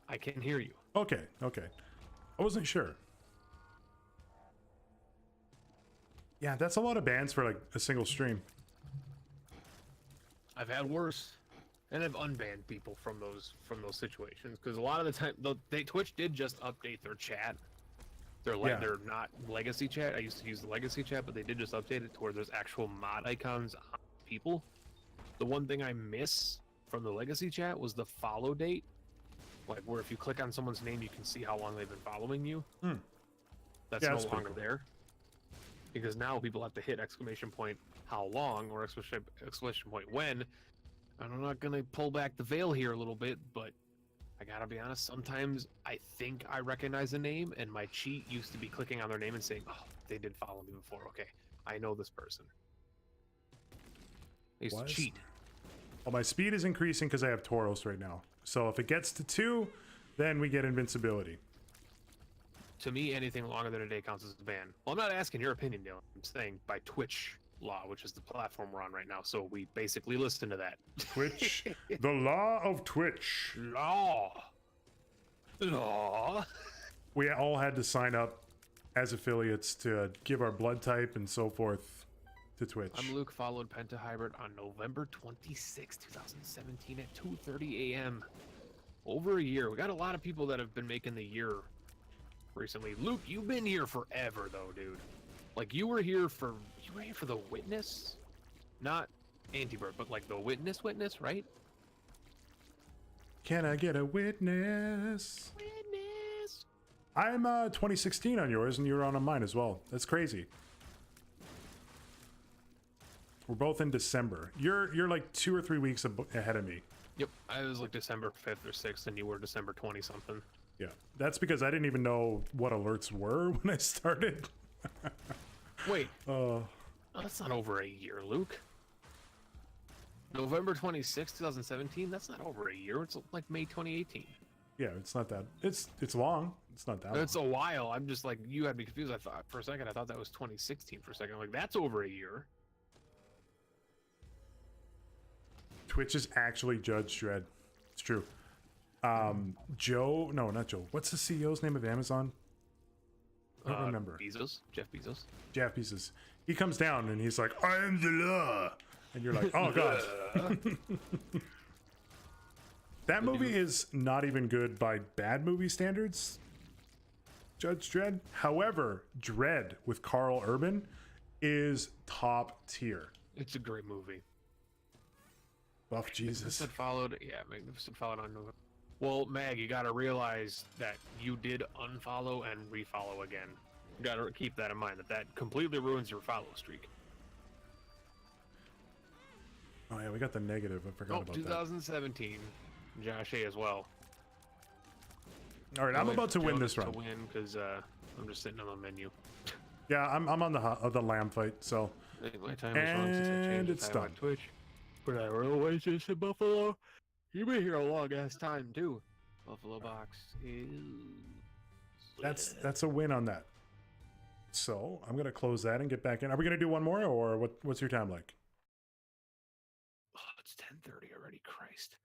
B: I can hear you.
A: Okay, okay. I wasn't sure. Yeah, that's a lot of bans for like a single stream.
B: I've had worse, and I've unbanned people from those situations, because a lot of the time, Twitch did just update their chat. They're not legacy chat. I used to use the legacy chat, but they did just update it to where there's actual mod icons on people. The one thing I miss from the legacy chat was the follow date, like where if you click on someone's name, you can see how long they've been following you. That's no longer there, because now people have to hit exclamation point how long or exclamation point when. And I'm not gonna pull back the veil here a little bit, but I gotta be honest, sometimes I think I recognize a name, and my cheat used to be clicking on their name and saying, "Oh, they did follow me before. Okay, I know this person." I used to cheat.
A: Well, my speed is increasing because I have Tauros right now. So if it gets to 2, then we get invincibility.
B: To me, anything longer than a day counts as a ban. Well, I'm not asking your opinion, Dylan. I'm saying by Twitch law, which is the platform we're on right now. So we basically listen to that.
A: Twitch, the law of Twitch.
B: Law.
A: We all had to sign up as affiliates to give our blood type and so forth to Twitch.
B: I'm Luke, followed Pentahybrid on November 26, 2017 at 2:30 a.m. Over a year. We got a lot of people that have been making the year recently. Luke, you've been here forever though, dude. Like you were here for the witness, not Antibird, but like the witness, right?
A: Can I get a witness?
B: Witness.
A: I'm 2016 on yours, and you're on mine as well. That's crazy. We're both in December. You're like 2 or 3 weeks ahead of me.
B: Yep, I was like December 5th or 6th, and you were December 20 something.
A: Yeah, that's because I didn't even know what alerts were when I started.
B: Wait. Oh, that's not over a year, Luke. November 26, 2017. That's not over a year. It's like May 2018.
A: Yeah, it's not that. It's long. It's not that.
B: It's a while. I'm just like, you had me confused. I thought for a second. I thought that was 2016 for a second. I'm like, that's over a year.
A: Twitch is actually Judge Dredd. It's true. Joe, no, not Joe. What's the CEO's name of Amazon? I don't remember.
B: Jeff Bezos.
A: Jeff Bezos. He comes down and he's like, I am the law. And you're like, oh, God. That movie is not even good by bad movie standards, Judge Dredd. However, Dredd with Carl Urban is top tier.
B: It's a great movie.
A: Buff Jesus.
B: Magnificent followed on. Well, Mag, you gotta realize that you did unfollow and refollow again. You gotta keep that in mind, that completely ruins your follow streak.
A: Oh yeah, we got the negative. I forgot about
B: 2017. Josh A as well.
A: All right, I'm about to win this run.
B: To win because I'm just sitting on the menu.
A: Yeah, I'm on the lamb fight. So.
B: My time is wrong since I changed
A: it's done.
B: On Twitch. But I always just in Buffalo. You've been here a long ass time too. Buffalo box is.
A: That's a win on that. So I'm gonna close that and get back in. Are we gonna do one more, or what's your time like?
B: Oh, it's 10:30 already. Christ.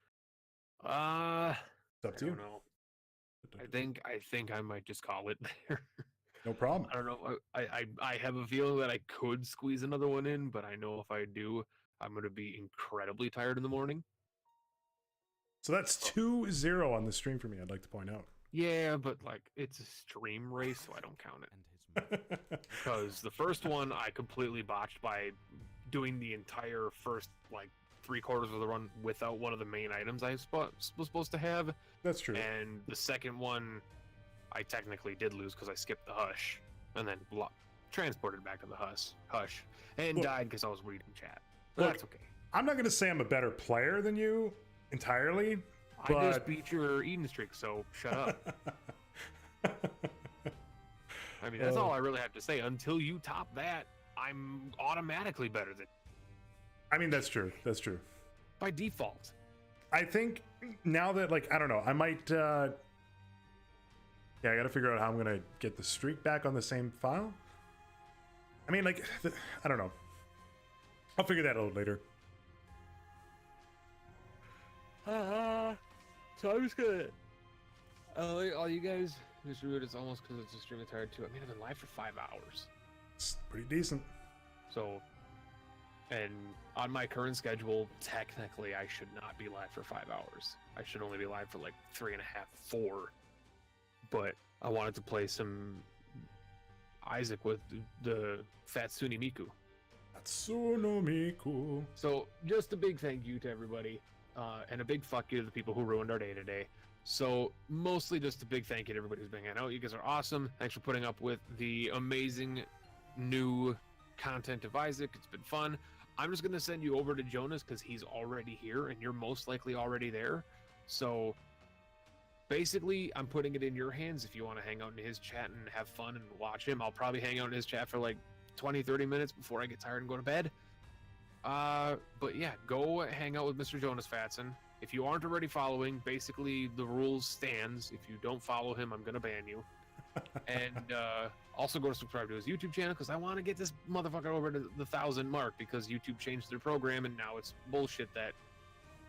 A: It's up to you.
B: I don't know. I think I might just call it there.
A: No problem.
B: I don't know. I have a feeling that I could squeeze another one in, but I know if I do, I'm going to be incredibly tired in the morning.
A: So that's 2-0 on the stream for me, I'd like to point out.
B: Yeah, but like it's a stream race, so I don't count it. Because the first one I completely botched by doing the entire first like 3/4 of the run without one of the main items I was supposed to have.
A: That's true.
B: And the second one, I technically did lose because I skipped the hush and then transported back to the hush and died because I was reading chat. But that's okay.
A: I'm not going to say I'm a better player than you entirely, but...
B: I just beat your Eden streak, so shut up. I mean, that's all I really have to say. Until you top that, I'm automatically better than...
A: I mean, that's true. That's true.
B: By default.
A: I think now that, like, I don't know, I might... yeah, I got to figure out how I'm going to get the streak back on the same file. I mean, like, I don't know. I'll figure that out later.
B: So I'm just gonna... all you guys, just rude. It's almost because it's extremely tired too. I mean, I've been live for 5 hours.
A: It's pretty decent.
B: So, and on my current schedule, technically, I should not be live for 5 hours. I should only be live for like 3.5, 4. But I wanted to play some Isaac with the Fatsune Miku.
A: Fatsune Miku.
B: So, just a big thank you to everybody. And a big fuck you to the people who ruined our day today. So, mostly just a big thank you to everybody who's been hanging out. You guys are awesome. Thanks for putting up with the amazing new content of Isaac. It's been fun. I'm just going to send you over to Jonas because he's already here and you're most likely already there. So, basically, I'm putting it in your hands if you want to hang out in his chat and have fun and watch him. I'll probably hang out in his chat for like 20-30 minutes before I get tired and go to bed. But yeah, go hang out with Mr. Jonusfatson. If you aren't already following, basically the rules stands. If you don't follow him, I'm gonna ban you. And also go to subscribe to his YouTube channel because I want to get this motherfucker over to the 1,000 mark because YouTube changed their program and now it's bullshit that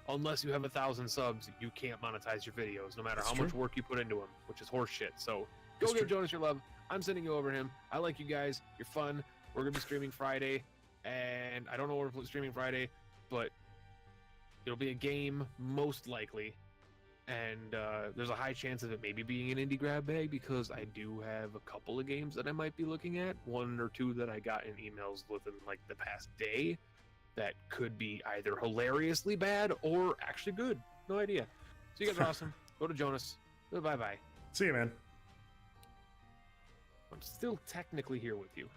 B: unless you have 1,000 subs, you can't monetize your videos no matter how much work you put into them, which is horse shit. So go give Jonas your love. I'm sending you over him. I like you guys. You're fun. We're gonna be streaming Friday. And I don't know what we're streaming Friday, but it'll be a game most likely. And there's a high chance of it maybe being an indie grab bag because I do have a couple of games that I might be looking at. 1 or 2 that I got in emails within like the past day that could be either hilariously bad or actually good. No idea. So you guys are awesome. Go to Jonas. Bye-bye.
A: See you, man.
B: I'm still technically here with you.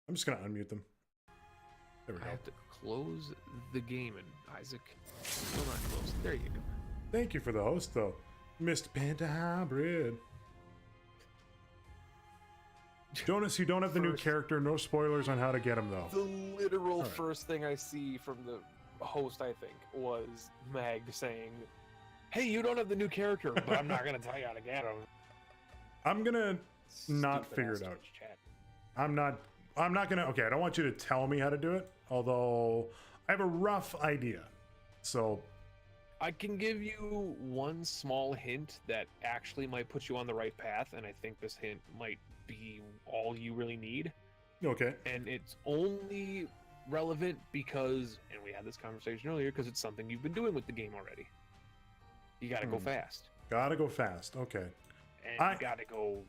A: I'm just gonna unmute them. There we go.
B: I have to close the game and Isaac still not closed. There you go.
A: Thank you for the host though, Mr. Pentahybrid. Jonas, you don't have the new character. No spoilers on how to get him though.
B: The literal first thing I see from the host, I think, was Mag saying, "Hey, you don't have the new character, but I'm not gonna tell you how to get him."
A: I'm gonna not figure it out. I'm not gonna. Okay, I don't want you to tell me how to do it. Although I have a rough idea. So
B: I can give you one small hint that actually might put you on the right path, and I think this hint might be all you really need.
A: Okay.
B: And it's only relevant because, and we had this conversation earlier, because it's something you've been doing with the game already. You gotta go fast.
A: Gotta go fast. Okay.
B: And you gotta go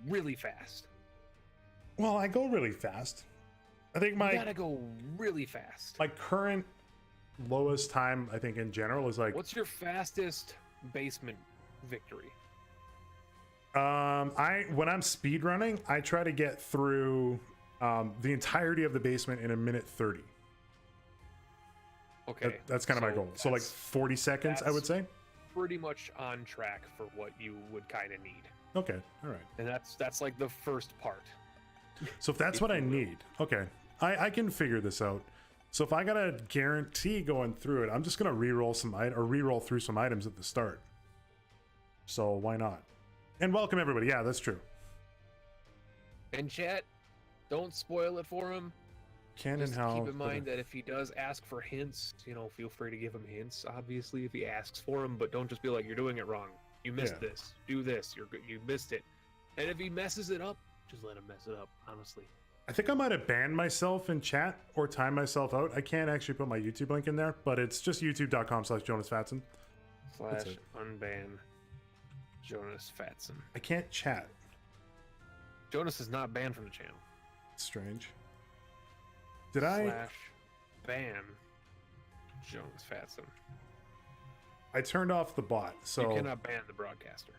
B: really fast.
A: Well, I go really fast. I think
B: You gotta go really fast.
A: my current lowest time, I think in general, is like.
B: What's your fastest basement victory?
A: When I'm speed running, I try to get through the entirety of the basement in 1:30.
B: Okay,
A: that's kind of my goal. So like 40 seconds, I would say.
B: Pretty much on track for what you would kind of need.
A: Okay, all right.
B: And that's like the first part.
A: So if that's what I need, okay, I can figure this out. So if I gotta guarantee going through it, I'm just gonna re-roll through some items at the start. So why not? And welcome everybody. Yeah, that's true.
B: And chat, don't spoil it for him. Just keep in mind that if he does ask for hints, feel free to give him hints, obviously, if he asks for them, but don't just be like, you're doing it wrong. You missed this. Do this. You missed it. And if he messes it up, just let him mess it up, honestly.
A: I think I might have banned myself in chat or timed myself out. I can't actually put my YouTube link in there, but it's just youtube.com/Jonusfatson.
B: /unban Jonusfatson.
A: I can't chat.
B: Jonas is not banned from the channel.
A: Strange. Did I?
B: /ban Jonusfatson.
A: I turned off the bot, so
B: you cannot ban the broadcaster.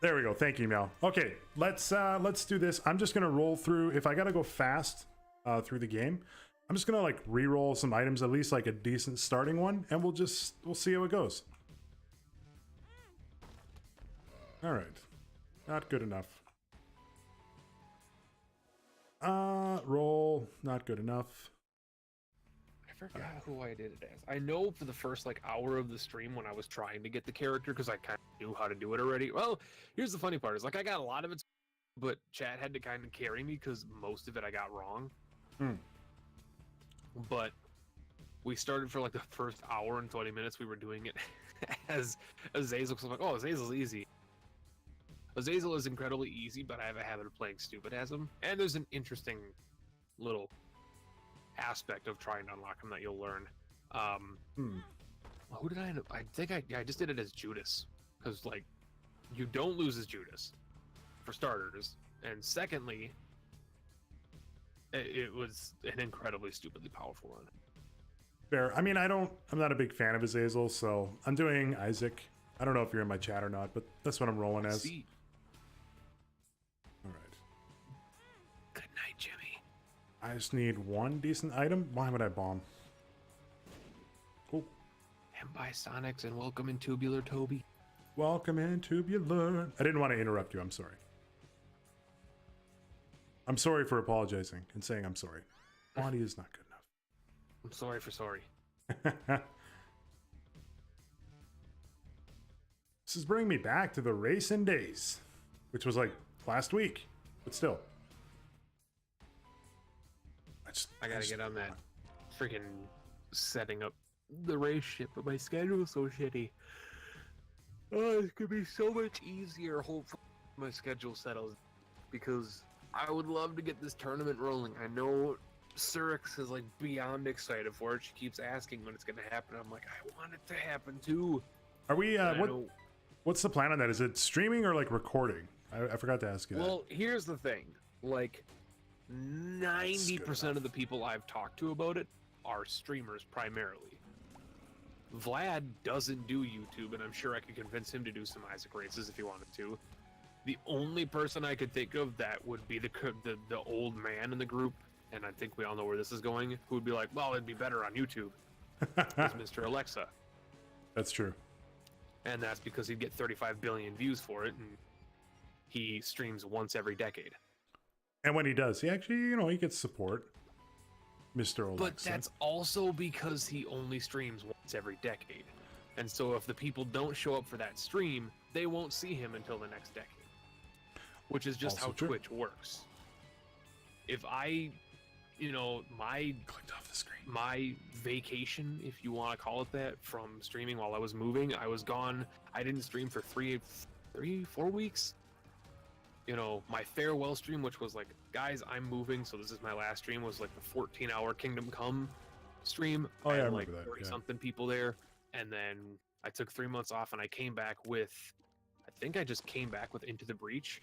A: There we go. Thank you, Mel. Okay, let's do this. I'm just gonna roll through. If I gotta go fast through the game, I'm just gonna like re-roll some items, at least like a decent starting one, and we'll see how it goes. All right, not good enough. Roll, not good enough.
B: I forgot who I did it as. I know for the first hour of the stream when I was trying to get the character because I kind of knew how to do it already. Well, here's the funny part is I got a lot of it, but chat had to kind of carry me because most of it I got wrong. But we started for the first hour and 20 minutes we were doing it as Azazel, because I'm like, oh, Azazel's easy. Azazel is incredibly easy, but I have a habit of playing stupid as him. And there's an interesting little aspect of trying to unlock him that you'll learn. Who did I end up? I think I just did it as Judas, because you don't lose as Judas, for starters, and secondly, it was an incredibly stupidly powerful run.
A: Fair. I mean, I'm not a big fan of Azazel, so I'm doing Isaac. I don't know if you're in my chat or not, but that's what I'm rolling as. All right.
B: Good night, Jimmy.
A: I just need one decent item. Why would I bomb? Cool.
B: And bye, Sonics, and welcome in Tubular Toby.
A: Welcome in Tubular. I didn't want to interrupt you. I'm sorry. I'm sorry for apologizing and saying I'm sorry. Body is not good enough.
B: I'm sorry for sorry.
A: This is bringing me back to the racing days, which was last week, but still.
B: I gotta get on that freaking setting up the race ship, but my schedule is so shitty. Oh, it could be so much easier. Hopefully my schedule settles, because I would love to get this tournament rolling. I know Surix is beyond excited for it. She keeps asking when it's gonna happen. I'm like, I want it to happen too.
A: Are we? What's the plan on that? Is it streaming or recording? I forgot to ask you that.
B: Well, here's the thing. 90% of the people I've talked to about it are streamers primarily. Vlad doesn't do YouTube, and I'm sure I could convince him to do some Isaac races if he wanted to. The only person I could think of that would be the old man in the group, and I think we all know where this is going, who would be like, well, it'd be better on YouTube, is Mr. Alexa.
A: That's true.
B: And that's because he'd get 35 billion views for it, and he streams once every decade.
A: And when he does, he actually, he gets support, Mr. Alexa.
B: But that's also because he only streams once every decade. And so if the people don't show up for that stream, they won't see him until the next decade. Which is just how Twitch works. If I, my
A: clicked off the screen.
B: My vacation, if you want to call it that, from streaming while I was moving, I was gone. I didn't stream for 4 weeks. My farewell stream, which was like, guys, I'm moving, so this is my last stream, was like the 14-hour Kingdom Come stream.
A: Oh, yeah, I
B: had
A: remember
B: like
A: that.
B: 30-something people there. And then I took 3 months off, and I came back with, I think I just came back with Into the Breach,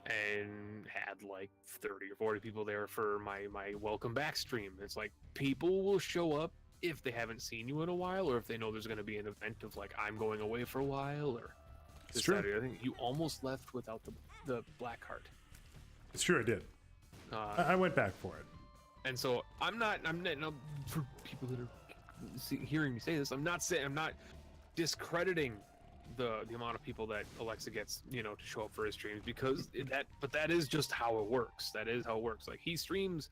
B: and had like 30 or 40 people there for my welcome back stream. It's like, people will show up if they haven't seen you in a while, or if they know there's going to be an event of like, I'm going away for a while, or
A: it's true.
B: I think you almost left without the black card.
A: It's true, I did. I went back for it.
B: And so I'm not for people that are hearing me say this, I'm not discrediting the amount of people that Alexa gets, to show up for his streams, because that is just how it works. That is how it works. Like, he streams,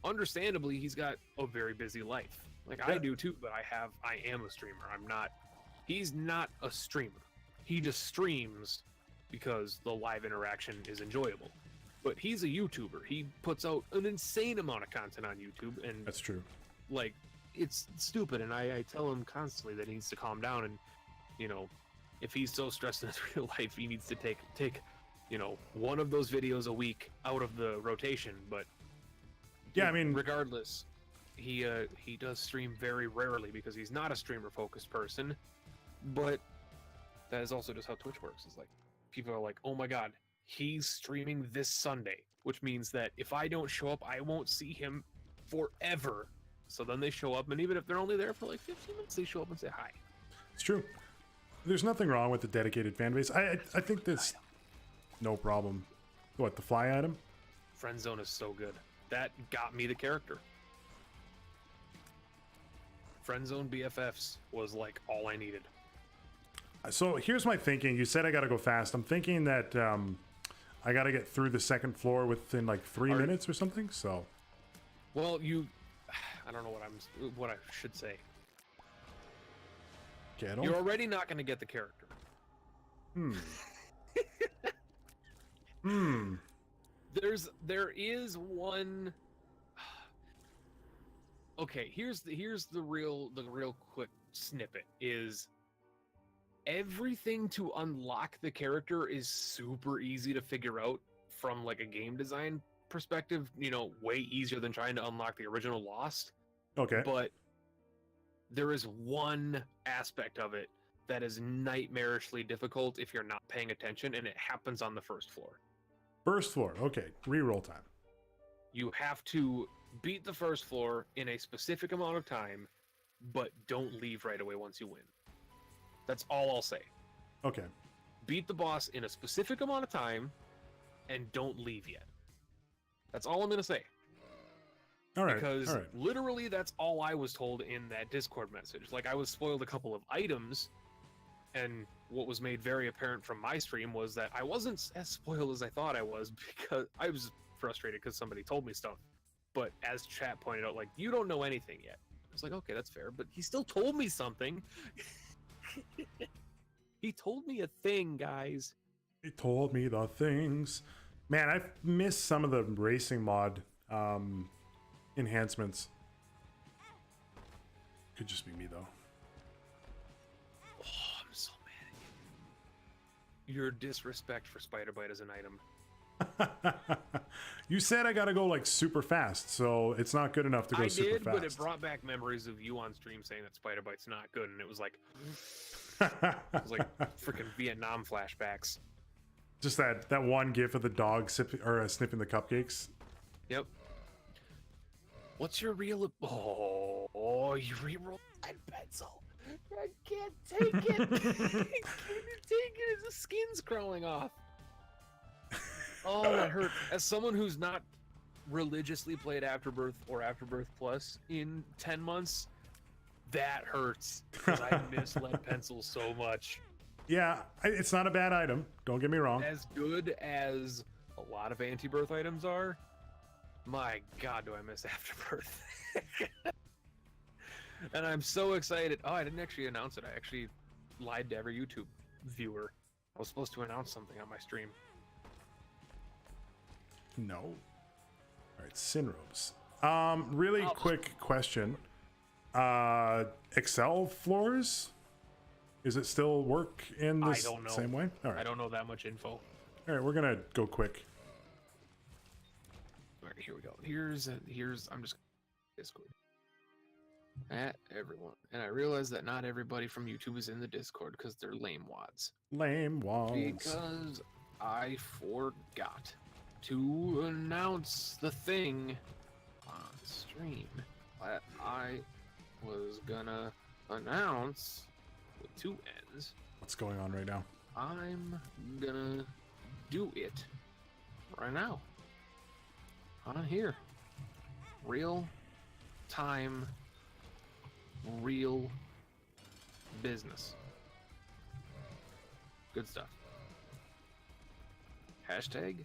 B: understandably, he's got a very busy life. Like, I do too, but I am a streamer. He's not a streamer. He just streams because the live interaction is enjoyable. But he's a YouTuber. He puts out an insane amount of content on YouTube, and
A: that's true.
B: Like, it's stupid, and I tell him constantly that he needs to calm down, and if he's so stressed in his real life, he needs to take one of those videos a week out of the rotation. But
A: yeah, I mean,
B: regardless, he does stream very rarely because he's not a streamer focused person. But that is also just how Twitch works. It's like, people are like, oh my god, he's streaming this Sunday, which means that if I don't show up, I won't see him forever. So then they show up, and even if they're only there for like 15 minutes, they show up and say hi.
A: It's true. There's nothing wrong with the dedicated fan base. I think that's no problem. What, the fly item?
B: Friend Zone is so good. That got me the character. Friend Zone BFFs was like all I needed.
A: So here's my thinking. You said I got to go fast. I'm thinking that I got to get through the second floor within like 3 minutes or something. So,
B: well, I don't know what I should say. You're already not going to get the character. There is one. Okay, here's the real quick snippet is everything to unlock the character is super easy to figure out from like a game design perspective, way easier than trying to unlock the original Lost.
A: Okay.
B: But there is one aspect of it that is nightmarishly difficult if you're not paying attention, and it happens on the first floor.
A: First floor, okay. Reroll time.
B: You have to beat the first floor in a specific amount of time, but don't leave right away once you win. That's all I'll say.
A: Okay.
B: Beat the boss in a specific amount of time, and don't leave yet. That's all I'm going to say.
A: All right.
B: Because literally that's all I was told in that Discord message. Like, I was spoiled a couple of items, and what was made very apparent from my stream was that I wasn't as spoiled as I thought I was, because I was frustrated because somebody told me stuff. But as chat pointed out, like, you don't know anything yet. I was like, okay, that's fair, but he still told me something. He told me a thing, guys.
A: He told me the things. Man, I've missed some of the racing mod enhancements. Could just be me, though.
B: Oh, I'm so mad at you. Your disrespect for Spider Bite as an item.
A: You said I gotta go like super fast, so it's not good enough to go super fast.
B: But it brought back memories of you on stream saying that Spider Bite's not good, and it was like, it was like freaking Vietnam flashbacks.
A: Just that one gif of the dog sniffing the cupcakes.
B: Yep. What's your real? Oh, you rerolled that pencil. I can't take it. I can't take it as the skin's crawling off. Oh, that hurt. As someone who's not religiously played Afterbirth or Afterbirth Plus in 10 months, that hurts. Because I miss lead pencils so much.
A: Yeah, it's not a bad item. Don't get me wrong.
B: As good as a lot of anti-birth items are, my God, do I miss Afterbirth. And I'm so excited. Oh, I didn't actually announce it. I actually lied to every YouTube viewer. I was supposed to announce something on my stream.
A: No. All right, Sinrobes. Really quick question. Excel floors? Is it still work in this same way? All right.
B: I don't know that much info.
A: All right, we're gonna go quick.
B: All right, here we go. I'm just Discord. At everyone. And I realize that not everybody from YouTube is in the Discord because they're lame wads.
A: Lame wads.
B: Because I forgot to announce the thing on stream that I was gonna announce with two N's.
A: What's going on right now?
B: I'm gonna do it right now. On here. Real time, real business. Good stuff. Hashtag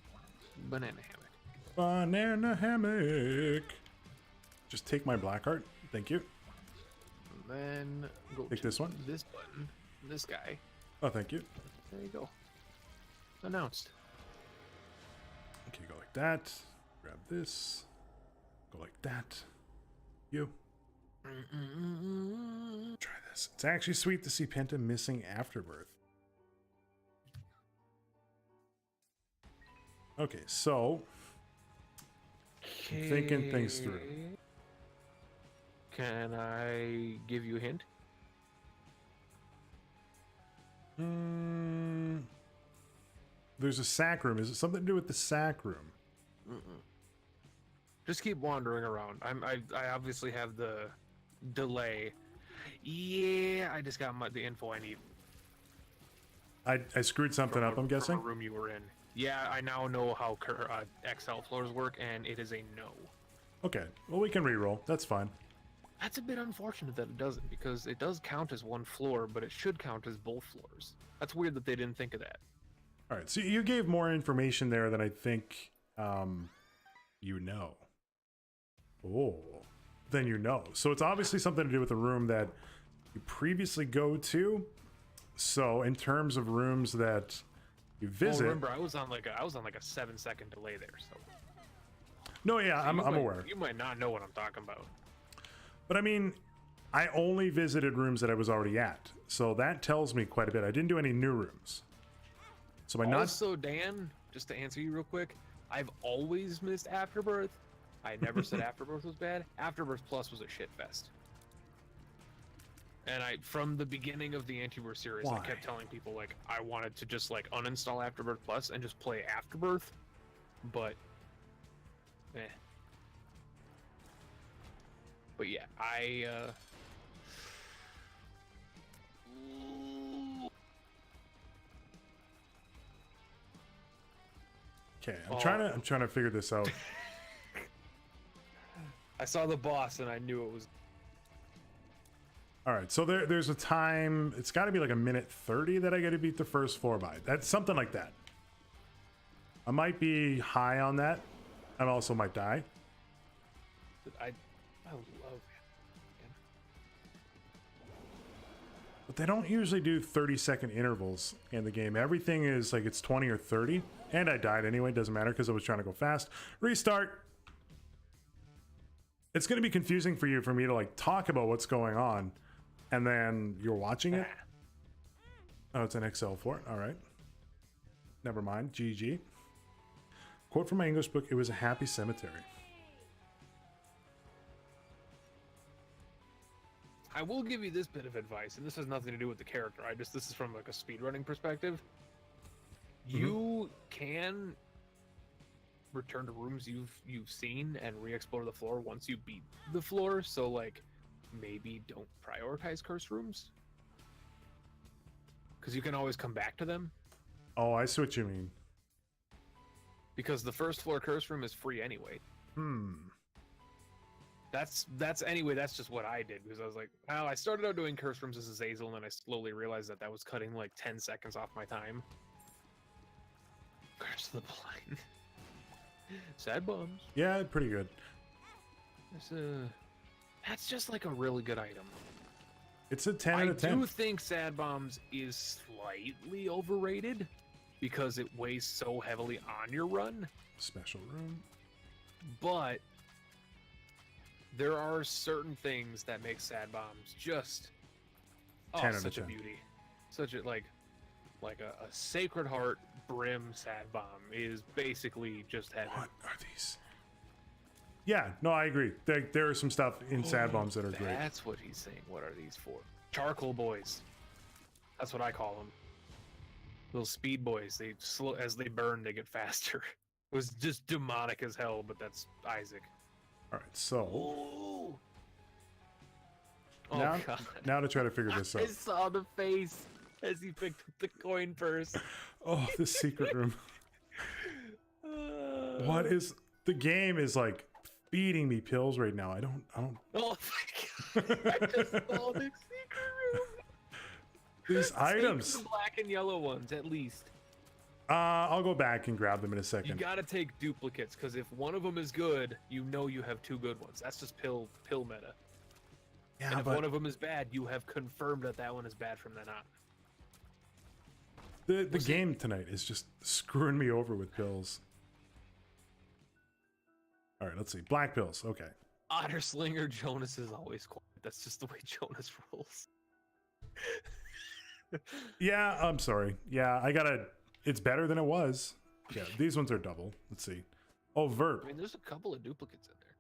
B: banana hammock.
A: Banana hammock. Just take my black heart. Thank you.
B: And then go
A: take
B: to
A: this one.
B: This button. This guy.
A: Oh, thank you.
B: There you go. Announced.
A: Okay, go like that. Grab this. Go like that. You. Try this. It's actually sweet to see Penta missing Afterbirth. Okay, so I'm thinking things through.
B: Can I give you a hint?
A: There's a sack room. Is it something to do with the sack room?
B: Just keep wandering around. I obviously have the delay. Yeah, I just got the info I need.
A: I screwed something up, I'm guessing.
B: From the room you were in. Yeah, I now know how XL floors work, and it is a no.
A: Okay, well, we can re-roll. That's fine.
B: That's a bit unfortunate that it doesn't, because it does count as one floor, but it should count as both floors. That's weird that they didn't think of that.
A: All right, so you gave more information there than I think you know. Oh, then you know. So it's obviously something to do with the room that you previously go to. So in terms of rooms that you visit,
B: remember I was on like a 7-second delay there. So
A: no, yeah,
B: so
A: I'm aware.
B: You might not know what I'm talking about.
A: But I mean, I only visited rooms that I was already at, so that tells me quite a bit. I didn't do any new rooms. So by
B: also, Dan, just to answer you real quick, I've always missed Afterbirth. I never said Afterbirth was bad. Afterbirth Plus was a shit fest. And from the beginning of the Antiverse series, I kept telling people, like, I wanted to just, like, uninstall Afterbirth Plus and just play Afterbirth. But, But yeah,
A: Okay, I'm trying to figure this out.
B: I saw the boss and I knew it was.
A: All right, so there's a time. It's got to be like a minute 30 that I got to beat the first floor by. That's something like that. I might be high on that. I also might die.
B: I love it.
A: But they don't usually do 30-second intervals in the game. Everything is like it's 20 or 30. And I died anyway. Doesn't matter because I was trying to go fast. Restart. It's going to be confusing for me to like talk about what's going on. And then you're watching it. Oh, it's an XL for it. All right. Never mind. GG. Quote from my English book. It was a happy cemetery.
B: I will give you this bit of advice, and this has nothing to do with the character. This is from like a speedrunning perspective. You can return to rooms you've seen and re-explore the floor once you beat the floor. So like, maybe don't prioritize cursed rooms because you can always come back to them.
A: Oh, I see what you mean.
B: Because the first floor cursed room is free anyway. That's just what I did, because I was like, well, I started out doing curse rooms as Azazel, and then I slowly realized that was cutting like 10 seconds off my time. Curse of the Blind. Sad bums.
A: Yeah, pretty good.
B: That's just like a really good item.
A: It's a 10 out of 10.
B: I do think Sad Bombs is slightly overrated because it weighs so heavily on your run.
A: Special room.
B: But there are certain things that make Sad Bombs just such a beauty. Such a like a Sacred Heart Brim Sad Bomb is basically just heaven.
A: What are these? Yeah, no, I agree. There are some stuff in Sad Bombs that are great.
B: That's what he's saying. What are these for? Charcoal boys. That's what I call them. Little speed boys. They slow as they burn, they get faster. It was just demonic as hell, but that's Isaac.
A: All right, so
B: Ooh.
A: now,
B: God.
A: now to try to figure this out.
B: I saw the face as he picked up the coin purse.
A: Oh, the secret room. What is the game is like feeding me pills right now. I don't.
B: Oh my God! I just saw the secret room.
A: These items.
B: The black and yellow ones, at least.
A: I'll go back and grab them in a second.
B: You gotta take duplicates because if one of them is good, you know you have two good ones. That's just pill meta.
A: Yeah,
B: and if
A: but
B: one of them is bad, you have confirmed that one is bad from then on.
A: the game tonight is just screwing me over with pills. All right, let's see. Black pills. Okay.
B: Otter Slinger Jonas is always quiet. That's just the way Jonas rolls.
A: Yeah, I'm sorry. Yeah, I gotta. It's better than it was. Yeah, these ones are double. Let's see. Oh, Verp.
B: I mean, there's a couple of duplicates in there.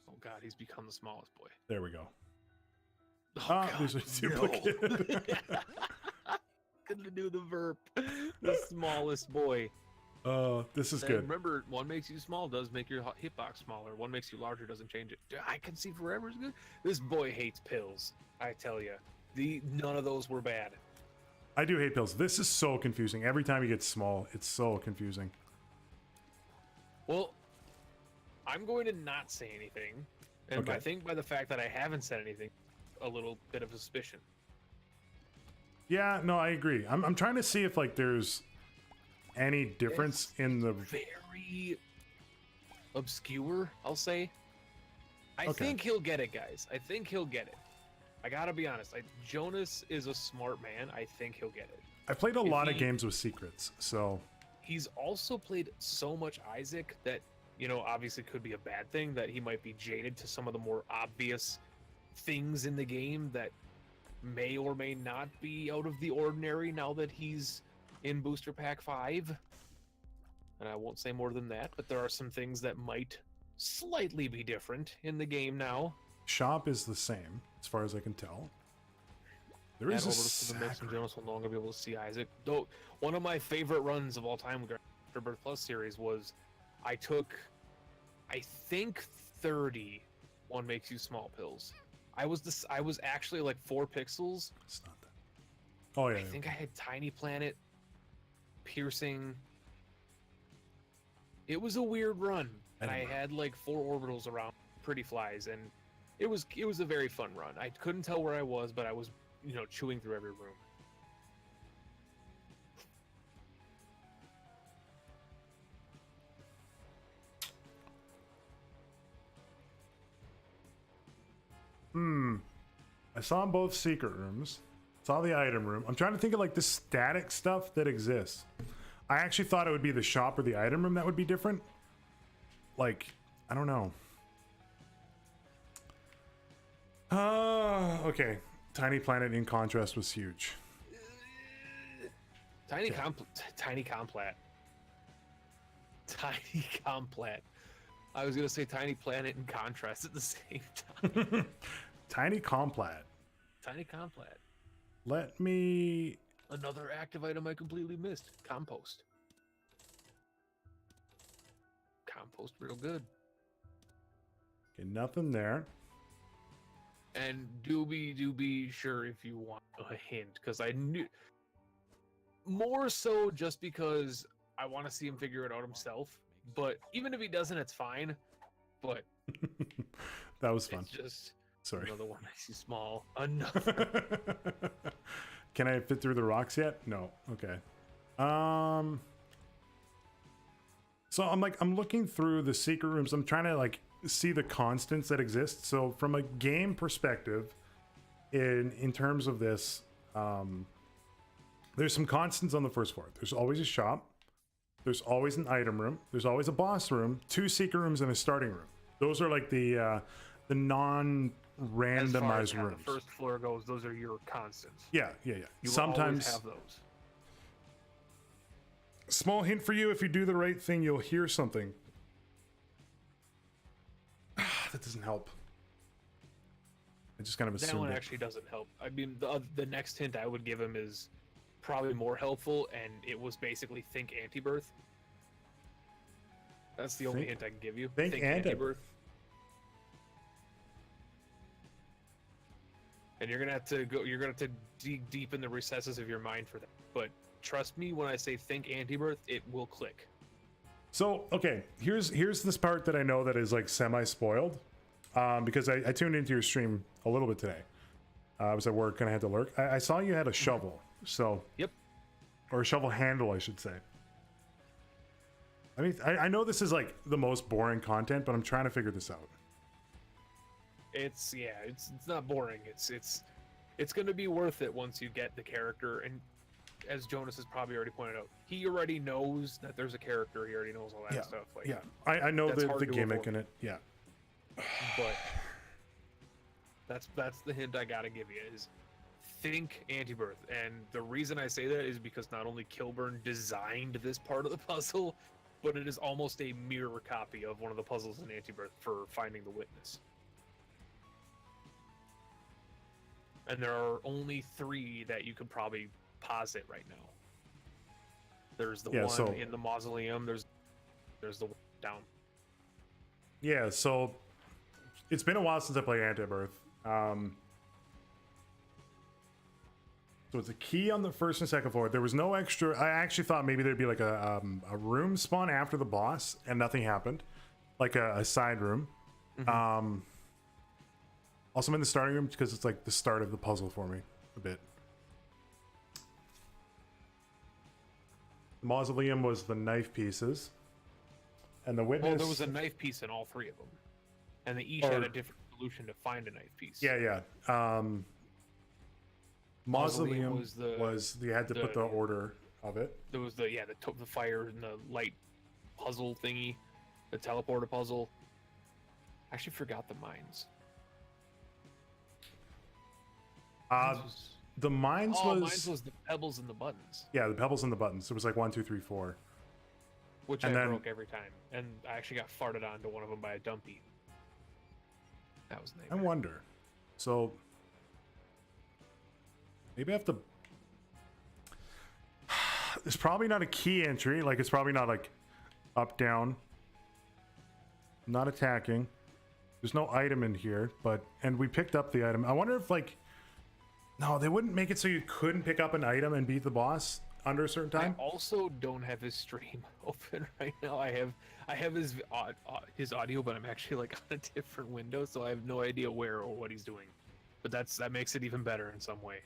B: Oh God, he's become the smallest boy.
A: There we go.
B: Oh,
A: Ah,
B: God,
A: these are duplicate.
B: Couldn't do the Verp. The smallest boy.
A: This is
B: And
A: good.
B: remember, one makes you small does make your hitbox smaller. One makes you larger doesn't change it. I can see forever is good. This boy hates pills. I tell you, none of those were bad.
A: I do hate pills. This is so confusing. Every time he gets small, it's so confusing.
B: Well, I'm going to not say anything, and
A: Okay.
B: I think by the fact that I haven't said anything, a little bit of suspicion.
A: Yeah, no, I agree. I'm trying to see if like there's any difference in the.
B: Very obscure, I'll say. I
A: Okay.
B: think he'll get it, guys. I think he'll get it. I gotta be honest. Jonas is a smart man. I think he'll get it.
A: I played a lot of games with secrets, so
B: He's also played so much Isaac that, obviously could be a bad thing, that he might be jaded to some of the more obvious things in the game that may or may not be out of the ordinary now that he's in Booster Pack 5. And I won't say more than that, but there are some things that might slightly be different in the game now.
A: shop is the same as far as I can tell. There
B: Add
A: is
B: over
A: a
B: to the mix and
A: sac-
B: Jonas will no longer be able to see Isaac. Though one of my favorite runs of all time with Afterbirth Plus series was I took, I think 30 One Makes You Small pills. I was actually like 4 pixels.
A: It's not that. Oh yeah.
B: I think I had Tiny Planet, Piercing. It was a weird run, and I had like 4 orbitals around Pretty Flies, and it was a very fun run. I couldn't tell where I was, but I was chewing through every room.
A: I saw both secret rooms. Saw the item room. I'm trying to think of like the static stuff that exists. I actually thought it would be the shop or the item room that would be different. Like, I don't know. Okay. Tiny Planet in contrast was huge.
B: Tiny Complat. I was gonna say Tiny Planet in contrast at the same time.
A: Tiny Complat.
B: Tiny Complat.
A: Let me.
B: Another active item I completely missed. Compost. Compost real good.
A: Okay, nothing there.
B: And do be sure if you want a hint, because I knew more so just because I want to see him figure it out himself. But even if he doesn't, it's fine. But
A: That was fun.
B: it's just
A: Sorry.
B: another one makes you small. Another.
A: Can I fit through the rocks yet? No. Okay. So I'm looking through the secret rooms. I'm trying to like see the constants that exist. So from a game perspective, in terms of this, there's some constants on the first floor. There's always a shop. There's always an item room. There's always a boss room, 2 secret rooms, and a starting room. Those are like the non-randomized
B: as far as
A: rooms.
B: The first floor goes, those are your constants.
A: Yeah.
B: You
A: Sometimes
B: always have those.
A: Small hint for you: if you do the right thing, you'll hear something. That doesn't help. I just kind of assumed
B: that one
A: it.
B: actually doesn't help. I mean, the next hint I would give him is probably more helpful, and it was basically think anti-birth. That's the only hint I can give you.
A: Think anti-birth.
B: And you're gonna have to go. You're gonna have to dig deep in the recesses of your mind for that. But trust me when I say think anti-birth, it will click.
A: So okay, here's this part that I know that is like semi-spoiled, because I tuned into your stream a little bit today. I was at work and I had to lurk. I saw you had a shovel. So
B: yep,
A: or a shovel handle, I should say. I mean, I know this is like the most boring content, but I'm trying to figure this out.
B: It's not boring. It's gonna be worth it once you get the character. And as Jonas has probably already pointed out, he already knows that there's a character. He already knows all that stuff. Like,
A: yeah, I know the gimmick in it. Yeah,
B: but that's the hint I gotta give you is think anti-birth. And the reason I say that is because not only Kilburn designed this part of the puzzle, but it is almost a mirror copy of one of the puzzles in anti-birth for finding the witness. And there are only 3 that you could probably posit right now. There's the one in the mausoleum. There's the one down.
A: Yeah, so it's been a while since I played Anti-Birth. So it's a key on the first and second floor. There was no extra. I actually thought maybe there'd be like a room spawn after the boss, and nothing happened. Like a side room. Mm-hmm. Also, I'm in the starting room because it's like the start of the puzzle for me a bit. The mausoleum was the knife pieces, and the witness.
B: Well, there was a knife piece in all 3 of them, and they each had a different solution to find a knife piece.
A: Yeah. Mausoleum was you had to put the order of it.
B: There was the fire and the light puzzle thingy, the teleporter puzzle. I actually forgot the mines.
A: The mines
B: was the pebbles and the buttons.
A: Yeah, the pebbles and the buttons. It was like 1, 2, 3, 4.
B: Which I broke every time, and I actually got farted onto one of them by a dumpy. That was nice.
A: I wonder. So maybe I have to. It's probably not a key entry. Like it's probably not like up, down. Not attacking. There's no item in here, and we picked up the item. I wonder if like. No, they wouldn't make it so you couldn't pick up an item and beat the boss under a certain time.
B: I also don't have his stream open right now. I have his audio, but I'm actually like on a different window, so I have no idea where or what he's doing. But that makes it even better in some way.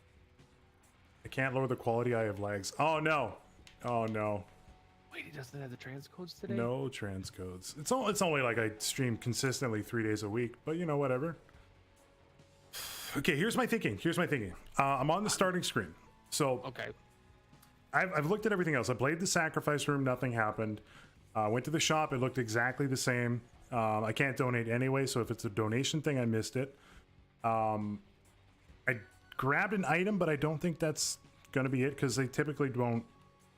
A: I can't lower the quality. I have lags. Oh no! Oh no!
B: Wait, he doesn't have the transcodes today?
A: No transcodes. It's only like I stream consistently 3 days a week, but you know, whatever. Okay, here's my thinking. I'm on the starting screen. So
B: okay,
A: I've looked at everything else. I played the sacrifice room. Nothing happened. Went to the shop. It looked exactly the same. I can't donate anyway, so if it's a donation thing, I missed it. I grabbed an item, but I don't think that's going to be it because they typically don't.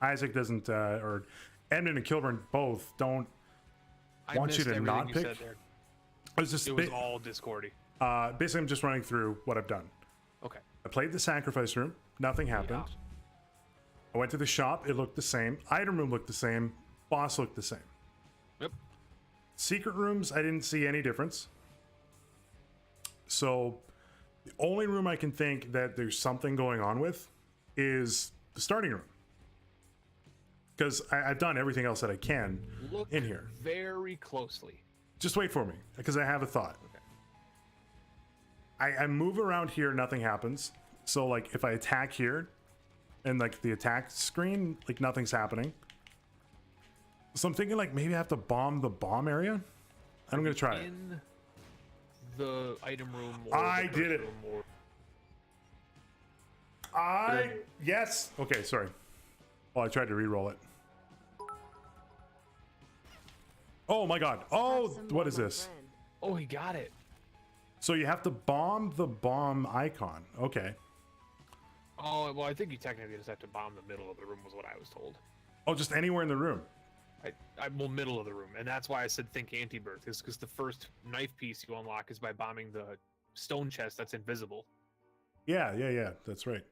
A: Isaac doesn't, or Edmund and Kilburn both don't want you to not pick.
B: It was all Discordy.
A: Basically, I'm just running through what I've done.
B: Okay.
A: I played the sacrifice room. Nothing happened.
B: Yeah.
A: I went to the shop. It looked the same. Item room looked the same. Boss looked the same.
B: Yep.
A: Secret rooms, I didn't see any difference. So the only room I can think that there's something going on with is the starting room. Because I've done everything else that I can in here.
B: Very closely.
A: Just wait for me, because I have a thought.
B: Okay.
A: I move around here, nothing happens. So like if I attack here and like the attack screen, like nothing's happening. So I'm thinking like maybe I have to bomb the bomb area. I'm gonna try it.
B: In the item room. Or
A: I did it. Yes. Okay, sorry. Oh, I tried to re-roll it. Oh my god. Oh, what is this?
B: Oh, he got it.
A: So you have to bomb the bomb icon. Okay.
B: Oh, well, I think you technically just have to bomb the middle of the room was what I was told.
A: Oh, just anywhere in the room.
B: Well, middle of the room. And that's why I said think anti-birth, is because the first knife piece you unlock is by bombing the stone chest that's invisible.
A: Yeah. That's right.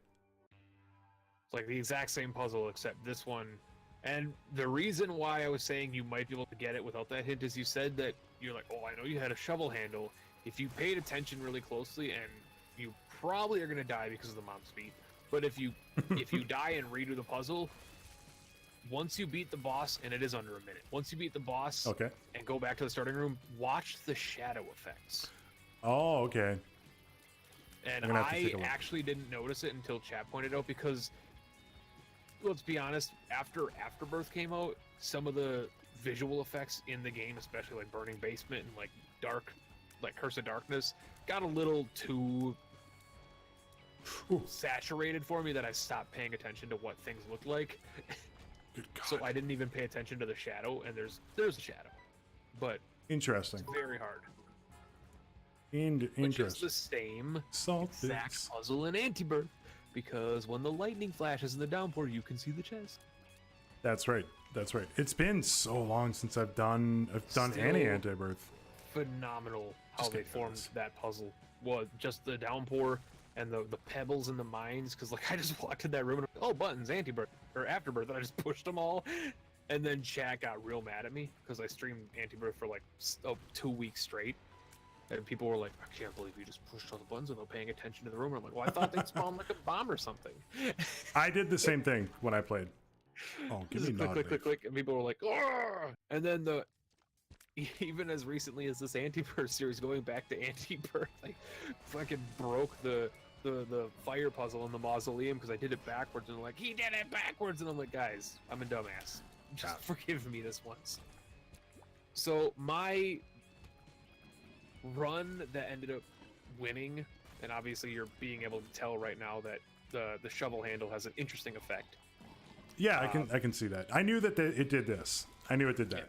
B: It's like the exact same puzzle, except this one. And the reason why I was saying you might be able to get it without that hint is you said that you're like, oh, I know you had a shovel handle. If you paid attention really closely, and you probably are going to die because of the mom speed, but if you die and redo the puzzle, once you beat the boss, and it is under a minute, once you beat the boss
A: okay,
B: and go back to the starting room, watch the shadow effects.
A: Oh, okay.
B: And I actually didn't notice it until chat pointed out, because let's be honest, after Afterbirth came out, some of the visual effects in the game, especially like burning basement and like dark, like Curse of Darkness, got a little too saturated for me that I stopped paying attention to what things looked like.
A: Good God.
B: So I didn't even pay attention to the shadow, and there's a shadow, but
A: interesting.
B: It's very hard.
A: Interesting.
B: Which is the same exact puzzle in Antibirth, because when the lightning flashes in the downpour, you can see the chest.
A: That's right. That's right. It's been so long since I've done any Antibirth.
B: Phenomenal how they formed that puzzle. Well, just the downpour and the pebbles in the mines, because like I just walked in that room and oh, buttons, Antibirth or Afterbirth, and I just pushed them all, and then chat got real mad at me because I streamed Antibirth for like 2 weeks straight, and people were like, I can't believe you just pushed all the buttons without paying attention to the room. I'm like, well, I thought they'd spawn like a bomb or something.
A: I did the same thing when I played. Oh, give me
B: click, and people were like, oh! And then even as recently as this Antibirth series, going back to Antibirth, I fucking broke the fire puzzle in the mausoleum because I did it backwards, and like, he did it backwards, and I'm like, guys, I'm a dumbass. Just forgive me this once. So my run that ended up winning, and obviously you're being able to tell right now that the shovel handle has an interesting effect.
A: Yeah, I can see that. I knew that it did this. I knew it did that.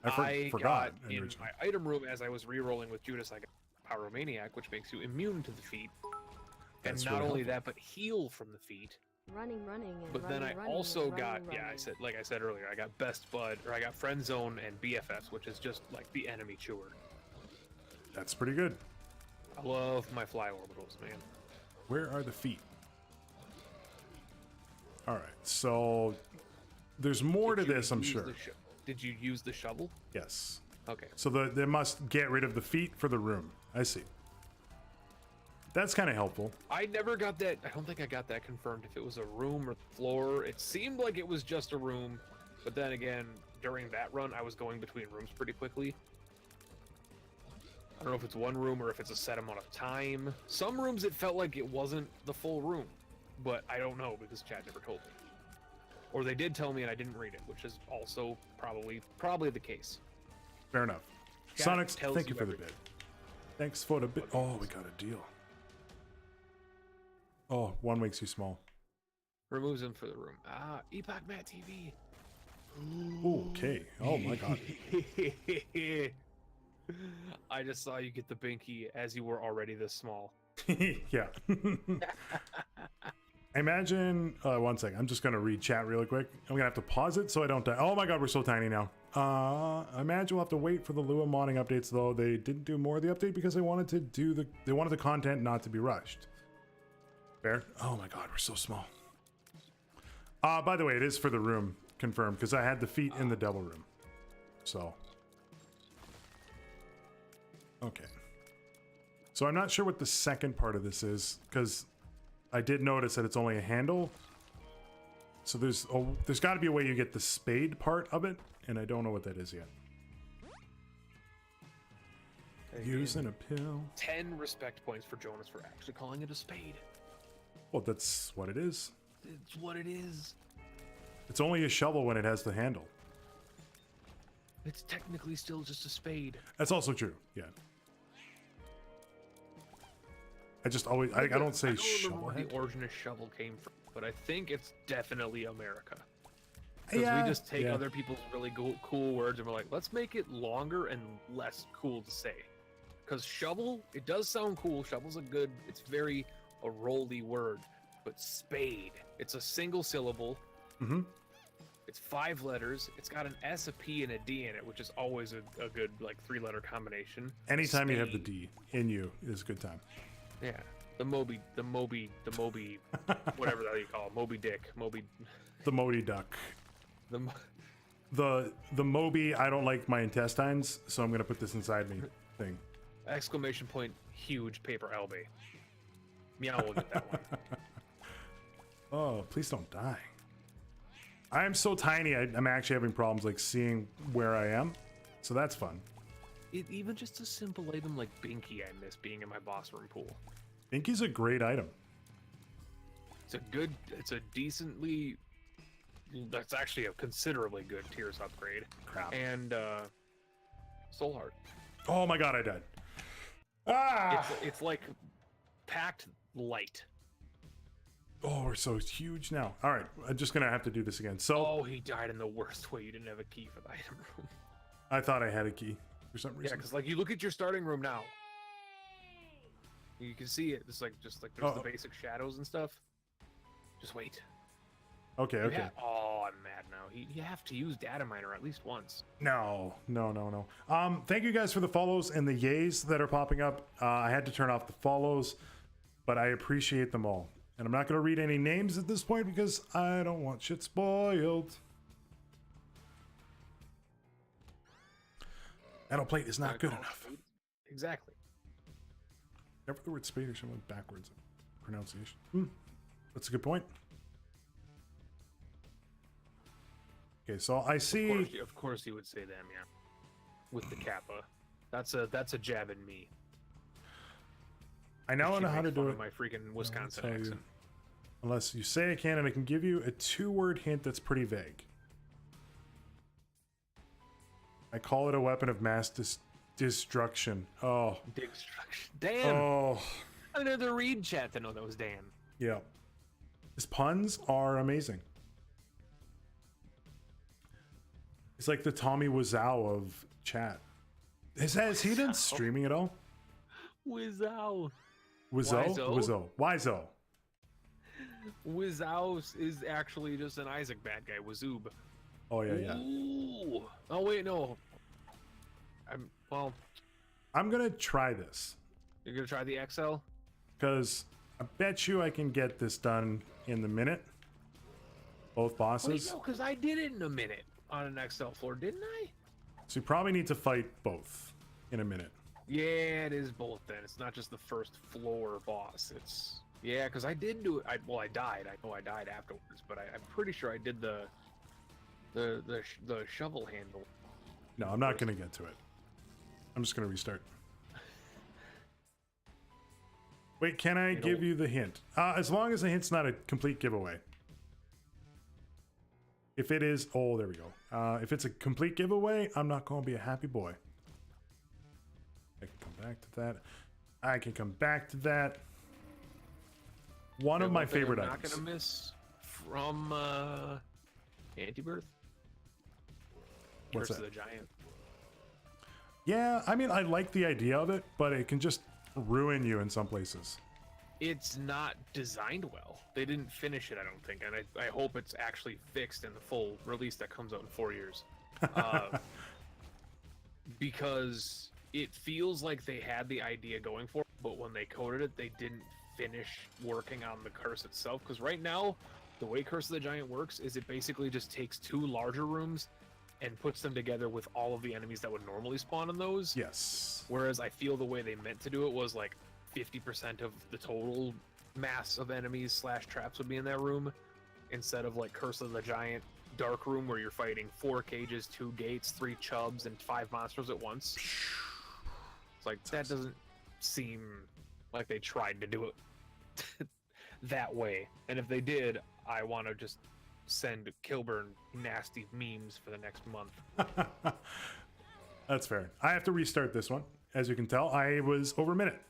A: Yeah. I forgot
B: in my item room as I was re-rolling with Judas. I got Pyromaniac, which makes you immune to the feet, and not only that, but heal from the feet.
C: Running,
B: but then I also got like I said earlier, I got Best Bud, or I got Friend Zone and BFFs, which is just like the enemy chewer.
A: That's pretty good.
B: I love my fly orbitals, man.
A: Where are the feet? All right, so there's more to this, I'm sure.
B: Did you use the shovel?
A: Yes.
B: Okay. So
A: they must get rid of the feet for the room. I see. That's kind of helpful.
B: I never got that. I don't think I got that confirmed if it was a room or floor. It seemed like it was just a room, but then again, during that run, I was going between rooms pretty quickly. I don't know if it's one room or if it's a set amount of time. Some rooms it felt like it wasn't the full room, but I don't know because chat never told me. Or they did tell me and I didn't read it, which is also probably the case.
A: Fair enough. Sonics, thank you for the bid. Thanks for the bid. Oh, we got a deal. Oh, one makes you small.
B: Removes them for the room. Ah, Epoch Matt TV.
A: Okay. Oh my god.
B: I just saw you get the binky as you were already this small.
A: Yeah. Imagine, one second, I'm just going to read chat really quick. I'm going to have to pause it so I don't die. Oh my god, we're so tiny now. Imagine we'll have to wait for the Lua modding updates, though. They didn't do more of the update because they wanted the content not to be rushed. Fair? Oh my god, we're so small. By the way, it is for the room, confirmed, because I had the feet in the devil room. So. Okay. So I'm not sure what the second part of this is, because I did notice that it's only a handle. So there's got to be a way you get the spade part of it, and I don't know what that is yet. Using a pill.
B: 10 respect points for Jonas for actually calling it a spade.
A: Well, that's what it is.
B: It's what it is.
A: It's only a shovel when it has the handle.
B: It's technically still just a spade.
A: That's also true. Yeah. I just always I don't say shovel.
B: Where the origin of shovel came from, but I think it's definitely America.
A: Yeah.
B: Because we just take other people's really cool words and we're like, let's make it longer and less cool to say. Because shovel, it does sound cool. Shovel's it's very a rolly word. But spade, it's a single syllable.
A: Mm-hmm.
B: It's 5 letters. It's got an S, a P, and a D in it, which is always a good like 3-letter combination.
A: Anytime you have the D in you is a good time.
B: Yeah. The Moby, whatever the hell you call it, Moby Dick,
A: The Modi duck.
B: The
A: The Moby, I don't like my intestines, so I'm gonna put this inside me thing.
B: exclamation point, huge paper albay. Meow will get that one.
A: Oh, please don't die. I am so tiny, I'm actually having problems like seeing where I am. So that's fun.
B: Even just a simple item like Binky, I miss being in my boss room pool.
A: Binky's a great item.
B: It's a decently, that's actually a considerably good tiers upgrade.
A: Crap.
B: And Soul Heart.
A: Oh my god, I died. Ah!
B: It's like packed light.
A: Oh, we're so huge now. All right, I'm just gonna have to do this again. So,
B: oh, he died in the worst way. You didn't have a key for the item room.
A: I thought I had a key for some reason.
B: Yeah, because like you look at your starting room now, you can see it. It's like just like there's the basic shadows and stuff. Just wait.
A: Okay, okay.
B: Oh, I'm mad now. You have to use data miner at least once.
A: No. Thank you guys for the follows and the yays that are popping up. I had to turn off the follows, but I appreciate them all. And I'm not going to read any names at this point because I don't want shit spoiled. Metal plate is not good enough.
B: Exactly.
A: Never the word spade or something backwards pronunciation. That's a good point. Okay, so I see.
B: Of course you would say them, yeah. With the kappa. That's a jab at me.
A: I now know how to do it.
B: My freaking Wisconsin accent.
A: Unless you say I can, and I can give you a 2-word hint that's pretty vague. I call it a weapon of mass destruction. Oh.
B: Destruction. Dan!
A: Oh.
B: I know the read chat to know that was Dan.
A: Yeah. His puns are amazing. It's like the Tommy Wiseau of chat. Has he been streaming at all?
B: Wiseau.
A: Wiseau.
B: Wiseau is actually just an Isaac bad guy. Wazoob.
A: Oh yeah.
B: Ooh. Oh wait, no.
A: I'm gonna try this.
B: You're gonna try the XL?
A: Because I bet you I can get this done in the minute. Both bosses.
B: Wait, no, because I did it in a minute on an XL floor, didn't I?
A: So you probably need to fight both in a minute.
B: Yeah, it is both then. It's not just the first floor boss. It's because I did do it. I died. I know I died afterwards, but I'm pretty sure I did the shovel handle.
A: No, I'm not gonna get to it. I'm just gonna restart. Wait, can I give you the hint? As long as the hint's not a complete giveaway. If it is, oh, there we go. If it's a complete giveaway, I'm not gonna be a happy boy. I can come back to that. I can come back to that. One of my favorite items.
B: I'm not gonna miss from Antibirth.
A: What's
B: Curse
A: that?
B: of the Giant.
A: Yeah, I mean, I like the idea of it, but it can just ruin you in some places.
B: It's not designed well. They didn't finish it, I don't think, and I hope it's actually fixed in the full release that comes out in 4 years. Because it feels like they had the idea going for it, but when they coded it, they didn't finish working on the curse itself. Because right now, the way Curse of the Giant works is it basically just takes 2 larger rooms and puts them together with all of the enemies that would normally spawn in those.
A: Yes.
B: Whereas I feel the way they meant to do it was like 50% of the total mass of enemies / traps would be in that room, instead of like Curse of the Giant dark room where you're fighting 4 cages, 2 gates, 3 chubs, and 5 monsters at once. It's like that doesn't seem like they tried to do it that way. And if they did, I want to just send Kilburn nasty memes for the next month.
A: That's fair. I have to restart this one. As you can tell, I was over a minute.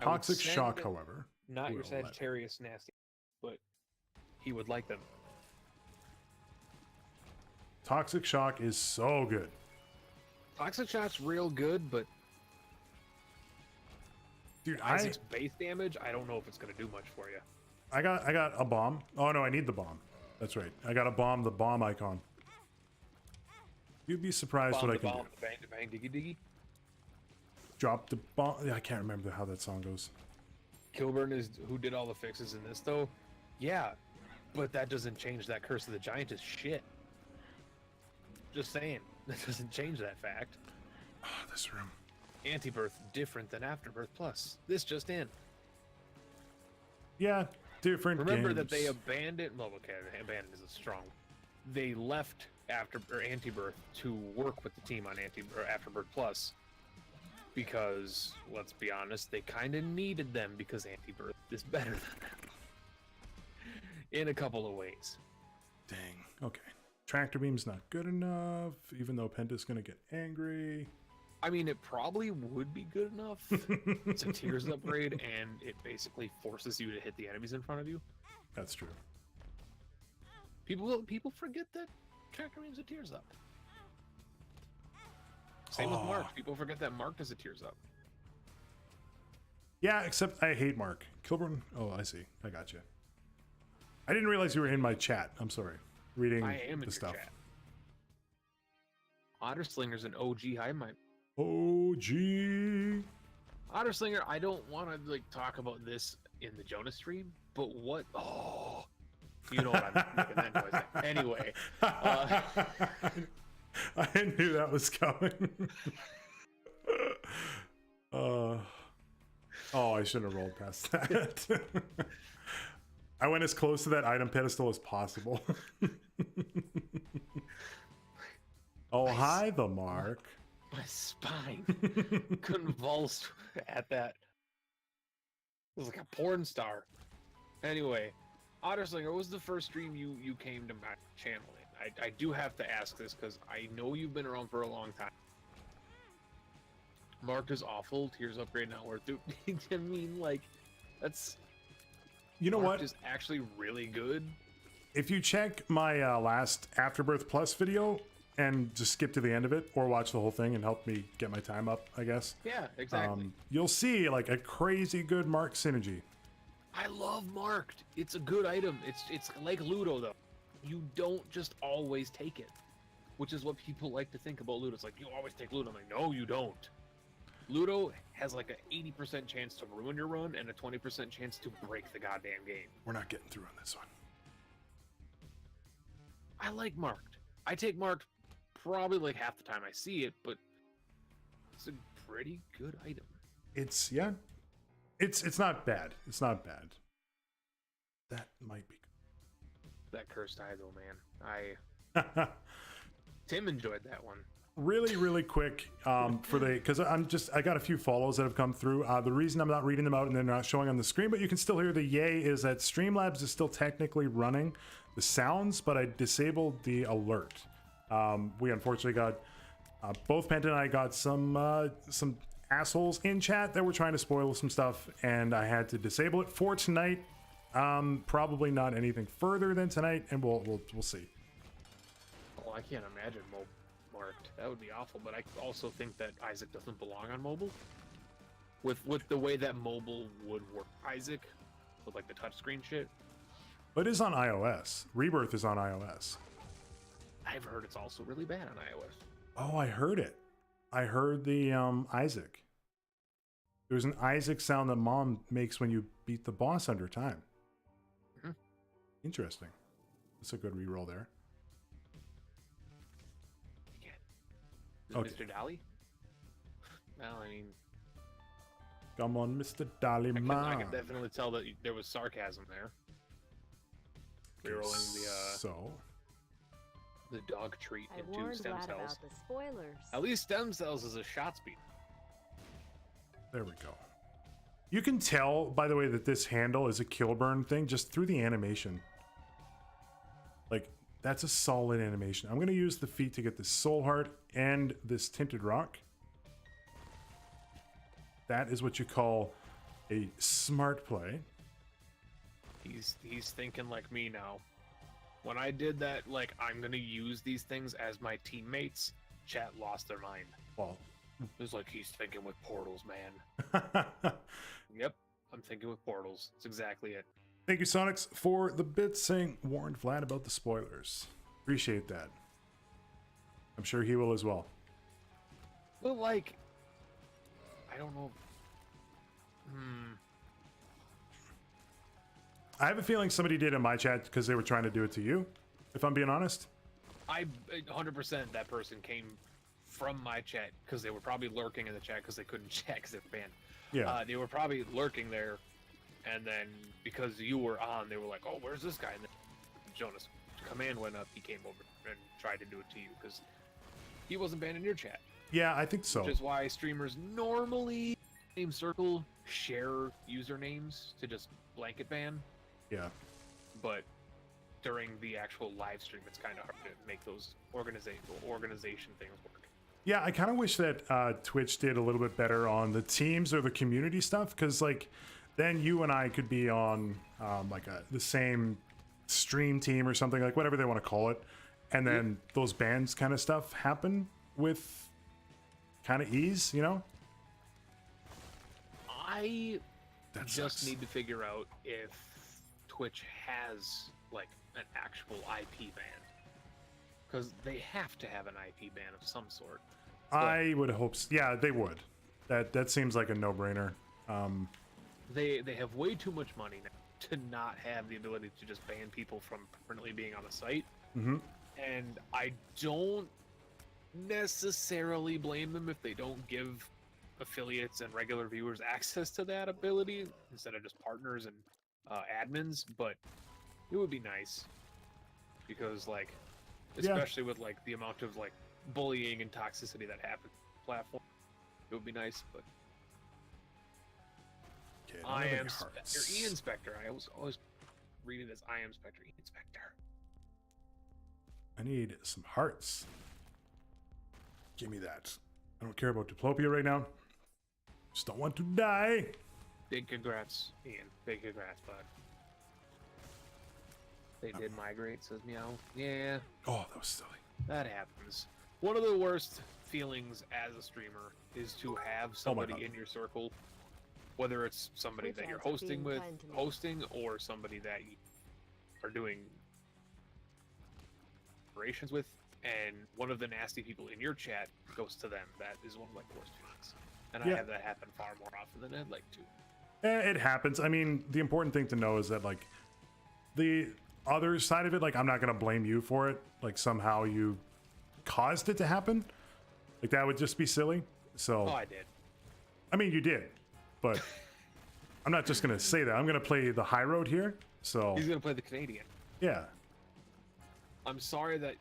A: Toxic Shock, however.
B: Not your Sagittarius nasty, but he would like them.
A: Toxic Shock is so good.
B: Toxic Shock's real good, but
A: dude,
B: Isaac's base damage, I don't know if it's gonna do much for you.
A: I got a bomb. Oh no, I need the bomb. That's right. I got a bomb, the bomb icon. You'd be surprised what I can do.
B: Bang, bang, diggy, diggy.
A: Drop the bomb. Yeah, I can't remember how that song goes.
B: Kilburn is who did all the fixes in this, though. Yeah, but that doesn't change that Curse of the Giant is shit. Just saying, that doesn't change that fact.
A: Oh, this room.
B: Antibirth different than Afterbirth Plus. This just in.
A: Yeah, different.
B: Remember
A: games.
B: that they abandoned. Well, okay, abandoned is a strong. They left Antibirth to work with the team on Afterbirth Plus. Because, let's be honest, they kind of needed them because Antibirth is better than them. In a couple of ways.
A: Dang. Okay. Tractor Beam's not good enough, even though Penta's going to get angry.
B: I mean, it probably would be good enough. It's a Tears upgrade, and it basically forces you to hit the enemies in front of you.
A: That's true.
B: People forget that Tractor Beam's a Tears up. Same with Mark. People forget that Mark is a Tears up.
A: Yeah, except I hate Mark. Kilburn. Oh, I see. I got you. I didn't realize you were in my chat. I'm sorry. Reading
B: I am in your
A: stuff.
B: Chat. Otterslinger's an OG high mine.
A: OG.
B: Otterslinger, I don't want to like talk about this in the Jonas stream, but what? Oh, you know what I'm making that noise at. Anyway.
A: I knew that was coming. Oh, I shouldn't have rolled past that. I went as close to that item pedestal as possible. Oh, hi, the Mark.
B: My spine convulsed at that. It was like a porn star. Anyway, Otterslinger, what was the first stream you came to my channel in? I do have to ask this because I know you've been around for a long time. Mark is awful. Tears upgrade not worth it. I mean, like, that's.
A: You know
B: Mark
A: what?
B: is actually really good.
A: If you check my last Afterbirth Plus video and just skip to the end of it, or watch the whole thing and help me get my time up, I guess.
B: Yeah, exactly.
A: You'll see like a crazy good Mark synergy.
B: I love Marked. It's a good item. It's like Ludo though. You don't just always take it, which is what people like to think about Ludo. It's like, you always take Ludo. I'm like, no, you don't. Ludo has like an 80% chance to ruin your run and a 20% chance to break the goddamn game.
A: We're not getting through on this one.
B: I like Marked. I take Marked probably like half the time I see it, but it's a pretty good item.
A: It's not bad. It's not bad. That might be
B: That cursed eye though, man. Tim enjoyed that one.
A: Really quick because I got a few follows that have come through. The reason I'm not reading them out and they're not showing on the screen, but you can still hear the yay, is that Streamlabs is still technically running the sounds, but I disabled the alert. We unfortunately got both Penta and I got some assholes in chat that were trying to spoil some stuff, and I had to disable it for tonight. Probably not anything further than tonight, and we'll see.
B: Oh, I can't imagine Marked. That would be awful, but I also think that Isaac doesn't belong on mobile. With the way that mobile would work Isaac, with like the touchscreen shit.
A: But it is on iOS. Rebirth is on iOS.
B: I've heard it's also really bad on iOS.
A: Oh, I heard it. I heard the Isaac. There's an Isaac sound that Mom makes when you beat the boss under time.
B: Mm-hmm.
A: Interesting. That's a good reroll there.
B: Okay. Mr. Dolly? Well, I mean...
A: Come on, Mr. Dolly Man.
B: I can definitely tell that there was sarcasm there. Rerolling the dog treat into stem cells.
C: About the spoilers.
B: At least stem cells is a shot speed.
A: There we go. You can tell, by the way, that this handle is a Kilburn thing just through the animation. Like, that's a solid animation. I'm going to use the feat to get this soul heart and this tinted rock. That is what you call a smart play.
B: He's thinking like me now. When I did that, like, I'm gonna use these things as my teammates, chat lost their mind.
A: Well,
B: it was like, he's thinking with portals, man. Yep, I'm thinking with portals. That's exactly it.
A: Thank you, Sonics, for the bits saying warned Vlad about the spoilers. Appreciate that. I'm sure he will as well.
B: But like, I don't know.
A: I have a feeling somebody did in my chat because they were trying to do it to you, if I'm being honest.
B: I 100% that person came from my chat because they were probably lurking in the chat because they couldn't chat because they were banned.
A: Yeah.
B: They were probably lurking there, and then because you were on, they were like, "Oh, where's this guy?" And then Jonas' command went up. He came over and tried to do it to you because he wasn't banned in your chat.
A: Yeah, I think so.
B: Which is why streamers normally same circle share usernames to just blanket ban.
A: Yeah.
B: But during the actual live stream, it's kind of hard to make those organization things work.
A: Yeah, I kind of wish that Twitch did a little bit better on the teams or the community stuff, because like then you and I could be on like the same stream team or something, like whatever they want to call it, and then those bans kind of stuff happen with kind of ease, you know?
B: I
A: That
B: just
A: sucks.
B: need to figure out if Twitch has like an actual IP ban, because they have to have an IP ban of some sort.
A: I would hope yeah, they would. That seems like a no-brainer.
B: They have way too much money now to not have the ability to just ban people from permanently being on the site. And I don't necessarily blame them if they don't give affiliates and regular viewers access to that ability instead of just partners and admins, but it would be nice because, like, especially with like the amount of like bullying and toxicity that happens on the platform, it would be nice. But
A: Okay,
B: I am Spectre, E-Inspector. I always read it as I am Spectre, E-Inspector.
A: I need some hearts. Give me that. I don't care about diplopia right now. Just don't want to die.
B: Big congrats, Ian. Big congrats, bud. They did migrate, says Meow. Yeah,
A: Oh, that was silly.
B: that happens. One of the worst feelings as a streamer is to have somebody
A: God.
B: in your circle, whether it's somebody that you're hosting with, or somebody that you are doing operations with, and one of the nasty people in your chat goes to them. That is one of my worst feelings. And I have that happen far more often than I'd like to.
A: It happens. I mean, the important thing to know is that, like, the other side of it, like, I'm not going to blame you for it. Like, somehow you caused it to happen. Like, that would just be silly. So,
B: Oh, I did.
A: I mean, you did. But I'm not just going to say that. I'm going to play the high road here. So,
B: He's going to play the Canadian.
A: yeah.
B: I'm sorry that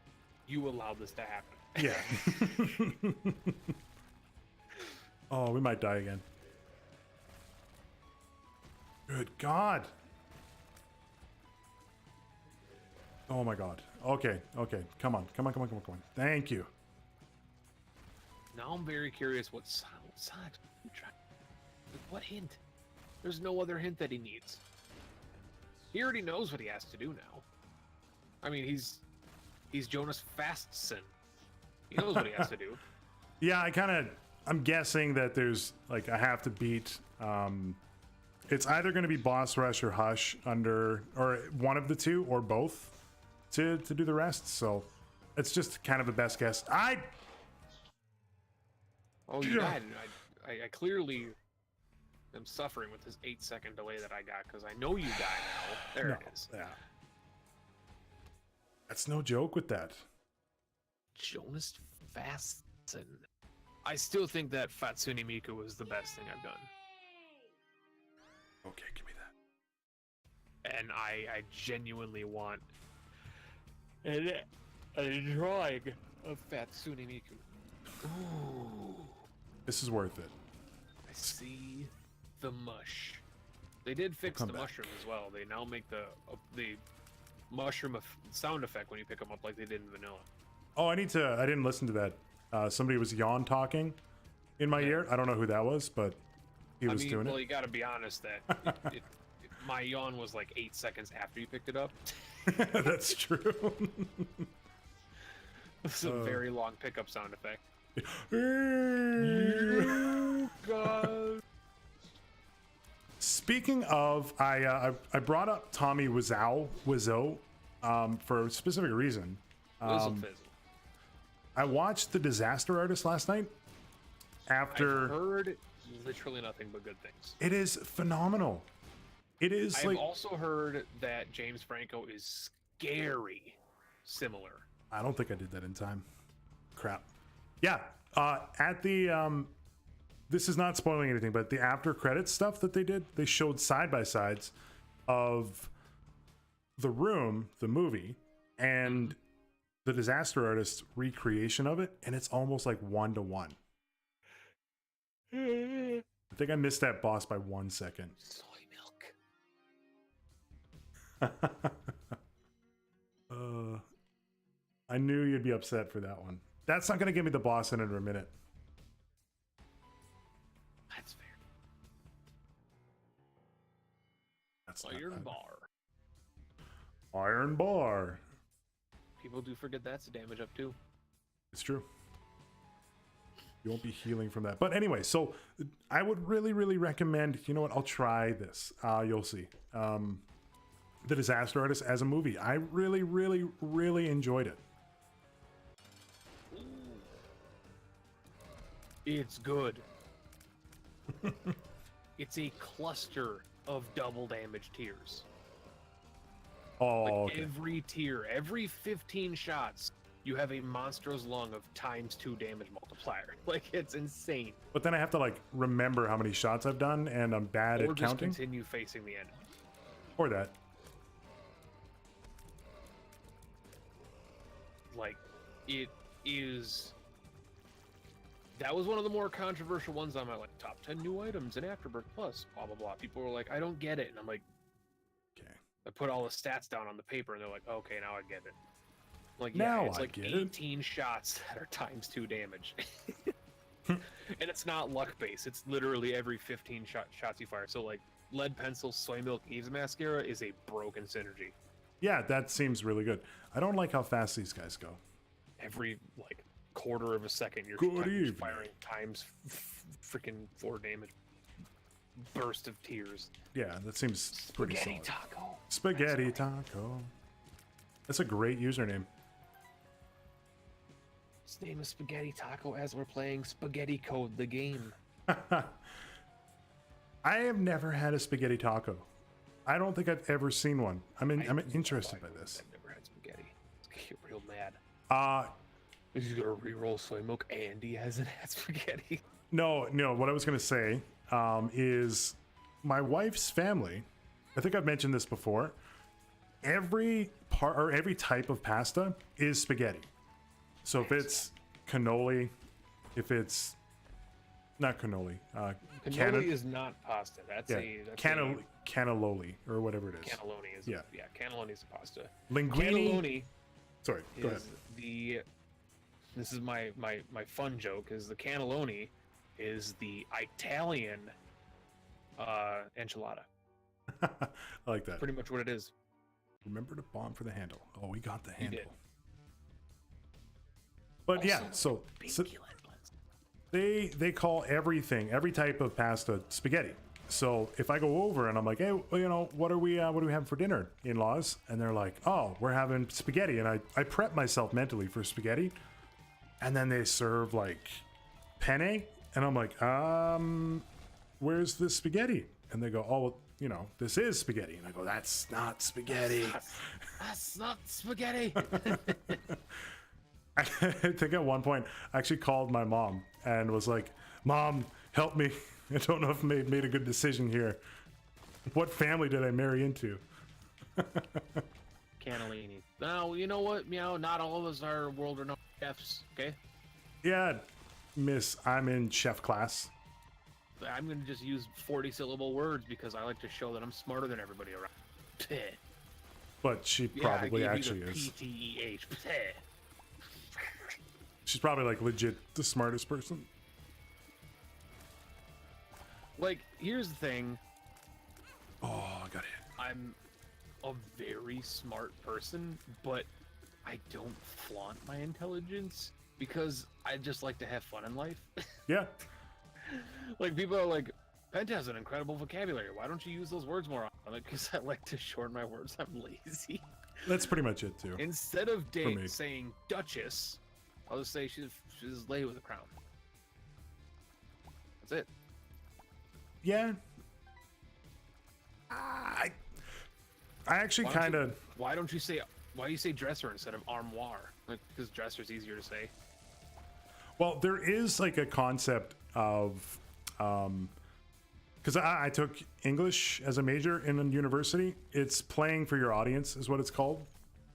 B: you allowed this to happen.
A: Yeah. Oh, we might die again. Good God. Oh my God. Okay. Okay. Come on. Come on. Come on. Come on. Come on. Thank you.
B: Now I'm very curious what Sonic's trying. What hint? There's no other hint that he needs. He already knows what he has to do now. I mean, he's Jonusfatson. He knows what he has to do.
A: Yeah, I'm guessing that there's like I have to beat. It's either going to be boss rush or hush or one of the two or both to do the rest. So it's just kind of a best guess.
B: Oh, you died. I clearly am suffering with this 8-second delay that I got because I know you die now. There it is.
A: Yeah. That's no joke with that.
B: Jonusfatson. I still think that Fatsune Miku was the best thing I've done.
A: Okay, give me that.
B: And I genuinely want a drawing of Fatsune Miku. Ooh.
A: This is worth it.
B: I see the mush. They did fix the mushrooms as well. They now make the mushroom sound effect when you pick them up like they did in vanilla.
A: Oh, I didn't listen to that. Somebody was yawn talking in my ear. I don't know who that was, but he was doing it.
B: Well, you got to be honest that my yawn was like 8 seconds after you picked it up.
A: That's true.
B: It's a very long pickup sound effect. God.
A: Speaking of, I brought up Tommy Wiseau for a specific reason.
B: Fizzle fizzle.
A: I watched The Disaster Artist last night.
B: I've heard literally nothing but good things.
A: It is phenomenal. It is.
B: I've also heard that James Franco is scary similar.
A: I don't think I did that in time. Crap. Yeah. At the this is not spoiling anything, but the after credits stuff that they did, they showed side by sides of The Room, the movie, and The Disaster Artist recreation of it, and it's almost like 1-to-1. I think I missed that boss by 1 second.
B: Soy
A: milk. I knew you'd be upset for that one. That's not going to give me the boss in under a minute.
B: That's fair.
A: That's
B: Iron Bar.
A: Iron Bar.
B: People do forget that's a damage up too.
A: It's true. You won't be healing from that. But anyway, so I would really, really recommend, you know what, I'll try this. You'll see. The Disaster Artist as a movie. I really, really, really enjoyed it.
B: It's good. It's a cluster of double damage tiers.
A: Oh,
B: like
A: okay.
B: Every tier, every 15 shots, you have a monster's lung of ×2 damage multiplier. Like, it's insane.
A: But then I have to, like, remember how many shots I've done, and I'm bad at
B: just
A: counting.
B: Continue facing the enemy.
A: Or that.
B: Like, it is... That was one of the more controversial ones on my, like, top 10 new items in Afterbirth Plus, blah, blah, blah. People were like, I don't get it. And I'm like,
A: okay. I
B: put all the stats down on the paper, and they're like, okay, now I get it. Like,
A: now
B: it's
A: I
B: like
A: get
B: 18 shots that are ×2 damage. And it's not luck based. It's literally every 15 shots you fire. So, like, Lead Pencil, Soy Milk, Eve's Mascara is a broken synergy.
A: Yeah, that seems really good. I don't like how fast these guys go.
B: Every, like, quarter of a second, you're firing freaking 4 damage. Burst of tears.
A: Yeah, that seems pretty solid.
B: Taco.
A: Spaghetti Taco. That's a great username.
B: His name is Spaghetti Taco as we're playing Spaghetti Code, the game.
A: I have never had a spaghetti taco. I don't think I've ever seen one. I'm interested by this.
B: I've never had spaghetti. It's get real mad. He's gonna re-roll Soy Milk and he hasn't had spaghetti.
A: No. What I was gonna say is my wife's family. I think I've mentioned this before. Every part or every type of pasta is spaghetti. So if it's cannoli, if it's not cannoli,
B: cannoli is not pasta. That's
A: cannelloni or whatever it is.
B: Cannelloni is cannelloni is a pasta.
A: Linguine.
B: Cannelloni.
A: Sorry, go ahead.
B: This is my fun joke. Is the cannelloni is the Italian enchilada.
A: I like that.
B: Pretty much what it is.
A: Remember to bomb for the handle. Oh, we got the handle.
B: Did.
A: But
B: also,
A: yeah, so they call everything, every type of pasta, spaghetti. So if I go over and I'm like, hey, well, you know, what do we having for dinner, in-laws? And they're like, oh, we're having spaghetti. And I prep myself mentally for spaghetti. And then they serve like penne. And I'm like, where's the spaghetti? And they go, oh, well, you know, this is spaghetti. And I go, that's not spaghetti.
B: That's not spaghetti.
A: I think at one point I actually called my mom and was like, Mom, help me. I don't know if I made a good decision here. What family did I marry into?
B: Cannellini. Now, you know what? You know, not all of us are world-renowned chefs, okay?
A: Yeah, miss, I'm in chef class.
B: I'm going to just use 40-syllable words because I like to show that I'm smarter than everybody around.
A: but she probably actually is.
B: PTEH.
A: She's probably like legit the smartest person.
B: Like, here's the thing.
A: Oh, I got hit.
B: I'm a very smart person, but I don't flaunt my intelligence because I just like to have fun in life.
A: Yeah.
B: Like, people are like, Penta has an incredible vocabulary. Why don't you use those words more often? Like, because I like to shorten my words. I'm lazy.
A: That's pretty much it, too.
B: Instead of saying Duchess, I'll just say she's lady with a crown. That's it.
A: Yeah. I actually kind of...
B: Why do you say dresser instead of armoire? Like, because dresser's easier to say.
A: Well, there is like a concept of... because I took English as a major in university. It's playing for your audience is what it's called,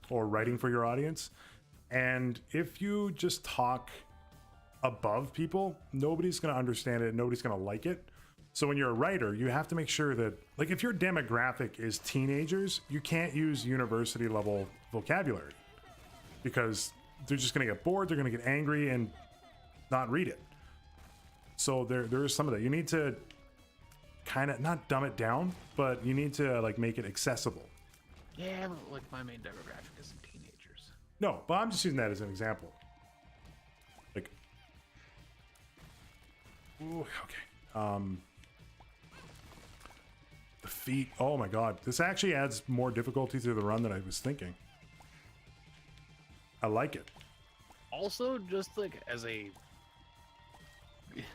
A: or writing for your audience. And if you just talk above people, nobody's going to understand it. Nobody's going to like it. So when you're a writer, you have to make sure that, like, if your demographic is teenagers, you can't use university level vocabulary because they're just going to get bored. They're going to get angry and not read it. So there is some of that. You need to kind of not dumb it down, but you need to like make it accessible.
B: Yeah, but like my main demographic isn't teenagers.
A: No, but I'm just using that as an example. Like, ooh, okay. The feet. Oh my god, this actually adds more difficulty to the run than I was thinking. I like it.
B: Also, just like as a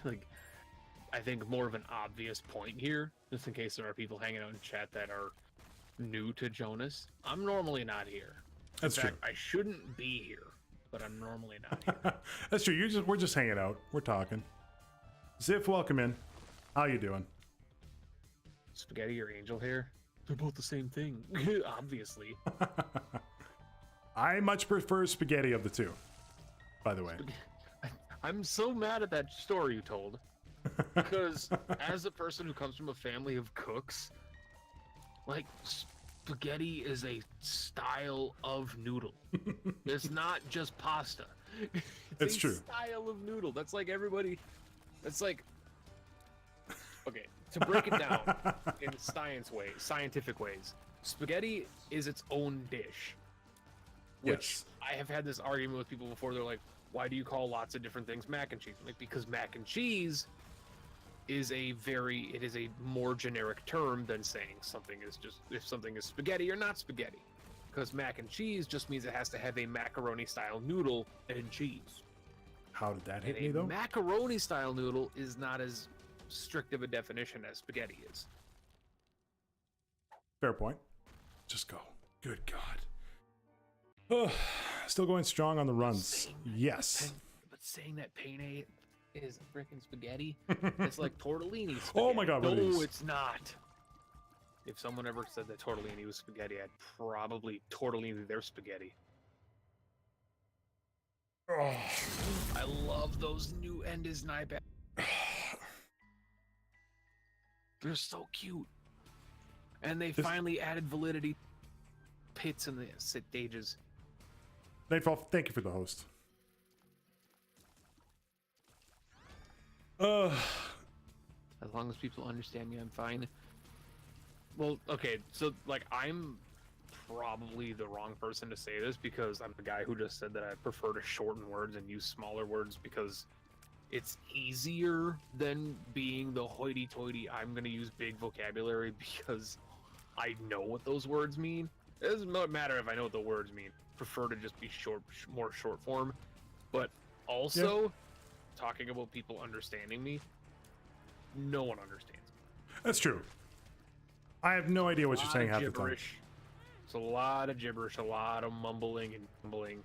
B: like, I think more of an obvious point here, just in case there are people hanging out in chat that are new to Jonas. I'm normally not here.
A: That's true.
B: I shouldn't be here, but I'm normally not here.
A: That's true. We're just hanging out. We're talking. Ziff, welcome in. How you doing?
B: Spaghetti or angel hair? They're both the same thing, obviously.
A: I much prefer spaghetti of the two, by the way.
B: I'm so mad at that story you told. Because as a person who comes from a family of cooks, like, spaghetti is a style of noodle. It's not just pasta.
A: It's true.
B: Style of noodle. That's like everybody. That's like. Okay, to break it down in scientific ways, spaghetti is its own dish. Which I have had this argument with people before. They're like, "Why do you call lots of different things mac and cheese?" I'm like, because mac and cheese is a more generic term than saying something is just if something is spaghetti or not spaghetti. Because mac and cheese just means it has to have a macaroni style noodle and cheese.
A: How did that hit
B: and
A: me though?
B: Macaroni style noodle is not as strict of a definition as spaghetti is.
A: Fair point. Just go. Good God. Oh, still going strong on the runs. Yes.
B: But saying that penne is freaking spaghetti, it's like tortellini spaghetti.
A: Oh my God,
B: no,
A: what is?
B: It's not. If someone ever said that tortellini was spaghetti, I'd probably tortellini their spaghetti.
A: Oh.
B: I love those new Endes Nyback. They're so cute. And they finally added validity pits in the stages.
A: Nightfall, thank you for the host.
B: As long as people understand me, I'm fine. Well, okay, so, like, I'm probably the wrong person to say this because I'm the guy who just said that I prefer to shorten words and use smaller words because it's easier than being the hoity-toity, I'm going to use big vocabulary because I know what those words mean. It doesn't matter if I know what the words mean. Prefer to just be more short form. But also, talking about people understanding me, no one understands me.
A: That's true. I have no idea what you're saying half the time.
B: It's a lot of gibberish, a lot of mumbling and mumbling,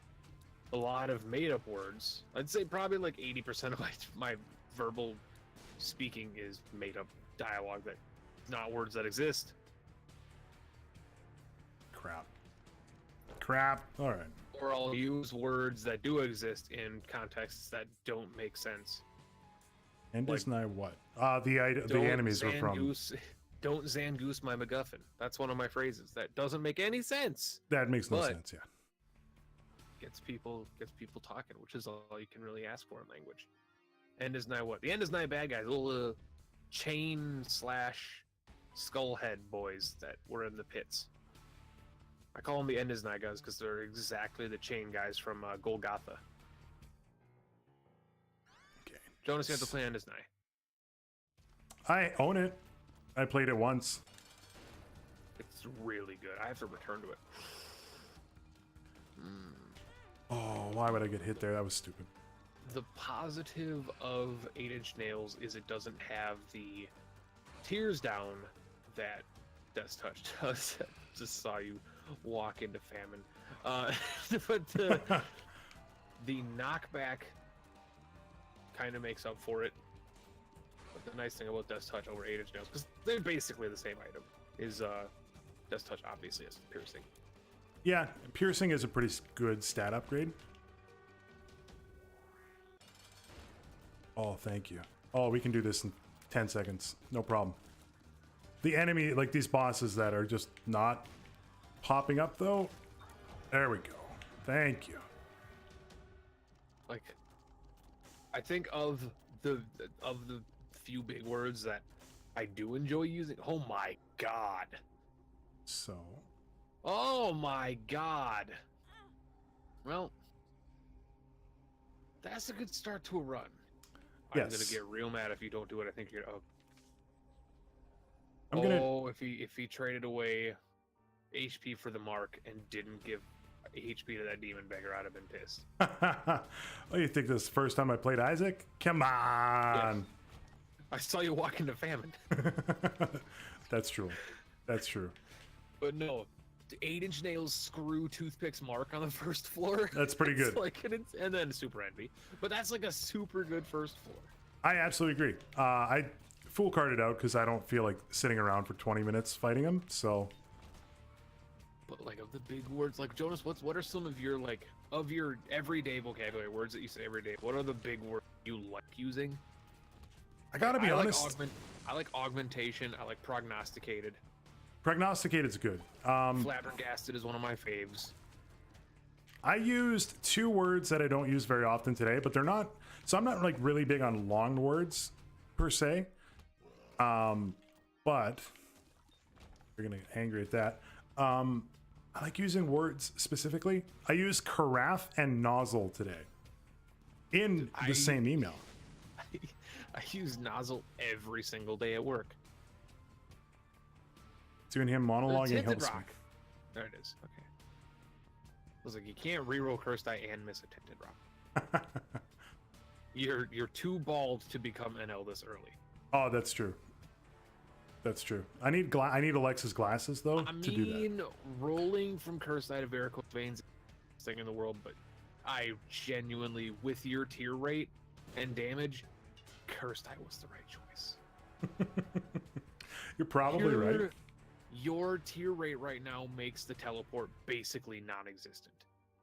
B: a lot of made-up words. I'd say probably like 80% of my verbal speaking is made-up dialogue that not words that exist.
A: Crap. All right.
B: Or I'll use words that do exist in contexts that don't make sense.
A: And like, isn't I what? The enemies were from.
B: don't Zangoose my MacGuffin. That's one of my phrases. That doesn't make any sense.
A: That makes no sense, yeah.
B: Gets people talking, which is all you can really ask for in language. End is nigh what? The end is nigh bad guys, little chain / skullhead boys that were in the pits. I call them the end is nigh guys because they're exactly the chain guys from Golgotha.
A: Okay.
B: Jonas, you have to play end is nigh.
A: I own it. I played it once.
B: It's really good. I have to return to it.
A: Oh, why would I get hit there? That was stupid.
B: The positive of 8-inch nails is it doesn't have the tears down that Death Touch does. Just saw you walk into famine. But the knockback kind of makes up for it. But the nice thing about Death Touch over 8-inch nails, because they're basically the same item, is Death Touch obviously has piercing.
A: Yeah, piercing is a pretty good stat upgrade. Oh, thank you. Oh, we can do this in 10 seconds. No problem. The enemy, like these bosses that are just not popping up though. There we go. Thank you.
B: Like, I think of the few big words that I do enjoy using. Oh my god.
A: So.
B: Oh my god. Well, that's a good start to a run.
A: Yes.
B: I'm gonna get real mad if you don't do it. I think you're.
A: Oh,
B: if he traded away HP for the mark and didn't give HP to that demon beggar, I'd have been pissed.
A: Oh, you think this is the first time I played Isaac? Come on.
B: Yeah. I saw you walk into famine.
A: That's true. That's true.
B: But no, 8-inch nails screw toothpicks mark on the first floor.
A: That's pretty good.
B: And then super envy. But that's like a super good first floor.
A: I absolutely agree. I full carded out because I don't feel like sitting around for 20 minutes fighting him. So.
B: But like of the big words, like Jonas, what are some of your your everyday vocabulary words that you say every day? What are the big words you like using?
A: I gotta be honest.
B: I like augmentation. I like prognosticated.
A: Prognosticated's good.
B: Flabbergasted is one of my faves.
A: I used 2 words that I don't use very often today, but they're not. So I'm not like really big on long words per se. But you're gonna get angry at that. I like using words specifically. I use carafe and nozzle today in the same email.
B: I use nozzle every single day at work.
A: Doing him monologuing helps me.
B: There it is. Okay. I was like, you can't reroll Cursed Eye and miss a Tinted Rock. You're too bald to become NL this early.
A: Oh, that's true. That's true. I need Alexa's glasses though to do that. I mean,
B: rolling from Cursed Eye to Varicose Veins is the best thing in the world, but I genuinely, with your tier rate and damage, Cursed Eye was the right choice.
A: You're probably right.
B: Your tier rate right now makes the teleport basically non-existent.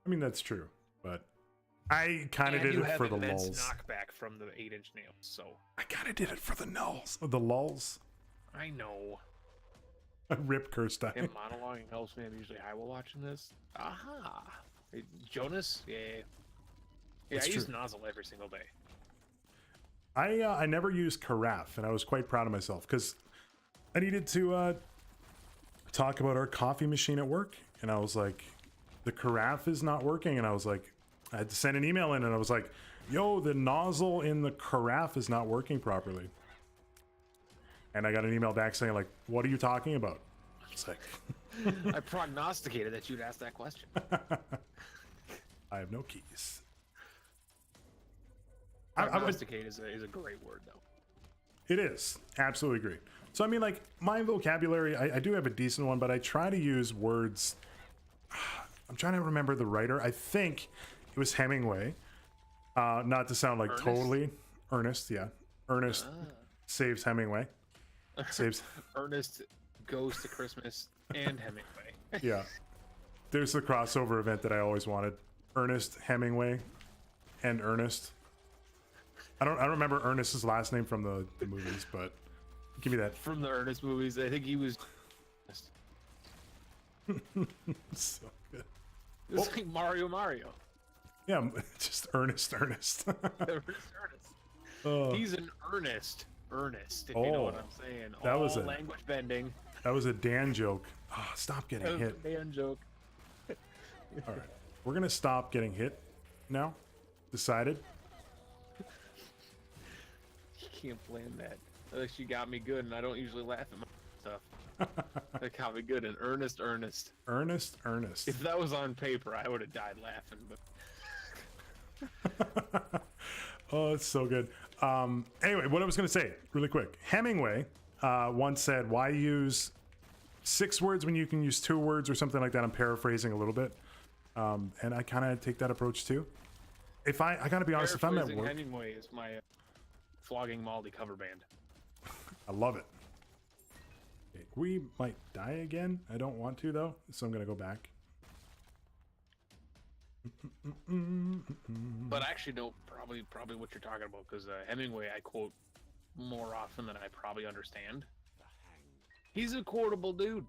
A: I mean, that's true, but I kind of did it for the lulls.
B: Knockback from the 8-inch nails, so
A: I kind of did it for the lulls. The lulls.
B: I know.
A: Rip Cursed Eye.
B: And monologuing helps me. I'm usually high while watching this. Aha. Hey, Jonas? Yeah. Yeah, I use nozzle every single day.
A: I never used carafe, and I was quite proud of myself because I needed to talk about our coffee machine at work, and I was like, the carafe is not working, and I was like, I had to send an email in, and I was like, yo, the nozzle in the carafe is not working properly. And I got an email back saying like, what are you talking about? It's like
B: I prognosticated that you'd ask that question.
A: I have no keys.
B: Prognosticate is a great word though.
A: It is. Absolutely agree. So I mean, like, my vocabulary, I do have a decent one, but I try to use words. I'm trying to remember the writer. I think it was Hemingway. Not to sound like
B: Ernest?
A: totally Ernest. Yeah. Ernest saves Hemingway. Saves.
B: Ernest Goes to Christmas and Hemingway.
A: Yeah. There's the crossover event that I always wanted. Ernest Hemingway and Ernest. I don't remember Ernest's last name from the movies, but Give me that.
B: From the Ernest movies, I think he was.
A: So good.
B: It's like Mario.
A: Yeah, just Ernest.
B: Ernest. He's an Ernest, if you know what I'm saying.
A: That was a
B: language bending.
A: That was a Dan joke. Oh, stop getting hit.
B: A Dan joke.
A: All right, we're gonna stop getting hit now. Decided.
B: You can't blame that. She got me good, and I don't usually laugh at my stuff. That got me good. And Ernest.
A: Ernest.
B: If that was on paper, I would have died laughing. But
A: Oh, it's so good. Anyway, what I was going to say really quick. Hemingway once said, why use 6 words when you can use 2 words or something like that? I'm paraphrasing a little bit. And I kind of take that approach too. If I got to be honest, if I'm at work.
B: Hemingway is my Flogging Molly cover band.
A: I love it. Okay, we might die again. I don't want to though, so I'm going to go back.
B: But I actually know probably what you're talking about, because Hemingway I quote more often than I probably understand. He's a quotable dude.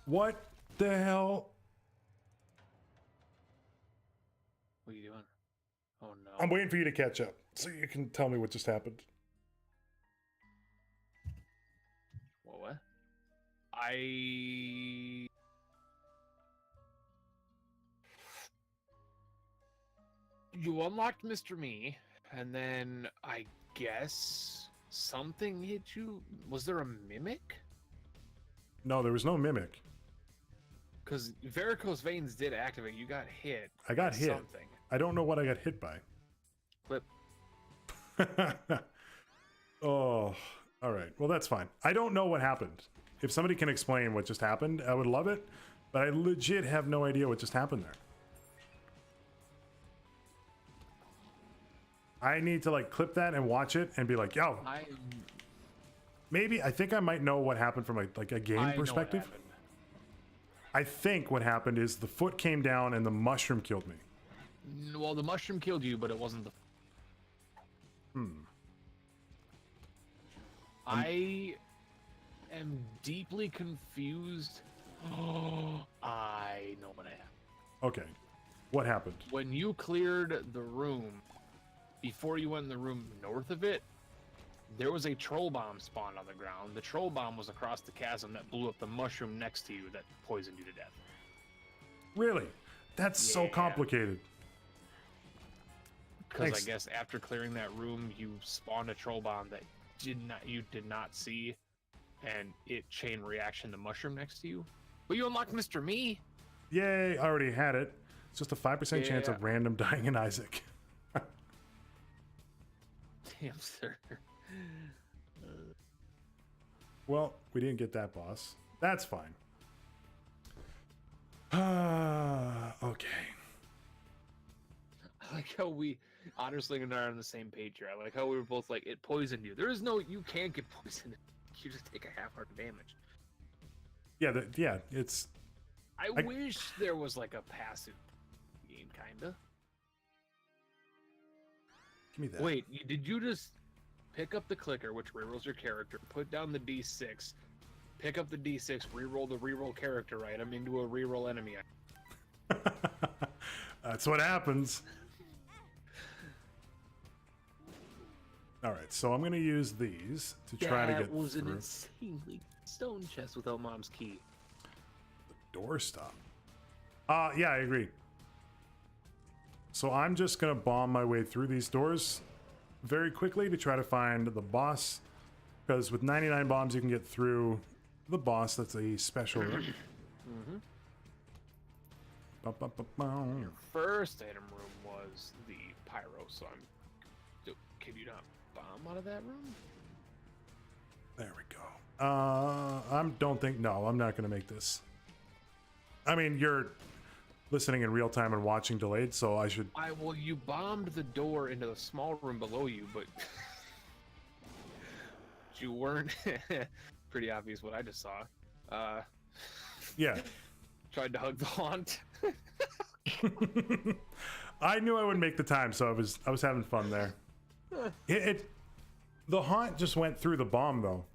A: What the hell?
B: What are you doing? Oh no.
A: I'm waiting for you to catch up so you can tell me what just happened.
B: What? You unlocked Mr. Me, and then I guess something hit you. Was there a mimic?
A: No, there was no mimic.
B: Because varicose veins did activate. You got hit.
A: I got hit.
B: Something.
A: I don't know what I got hit by.
B: Clip.
A: Oh, all right. Well, that's fine. I don't know what happened. If somebody can explain what just happened, I would love it. But I legit have no idea what just happened there. I need to like clip that and watch it and be like, yo, maybe I think I might know what happened from like a game perspective. I think what happened is the foot came down and the mushroom killed me.
B: Well, the mushroom killed you, but it wasn't the. I am deeply confused. I know what happened.
A: Okay, what happened?
B: When you cleared the room, before you went in the room north of it, there was a troll bomb spawned on the ground. The troll bomb was across the chasm that blew up the mushroom next to you that poisoned you to death.
A: Really? That's so complicated.
B: Because I guess after clearing that room, you spawned a troll bomb that you did not see, and it chain reaction the mushroom next to you. But you unlocked Mr. Me.
A: Yay! I already had it. It's just a 5% chance of random dying in Isaac.
B: Damn, sir.
A: Well, we didn't get that boss. That's fine. Okay.
B: I like how we, honestly, and I are on the same page here. I like how we were both like, it poisoned you. There is no, you can't get poisoned. You just take a half heart of damage.
A: Yeah, it's...
B: I wish there was like a passive game, kinda.
A: Give me that.
B: Wait, did you just pick up the clicker, which rerolls your character, put down the D6, pick up the D6, reroll the reroll character item into a reroll enemy item?
A: That's what happens. All right, so I'm going to use these to try to get through. That was an
B: insanely stone chest without Mom's key.
A: The door stop. Yeah, I agree. So I'm just going to bomb my way through these doors very quickly to try to find the boss. Because with 99 bombs, you can get through the boss. That's a special.
B: Mm-hmm. Your first item room was the pyro, so can you not bomb out of that room?
A: There we go. I'm not going to make this. I mean, you're listening in real time and watching delayed, so I should...
B: Well, you bombed the door into the small room below you, but you weren't... Pretty obvious what I just saw.
A: Yeah.
B: Tried to hug the haunt.
A: I knew I would make the time, so I was having fun there. The haunt just went through the bomb, though.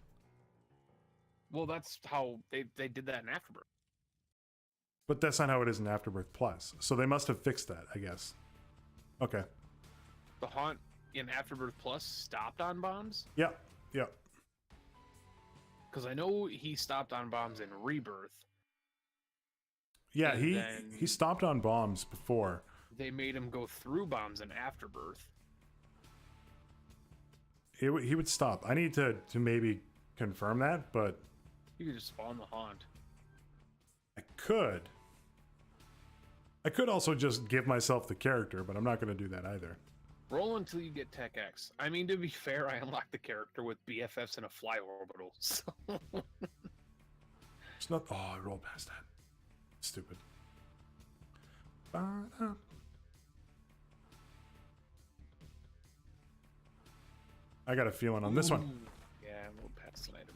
B: Well, that's how they did that in Afterbirth.
A: But that's not how it is in Afterbirth Plus. So they must have fixed that, I guess. Okay.
B: The haunt in Afterbirth Plus stopped on bombs?
A: Yep. Yep.
B: Because I know he stopped on bombs in Rebirth.
A: Yeah, he stopped on bombs before.
B: They made him go through bombs in Afterbirth.
A: He would stop. I need to maybe confirm that, but...
B: You could just spawn the haunt.
A: I could. I could also just give myself the character, but I'm not going to do that either.
B: Roll until you get Tech X. I mean, to be fair, I unlocked the character with BFFs and a fly orbital, so...
A: It's not... Oh, I rolled past that. Stupid. I got a feeling on this one.
B: Yeah, I rolled past an item.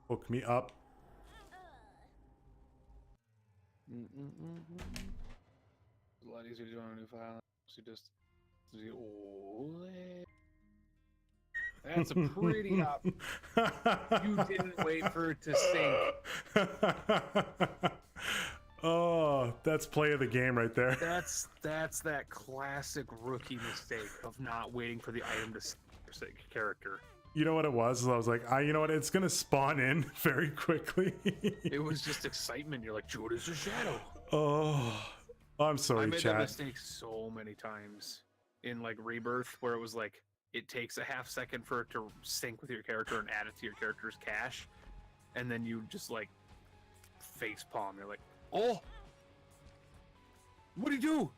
A: Hook me up.
B: A lot easier to do on a new file. So just... That's a pretty up. You didn't wait for it to sink.
A: Oh, that's play of the game right there.
B: That's that classic rookie mistake of not waiting for the item to sink character.
A: You know what it was? I was like, you know what? It's gonna spawn in very quickly.
B: It was just excitement. You're like, Judas a shadow.
A: Oh, I'm sorry,
B: I made
A: chat.
B: that mistake so many times in like Rebirth, where it was like it takes a half second for it to sync with your character and add it to your character's cache, and then you just like face palm. You're like, oh, what do you do?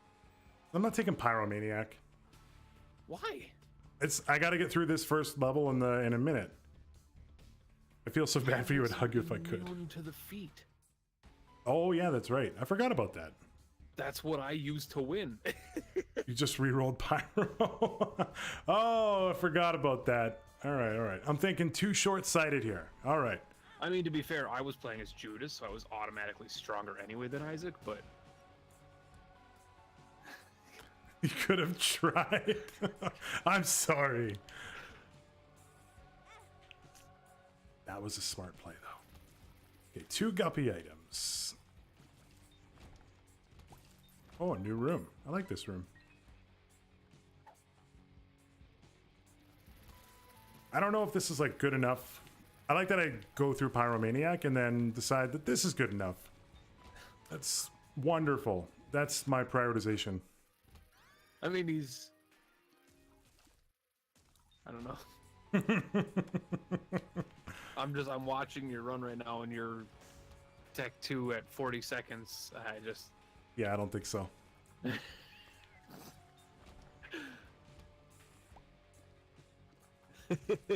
A: I'm not taking Pyromaniac.
B: Why?
A: I got to get through this first level in a minute. I feel so bad for you. I'd hug you if I could.
B: Immune to the feet.
A: Oh yeah, that's right. I forgot about that.
B: That's what I used to win.
A: You just re-rolled Pyro. Oh, I forgot about that. All right. I'm thinking too short-sighted here. All right.
B: I mean, to be fair, I was playing as Judas, so I was automatically stronger anyway than Isaac, but...
A: You could have tried. I'm sorry. That was a smart play, though. Okay, 2 guppy items. Oh, a new room. I like this room. I don't know if this is like good enough. I like that I go through Pyromaniac and then decide that this is good enough. That's wonderful. That's my prioritization.
B: I mean, I don't know. I'm watching your run right now and you're Tech 2 at 40 seconds.
A: Yeah, I don't think so.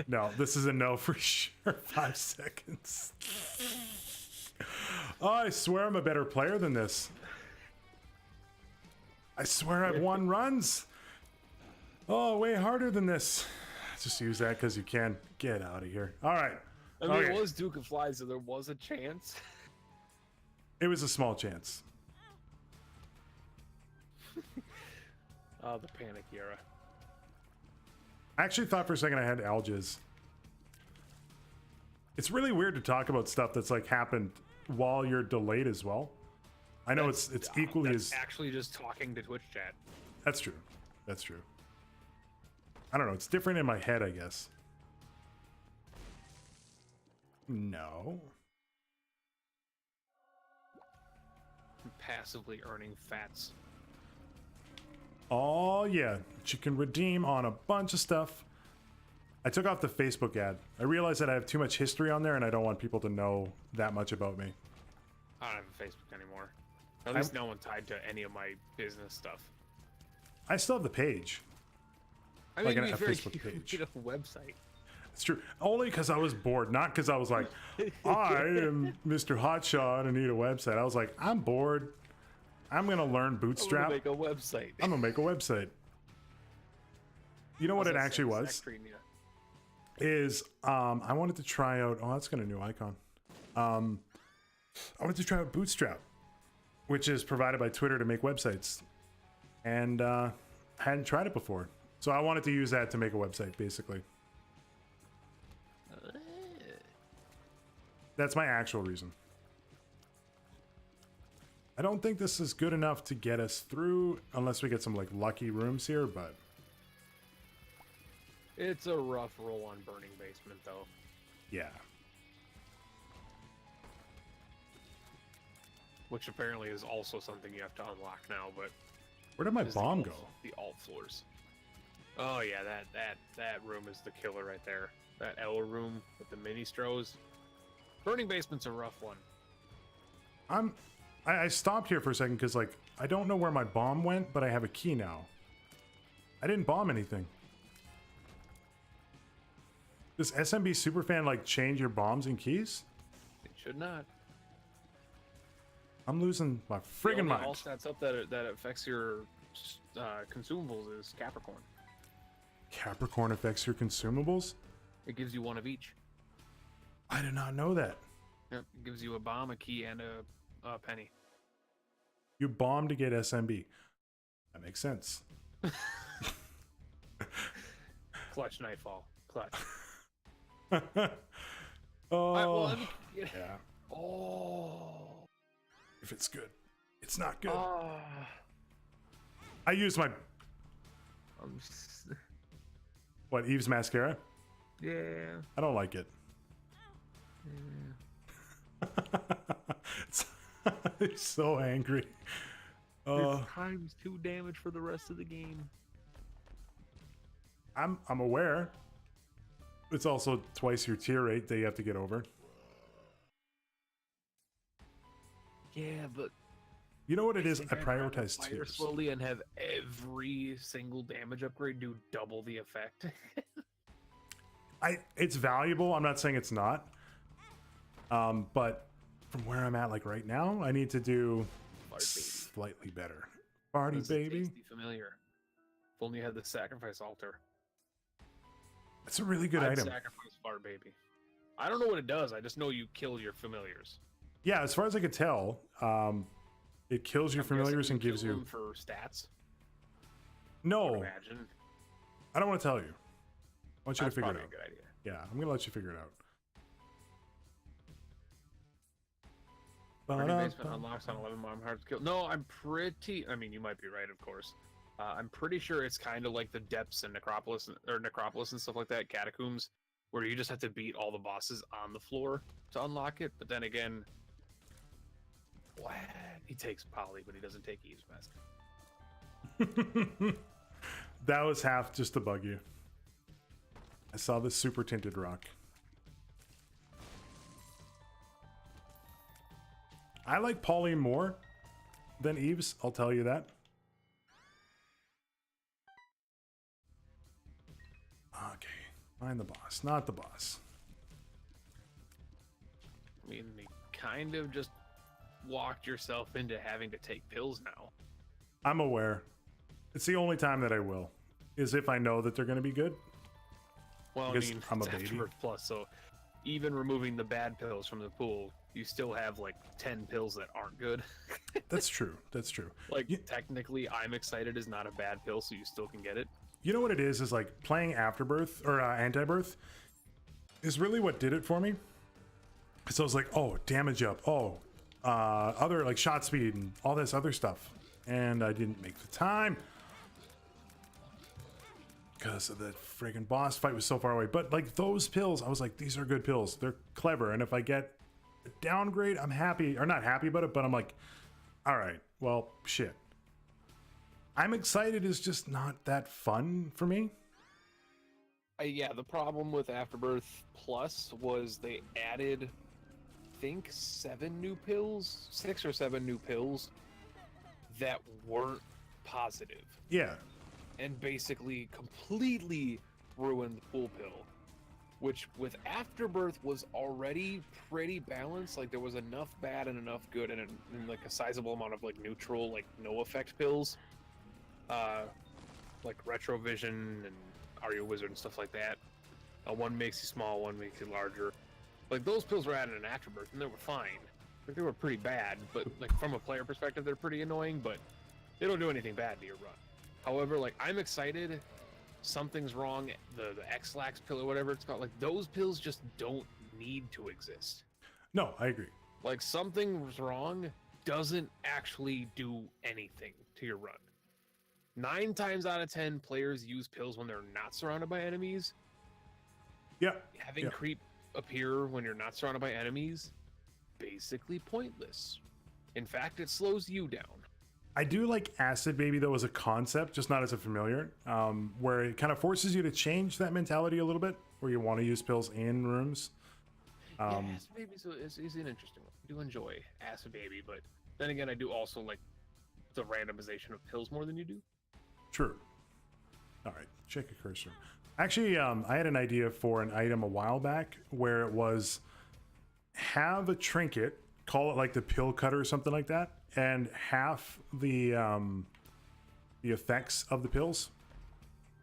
A: No, this is a no for sure. 5 seconds. Oh, I swear I'm a better player than this. I swear I've won runs. Oh, way harder than this. Just use that because you can. Get out of here. All right.
B: I mean, It was Duke of Flies, so there was a chance.
A: It was a small chance.
B: Oh, the panic era.
A: I actually thought for a second I had algaes. It's really weird to talk about stuff that's like happened while you're delayed as well. I know it's equally as
B: actually just talking to Twitch chat.
A: That's true. That's true. I don't know. It's different in my head, I guess. No.
B: I'm passively earning fats.
A: Oh, yeah. You can redeem on a bunch of stuff. I took off the Facebook ad. I realized that I have too much history on there and I don't want people to know that much about me.
B: I don't have a Facebook anymore. At least no one tied to any of my business stuff.
A: I still have the page.
B: I mean,
A: like a
B: very
A: Facebook page.
B: Get a website.
A: It's true. Only because I was bored, not because I was like, I am Mr. Hotshot and need a website. I was like, I'm bored. I'm going to learn Bootstrap.
B: I'm going to make a website.
A: I'm going to make a website. You know what it actually was? Is I wanted to try out... Oh, that's got a new icon. I wanted to try out Bootstrap, which is provided by Twitter to make websites. And I hadn't tried it before. So I wanted to use that to make a website, basically. That's my actual reason. I don't think this is good enough to get us through unless we get some like lucky rooms here, but
B: it's a rough roll on Burning Basement though.
A: Yeah.
B: Which apparently is also something you have to unlock now, but
A: where did my bomb go?
B: The alt floors. Oh yeah, that room is the killer right there. That L room with the mini stros. Burning Basement's a rough one.
A: I stopped here for a second because like I don't know where my bomb went, but I have a key now. I didn't bomb anything. Does SMB Superfan like change your bombs and keys?
B: It should not.
A: I'm losing my friggin' mind.
B: All stats up that affects your consumables is Capricorn.
A: Capricorn affects your consumables?
B: It gives you one of each.
A: I did not know that.
B: Yep, it gives you a bomb, a key, and a penny.
A: You bomb to get SMB. That makes sense.
B: Clutch Nightfall. Clutch.
A: Oh,
B: yeah.
A: Oh. If it's good. It's not good. I used my... What, Eve's Mascara?
B: Yeah.
A: I don't like it. He's so angry.
B: It's times 2 damage for the rest of the game.
A: I'm aware. It's also twice your tier rate that you have to get over.
B: Yeah, but
A: you know what it is? I prioritize tiers
B: slowly and have every single damage upgrade do double the effect.
A: It's valuable. I'm not saying it's not. But from where I'm at, like right now, I need to do slightly better. Party baby.
B: Familiar. If only you had the sacrifice altar.
A: It's a really good item.
B: Sacrifice Fart Baby. I don't know what it does. I just know you kill your familiars.
A: Yeah, as far as I could tell, it kills your familiars and gives you
B: for stats.
A: No,
B: imagine.
A: I don't want to tell you. I want you to figure it out.
B: A good idea.
A: Yeah, I'm gonna let you figure it out.
B: Burning Basement unlocks on 11 more hard to kill. No, I'm pretty. I mean, you might be right, of course. I'm pretty sure it's kind of like the depths in Necropolis and stuff like that, Catacombs, where you just have to beat all the bosses on the floor to unlock it. But then again, what? He takes Polly, but he doesn't take Eve's Mask.
A: That was half just to bug you. I saw the super tinted rock. I like Polly more than Eve's, I'll tell you that. Okay, find the boss, not the boss.
B: I mean, you kind of just walked yourself into having to take pills now.
A: I'm aware. It's the only time that I will, is if I know that they're going to be good.
B: Well,
A: because
B: I mean,
A: I'm a
B: it's
A: baby.
B: Afterbirth Plus, so even removing the bad pills from the pool, you still have like 10 pills that aren't good.
A: That's true. That's true.
B: Like, technically, I'm Excited is not a bad pill, so you still can get it.
A: You know what it is like playing Afterbirth or Antibirth is really what did it for me. So I was like, oh, damage up. Oh, other like shot speed and all this other stuff. And I didn't make the time because of the friggin' boss fight was so far away. But like those pills, I was like, these are good pills. They're clever. And if I get a downgrade, I'm happy, or not happy about it, but I'm like, all right, well, shit. I'm Excited is just not that fun for me.
B: Yeah, the problem with Afterbirth Plus was they added, I think, 6 or 7 new pills that weren't positive.
A: Yeah.
B: And basically completely ruined the pool pill. Which with Afterbirth was already pretty balanced. Like there was enough bad and enough good and like a sizable amount of like neutral, like no effect pills. Like Retrovision and Are You a Wizard and stuff like that. One makes you small, one makes you larger. Like those pills were added in Afterbirth and they were fine. Like they were pretty bad, but like from a player perspective, they're pretty annoying, but they don't do anything bad to your run. However, like I'm Excited something's wrong, the X-Lax pill or whatever it's called, like those pills just don't need to exist.
A: No, I agree.
B: Like something's wrong doesn't actually do anything to your run. 9 times out of 10 players use pills when they're not surrounded by enemies.
A: Yeah.
B: Having creep appear when you're not surrounded by enemies, basically pointless. In fact, it slows you down.
A: I do like Acid Baby though as a concept, just not as a familiar, where it kind of forces you to change that mentality a little bit, where you want to use pills in rooms.
B: Yeah, Acid Baby is an interesting one. I do enjoy Acid Baby, but then again, I do also like the randomization of pills more than you do.
A: True. All right, check a cursor. Actually, I had an idea for an item a while back where it was have a trinket, call it like the pill cutter or something like that, and half the effects of the pills,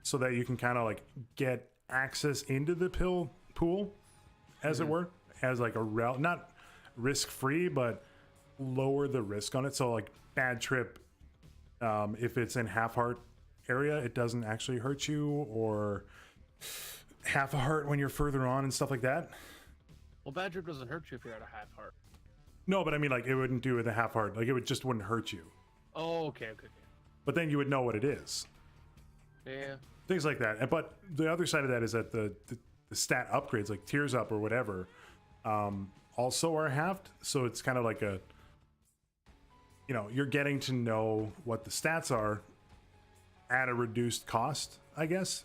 A: so that you can kind of like get access into the pill pool, as it were, as like a not risk free, but lower the risk on it. So like Bad Trip, if it's in half heart area, it doesn't actually hurt you, or half a heart when you're further on and stuff like that.
B: Well, Bad Trip doesn't hurt you if you're at a half heart.
A: No, but I mean, like, it wouldn't do with a half heart. Like, it just wouldn't hurt you.
B: Oh, okay.
A: But then you would know what it is.
B: Yeah.
A: Things like that. But the other side of that is that the stat upgrades, like Tears Up or whatever, also are halved. So it's kind of like a, you know, you're getting to know what the stats are at a reduced cost, I guess.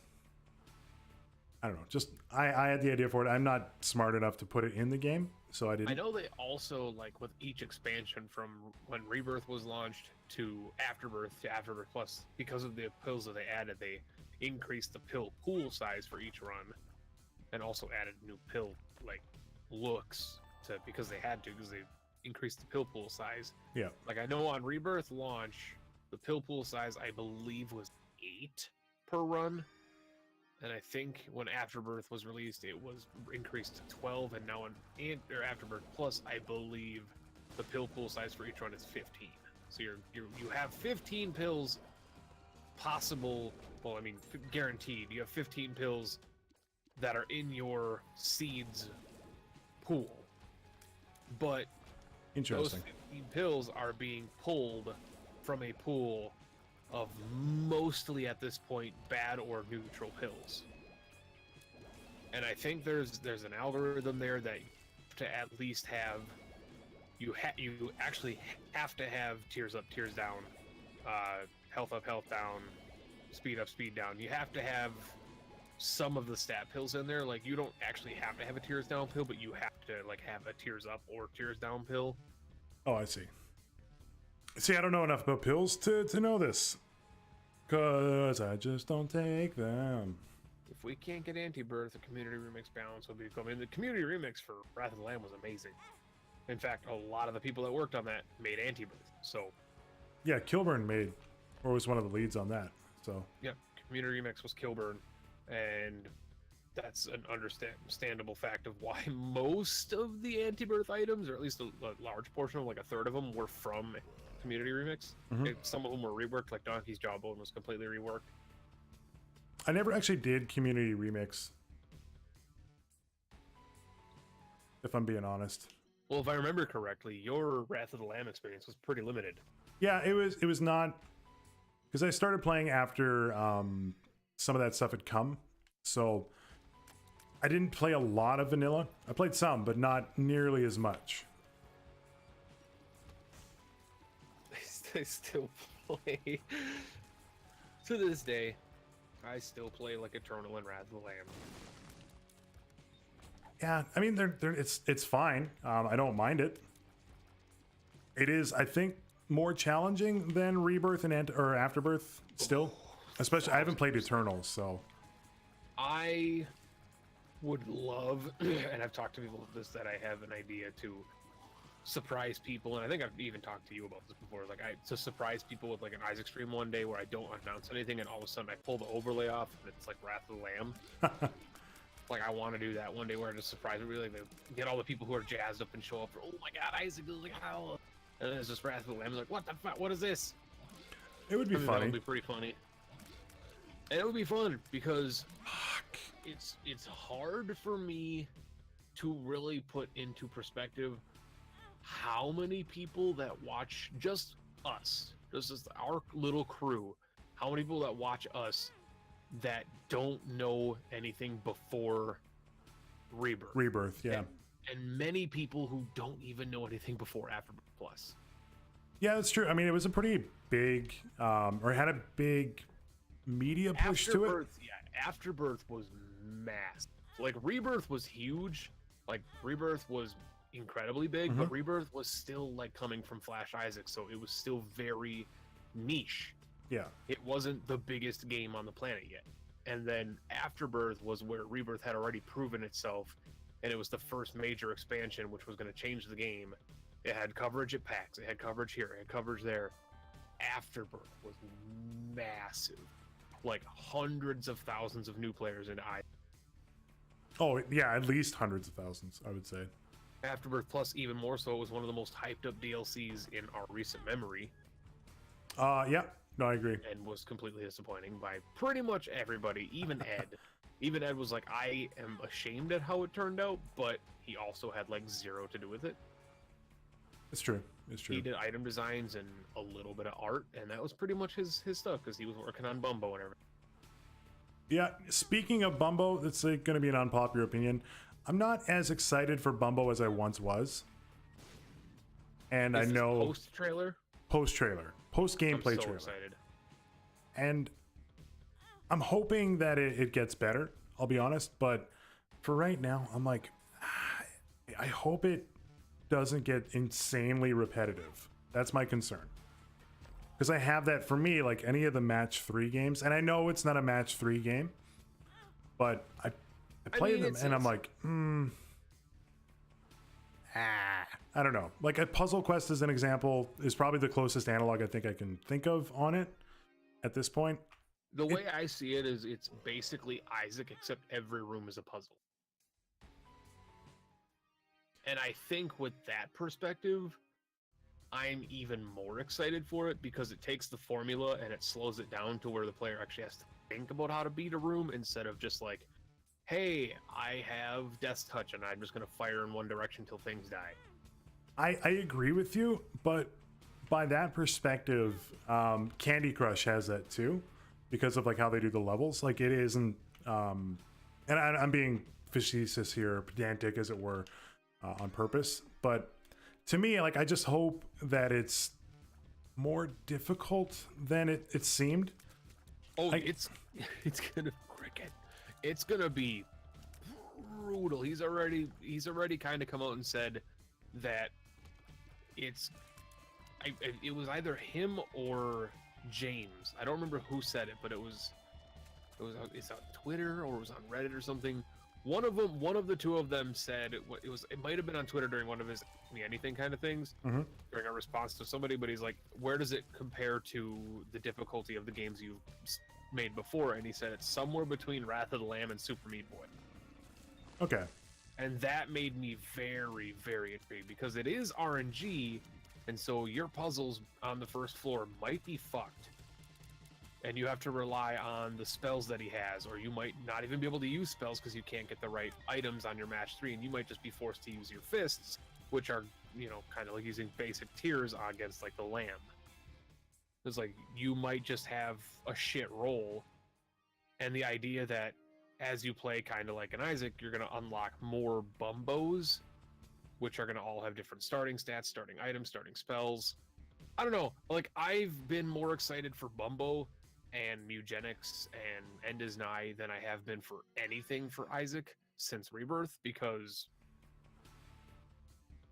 A: I don't know. Just, I had the idea for it. I'm not smart enough to put it in the game, so I didn't.
B: I know they also, like, with each expansion from when Rebirth was launched to Afterbirth Plus, because of the pills that they added, they increased the pill pool size for each run, and also added new pill, like, looks to, because they had to, because they increased the pill pool size.
A: Yeah.
B: Like, I know on Rebirth launch, the pill pool size, I believe, was 8 per run. And I think when Afterbirth was released, it was increased to 12, and now in Afterbirth Plus, I believe the pill pool size for each run is 15. So you have 15 pills possible. Well, I mean, guaranteed. You have 15 pills that are in your seeds pool, but those 15 pills are being pulled from a pool of mostly at this point bad or neutral pills. And I think there's an algorithm there that to at least have you actually have to have Tears Up, Tears Down, Health Up, Health Down, Speed Up, Speed Down. You have to have some of the stat pills in there. Like, you don't actually have to have a Tears Down pill, but you have to like have a Tears Up or Tears Down pill.
A: Oh, I see. See, I don't know enough about pills to know this, because I just don't take them.
B: If we can't get Anti-Birth, the community remix balance will be coming. The community remix for Wrath of the Lamb was amazing. In fact, a lot of the people that worked on that made Anti-Birth. So,
A: yeah, Kilburn was one of the leads on that. So,
B: yeah, community remix was Kilburn, and that's an understandable fact of why most of the Anti-Birth items, or at least a large portion of, like a third of them, were from community remix. Some of them were reworked, like Donkey's Jawbone was completely reworked.
A: I never actually did community remix, if I'm being honest.
B: Well, if I remember correctly, your Wrath of the Lamb experience was pretty limited.
A: Yeah, it was not, because I started playing after some of that stuff had come, so I didn't play a lot of vanilla. I played some, but not nearly as much.
B: I still play to this day. I still play like Eternal and Wrath of the Lamb.
A: Yeah, I mean, it's fine. I don't mind it. It is, I think, more challenging than Rebirth or Afterbirth still. Especially, I haven't played Eternals, so.
B: I would love, and I've talked to people about this, that I have an idea to surprise people, and I think I've even talked to you about this before, like to surprise people with like an Isaac stream one day where I don't announce anything, and all of a sudden I pull the overlay off and it's like Wrath of the Lamb. Like, I want to do that one day where I just surprise everybody, like get all the people who are jazzed up and show up for, oh my god, Isaac is like, how? And then it's just Wrath of the Lamb, like, what the fuck, what is this?
A: It would be funny.
B: That would be pretty funny. And it would be fun because it's hard for me to really put into perspective how many people that watch just us, just our little crew, how many people that watch us that don't know anything before Rebirth.
A: Rebirth, yeah.
B: And many people who don't even know anything before Afterbirth Plus.
A: Yeah, that's true. I mean, it was a pretty big, or had a big media push to it.
B: Yeah, Afterbirth was massive. Like, Rebirth was huge. Like, Rebirth was incredibly big, but Rebirth was still, like, coming from Flash Isaac, so it was still very niche.
A: Yeah.
B: It wasn't the biggest game on the planet yet. And then Afterbirth was where Rebirth had already proven itself, and it was the first major expansion, which was going to change the game. It had coverage at PAX, it had coverage here, it had coverage there. Afterbirth was massive. Like, hundreds of thousands of new players in I.
A: Oh, yeah, at least hundreds of thousands, I would say.
B: Afterbirth Plus, even more so, it was one of the most hyped up DLCs in our recent memory.
A: Yeah, no, I agree.
B: And was completely disappointing by pretty much everybody, even Ed. Even Ed was like, I am ashamed at how it turned out, but he also had like zero to do with it.
A: It's true. It's true.
B: He did item designs and a little bit of art, and that was pretty much his stuff because he was working on Bumbo and everything.
A: Yeah, speaking of Bumbo, that's going to be an unpopular opinion. I'm not as excited for Bumbo as I once was. And I know
B: post-trailer?
A: Post-trailer. Post-gameplay trailer.
B: Excited.
A: And I'm hoping that it gets better, I'll be honest. But for right now, I'm like, I hope it doesn't get insanely repetitive. That's my concern. Because I have that for me, like any of the match 3 games. And I know it's not a match 3 game. But I play them and I'm like, I don't know. Like a Puzzle Quest as an example is probably the closest analog I think I can think of on it at this point.
B: The way I see it is it's basically Isaac, except every room is a puzzle. And I think with that perspective, I'm even more excited for it because it takes the formula and it slows it down to where the player actually has to think about how to beat a room instead of just like, hey, I have Death's Touch and I'm just going to fire in one direction till things die.
A: I agree with you, but by that perspective, Candy Crush has that too because of like how they do the levels. Like it isn't, and I'm being facetious here, pedantic as it were, on purpose. But to me, like I just hope that it's more difficult than it seemed.
B: Oh, it's gonna cricket. It's gonna be brutal. He's already kind of come out and said that it was either him or James. I don't remember who said it, but it's on Twitter or it was on Reddit or something. One of the two of them said it might have been on Twitter during one of his Ask Me Anything kind of things during a response to somebody, but he's like, where does it compare to the difficulty of the games you've made before? And he said it's somewhere between Wrath of the Lamb and Super Meat Boy.
A: Okay.
B: And that made me very, very intrigued because it is RNG, and so your puzzles on the first floor might be fucked. And you have to rely on the spells that he has, or you might not even be able to use spells because you can't get the right items on your match 3, and you might just be forced to use your fists, which are, kind of like using basic tiers against like the lamb. It's like you might just have a shit roll, and the idea that as you play kind of like an Isaac, you're going to unlock more Bumbos, which are going to all have different starting stats, starting items, starting spells. I don't know. Like, I've been more excited for Bumbo and Mugenics and End is Nigh than I have been for anything for Isaac since Rebirth, because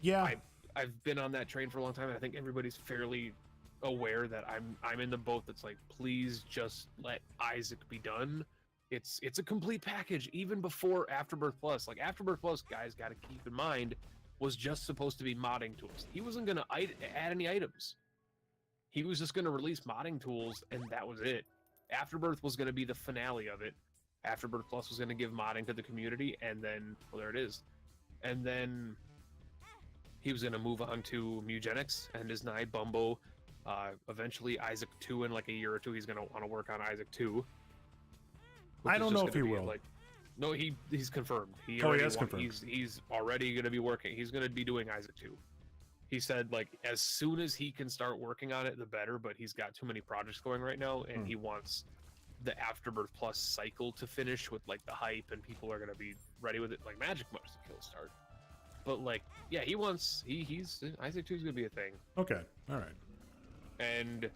B: I've been on that train for a long time, and I think everybody's fairly aware that I'm in the boat that's like, please just let Isaac be done. It's a complete package, even before Afterbirth Plus. Like, Afterbirth Plus, guys, got to keep in mind, was just supposed to be modding tools. He wasn't going to add any items. He was just going to release modding tools, and that was it. Afterbirth was going to be the finale of it. Afterbirth Plus was going to give modding to the community, and then, well, there it is. And then he was going to move on to Mugenics, and Is Nigh, Bumbo. Eventually, Isaac 2 in like a year or two, he's going to want to work on Isaac 2.
A: I don't know if he will.
B: No, he's confirmed. He
A: has confirmed.
B: He's already going to be working. He's going to be doing Isaac 2. He said, like, as soon as he can start working on it, the better, but he's got too many projects going right now, and he wants the Afterbirth Plus cycle to finish with, like, the hype, and people are going to be ready with it, like Magic Mars to kill start. But, like, yeah, he's Isaac 2 is going to be a thing.
A: Okay, all right.
B: And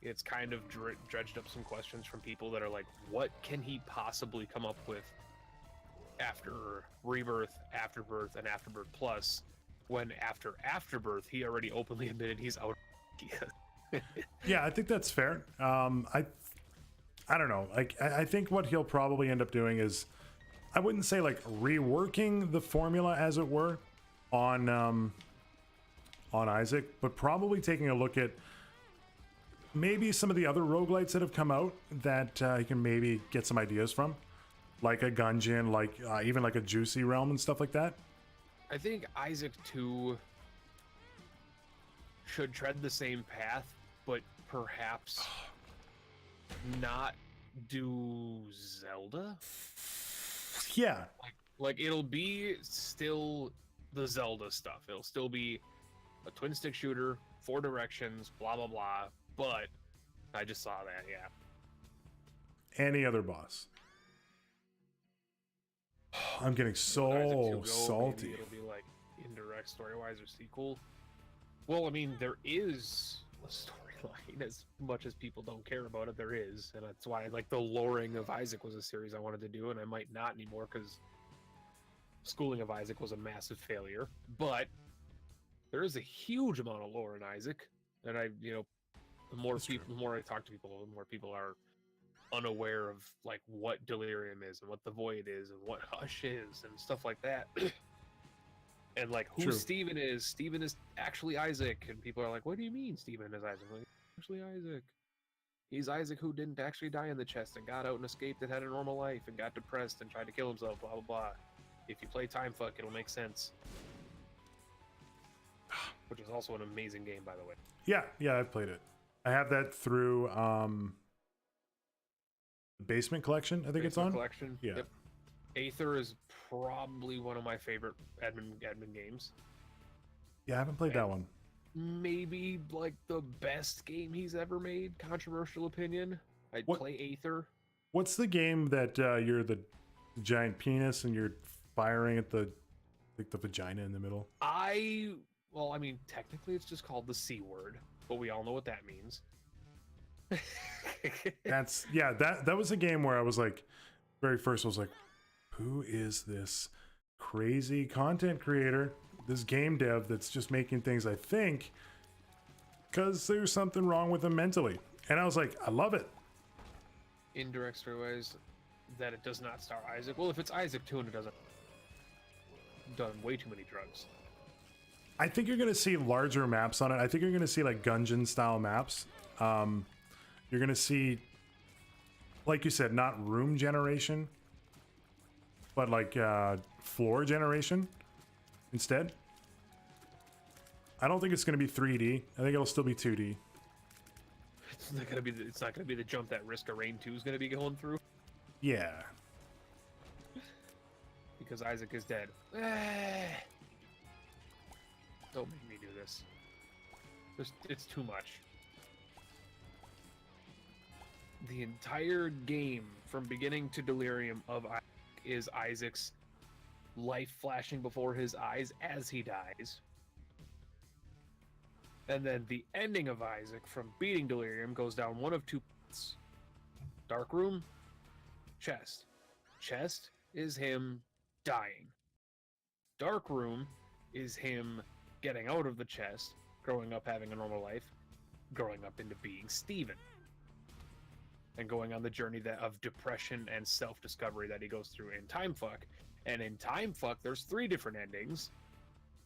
B: it's kind of dredged up some questions from people that are like, what can he possibly come up with after Rebirth, Afterbirth, and Afterbirth Plus, when after Afterbirth he already openly admitted he's out of
A: Yeah, I think that's fair. I don't know. Like, I think what he'll probably end up doing is, I wouldn't say like reworking the formula, as it were, on Isaac, but probably taking a look at maybe some of the other roguelites that have come out that you can maybe get some ideas from, like a Gungeon, like even like a Juicy Realm and stuff like that.
B: I think Isaac 2 should tread the same path, but perhaps not do Zelda.
A: Yeah.
B: Like it'll be still the Zelda stuff. It'll still be a twin stick shooter, 4 directions, blah blah blah. But I just saw that, yeah.
A: Any other boss? I'm getting so salty.
B: Maybe it'll be like indirect story-wise or sequel. Well, I mean, there is a storyline. As much as people don't care about it, there is, and that's why like the Loring of Isaac was a series I wanted to do, and I might not anymore because Schooling of Isaac was a massive failure. But there is a huge amount of lore in Isaac, and the more I talk to people, the more people are unaware of like what Delirium is and what the Void is and what Hush is and stuff like that. And like who Steven is. Steven is actually Isaac, and people are like, what do you mean Steven is Isaac? Like, actually Isaac. He's Isaac who didn't actually die in the chest and got out and escaped and had a normal life and got depressed and tried to kill himself, blah blah blah. If you play Time Fuck, it'll make sense. Which is also an amazing game, by the way.
A: Yeah, I've played it. I have that through the Basement Collection, I think it's on.
B: Collection.
A: Yeah.
B: Yep. Aether is probably one of my favorite admin games.
A: Yeah, I haven't played that one.
B: Maybe like the best game he's ever made. Controversial opinion. I'd play Aether.
A: What's the game that you're the giant penis and you're firing at the vagina in the middle?
B: Well, I mean, technically it's just called the C word, but we all know what that means.
A: That was a game where I was like, very first I was like, who is this crazy content creator, this game dev that's just making things, I think, because there's something wrong with him mentally. And I was like, I love it.
B: Indirect story-wise, that it does not star Isaac. Well, if it's Isaac 2 and it doesn't, done way too many drugs.
A: I think you're going to see larger maps on it. I think you're going to see like Gungeon style maps. You're going to see, like you said, not room generation, but like floor generation instead. I don't think it's going to be 3D. I think it'll still be 2D.
B: It's not going to be the jump that Risk of Rain 2 is going to be going through.
A: Yeah.
B: Because Isaac is dead. Don't make me do this. It's too much. The entire game, from beginning to Delirium of Isaac, is Isaac's life flashing before his eyes as he dies. And then the ending of Isaac, from beating Delirium, goes down one of two paths. Dark Room, Chest. Chest is him dying. Dark Room is him getting out of the chest, growing up, having a normal life, growing up into being Steven, and going on the journey of depression and self-discovery that he goes through in Time Fuck. And in Time Fuck, there's 3 different endings.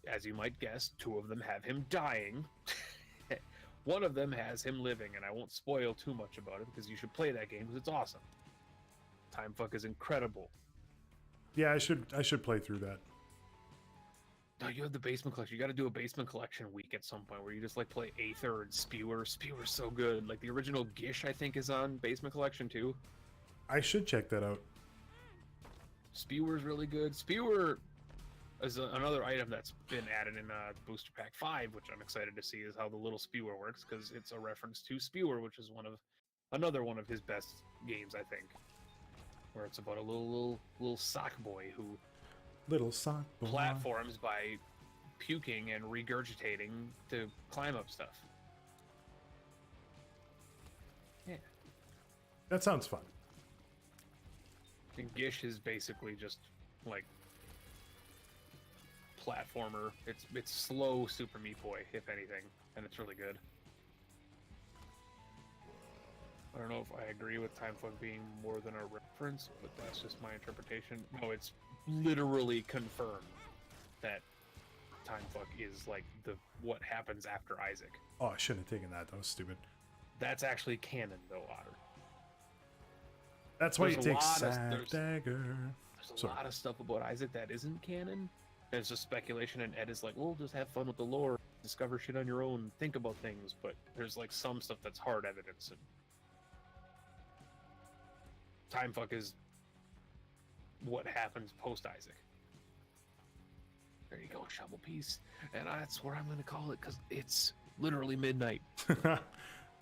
B: As you might guess, 2 of them have him dying. One of them has him living, and I won't spoil too much about it because you should play that game because it's awesome. Time Fuck is incredible.
A: Yeah, I should play through that.
B: No, you have the Basement Collection. You got to do a Basement Collection week at some point where you just like play Aether and Spewer. Spewer's so good. Like the original Gish, I think, is on Basement Collection too.
A: I should check that out.
B: Spewer's really good. Spewer is another item that's been added in Booster Pack 5, which I'm excited to see, is how the little Spewer works, because it's a reference to Spewer, which is another one of his best games, I think, where it's about a little sock boy who platforms by puking and regurgitating to climb up stuff. Yeah.
A: That sounds fun.
B: And Gish is basically just like platformer. It's slow Super Meat Boy, if anything, and it's really good. I don't know if I agree with Time Fuck being more than a reference, but that's just my interpretation. No, it's literally confirmed that Time Fuck is like what happens after Isaac.
A: Oh, I shouldn't have taken that. That was stupid.
B: That's actually canon, though, Otter.
A: That's why you take Sack Dagger.
B: There's a lot of stuff about Isaac that isn't canon. It's just speculation, and Ed is like, well, just have fun with the lore, discover shit on your own, think about things, but there's like some stuff that's hard evidence. And Time Fuck is what happens post Isaac. There you go, Shovel Piece. And that's what I'm going to call it, because it's literally midnight.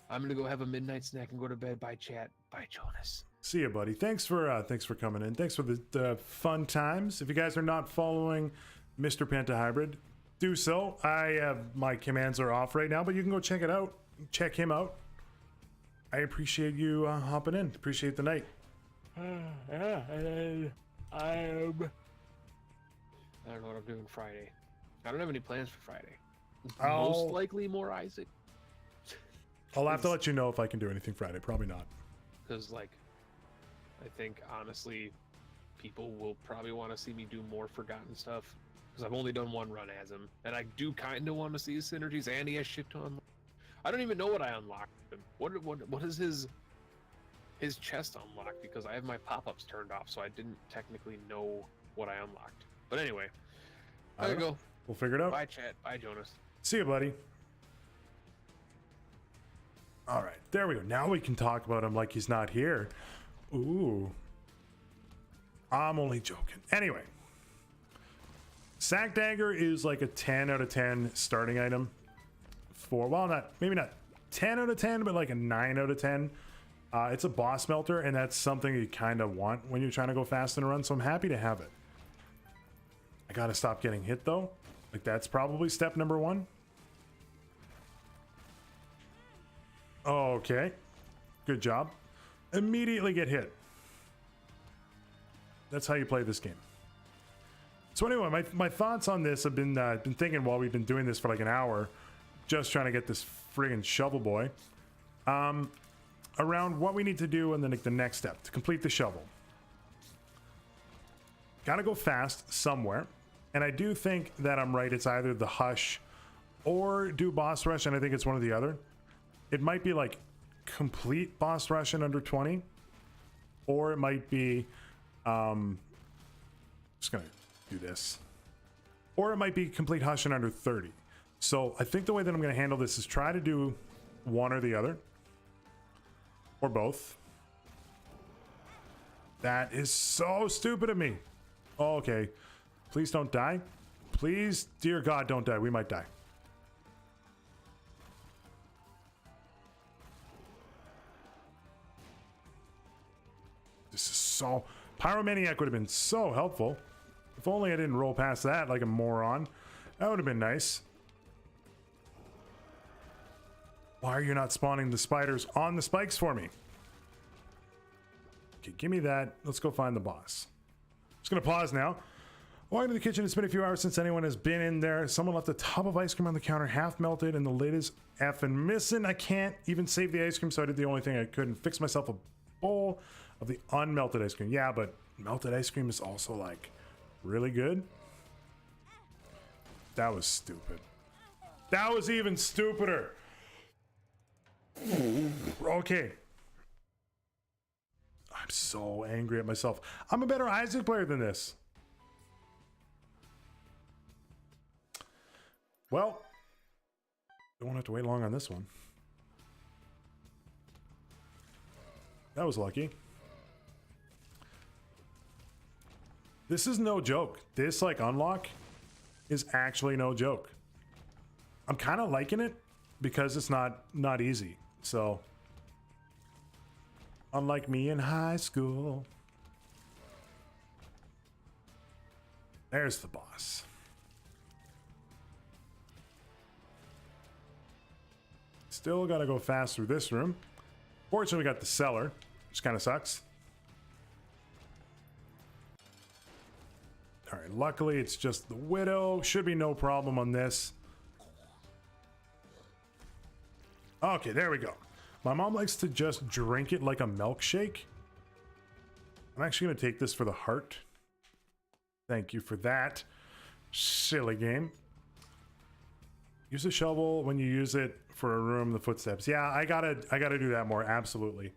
B: I'm going to go have a midnight snack and go to bed. Bye, chat. Bye, Jonas.
A: See ya, buddy. Thanks for coming in. Thanks for the fun times. If you guys are not following Mr. Pentahybrid, do so. My commands are off right now, but you can go check it out. Check him out. I appreciate you hopping in. Appreciate the night.
B: Yeah, and I don't know what I'm doing Friday. I don't have any plans for Friday. Most likely more Isaac.
A: I'll have to let you know if I can do anything Friday. Probably not.
B: Because, like, I think, honestly, people will probably want to see me do more Forgotten stuff. Because I've only done one run as him. And I do kind of want to see his synergies, and he has shit to unlock. I don't even know what I unlocked him. What is his chest unlocked? Because I have my pop-ups turned off, so I didn't technically know what I unlocked. But anyway, I gotta go.
A: We'll figure it out.
B: Bye, chat. Bye, Jonas.
A: See you, buddy. All right, there we go. Now we can talk about him like he's not here. Ooh. I'm only joking. Anyway. Sack Dagger is like a 10 out of 10 starting item for, well, maybe not 10 out of 10, but like a 9 out of 10. It's a boss melter, and that's something you kind of want when you're trying to go fast in a run, so I'm happy to have it. I gotta stop getting hit, though. Like, that's probably step number 1. Okay. Good job. Immediately get hit. That's how you play this game. So anyway, my thoughts on this have been thinking while we've been doing this for like an hour, just trying to get this friggin' shovel boy, around what we need to do and then the next step to complete the shovel. Gotta go fast somewhere. And I do think that I'm right. It's either the Hush or do boss rush, and I think it's one or the other. It might be like complete boss rush in under 20, or it might be just gonna do this, or it might be complete Hush in under 30. So I think the way that I'm gonna handle this is try to do one or the other, or both. That is so stupid of me. Oh, okay, please don't die. Please, dear God, don't die. We might die. This is so... Pyromaniac would have been so helpful. If only I didn't roll past that like a moron. That would have been nice. Why are you not spawning the spiders on the spikes for me? Okay, give me that. Let's go find the boss. Just gonna pause now. Walking to the kitchen. It's been a few hours since anyone has been in there. Someone left a tub of ice cream on the counter, half melted, and the lid is effing missing. I can't even save the ice cream, so I did the only thing I could and fix myself a bowl of the unmelted ice cream. Yeah, but melted ice cream is also like really good. That was stupid. That was even stupider. Okay. I'm so angry at myself. I'm a better Isaac player than this. Well, I won't have to wait long on this one. That was lucky. This is no joke. This like unlock is actually no joke. I'm kind of liking it because it's not easy. So unlike me in high school. There's the boss. Still gotta go fast through this room. Fortunately, we got the cellar, which kind of sucks. All right, luckily it's just the widow. Should be no problem on this. Okay, there we go. My mom likes to just drink it like a milkshake. I'm actually gonna take this for the heart. Thank you for that. Silly game. Use a shovel when you use it for a room, the footsteps. Yeah, I gotta do that more, absolutely.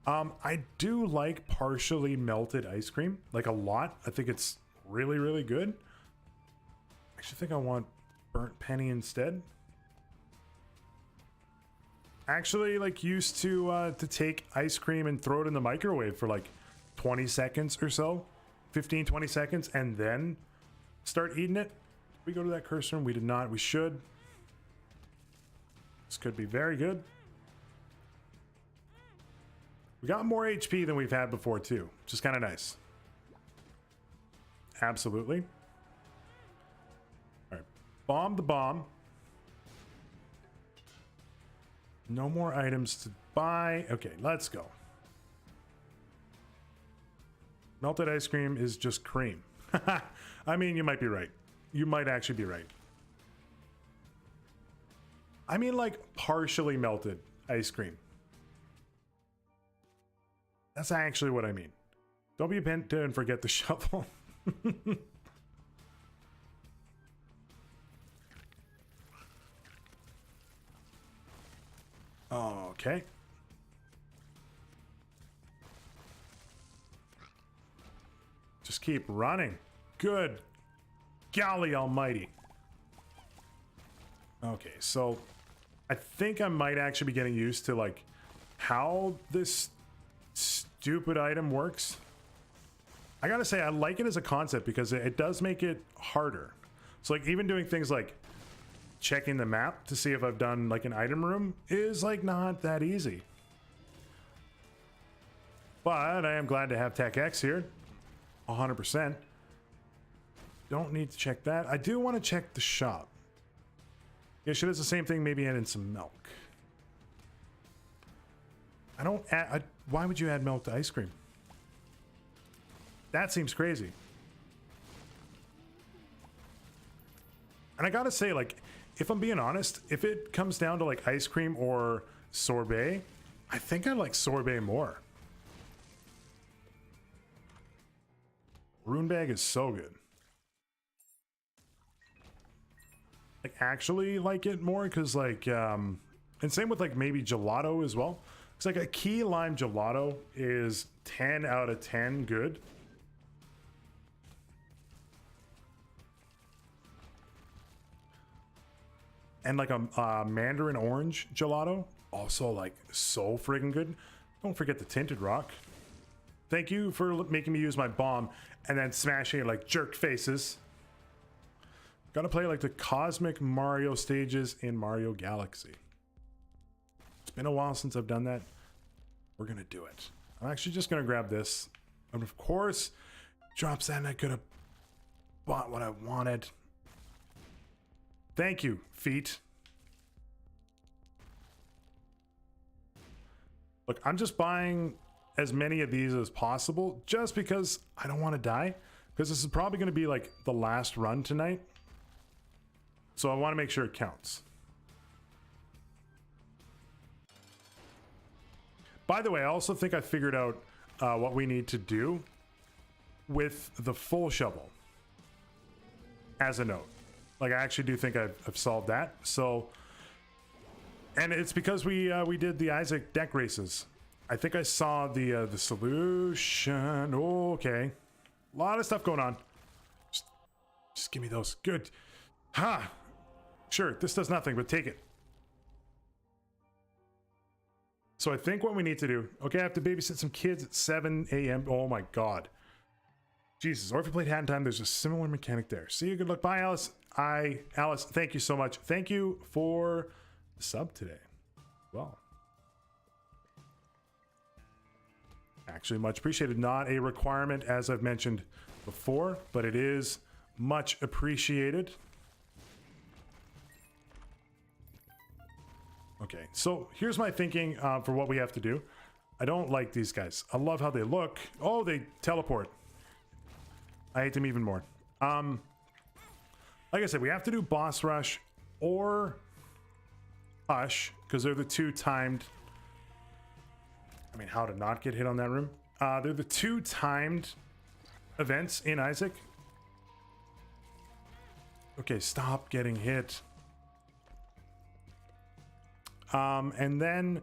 A: I do like partially melted ice cream, like a lot. I think it's really, really good. I actually think I want burnt penny instead. Actually, like, used to take ice cream and throw it in the microwave for like 20 seconds or so. 15, 20 seconds, and then start eating it. Did we go to that curse room? We did not. We should. This could be very good. We got more HP than we've had before too, which is kind of nice. Absolutely. All right, bomb the bomb. No more items to buy. Okay, let's go. Melted ice cream is just cream. I mean, you might be right. You might actually be right. I mean, like, partially melted ice cream. That's actually what I mean. Don't be a penta and forget the shovel. Okay. Just keep running. Good golly almighty. Okay, so I think I might actually be getting used to like how this stupid item works. I gotta say, I like it as a concept because it does make it harder. So like even doing things like checking the map to see if I've done like an item room is like not that easy. But I am glad to have Tech X here. 100%. Don't need to check that. I do want to check the shop. Yeah, she does the same thing, maybe add in some milk. I don't add... why would you add milk to ice cream? That seems crazy. And I gotta say, like, if I'm being honest, if it comes down to like ice cream or sorbet, I think I like sorbet more. Rune bag is so good. Like actually like it more because like and same with like maybe gelato as well. It's like a key lime gelato is 10 out of 10 good. And like a mandarin orange gelato, also like so friggin' good. Don't forget the tinted rock. Thank you for making me use my bomb and then smashing it like jerk faces. Gotta play like the cosmic Mario stages in Mario Galaxy. It's been a while since I've done that. We're gonna do it. I'm actually just gonna grab this. And of course, drops that and I could have bought what I wanted. Thank you, feet. Look, I'm just buying as many of these as possible just because I don't want to die. Because this is probably going to be like the last run tonight. So I want to make sure it counts. By the way, I also think I figured out what we need to do with the full shovel. As a note. Like, I actually do think I've solved that. So, and it's because we did the Isaac deck races. I think I saw the solution. Oh, okay. A lot of stuff going on. Just give me those. Good. Ha! Sure, this does nothing, but take it. So I think what we need to do... Okay, I have to babysit some kids at 7 a.m. Oh my god. Jesus, or if you played Hat in Time, there's a similar mechanic there. See you, good luck. Bye, Alice. Alice, thank you so much. Thank you for the sub today. Well, actually, much appreciated. Not a requirement, as I've mentioned before, but it is much appreciated. Okay, so here's my thinking for what we have to do. I don't like these guys. I love how they look. Oh, they teleport. I hate them even more. Like I said, we have to do Boss Rush or Hush, because they're the two timed... I mean, how to not get hit on that room. They're the two timed events in Isaac. Okay, stop getting hit. And then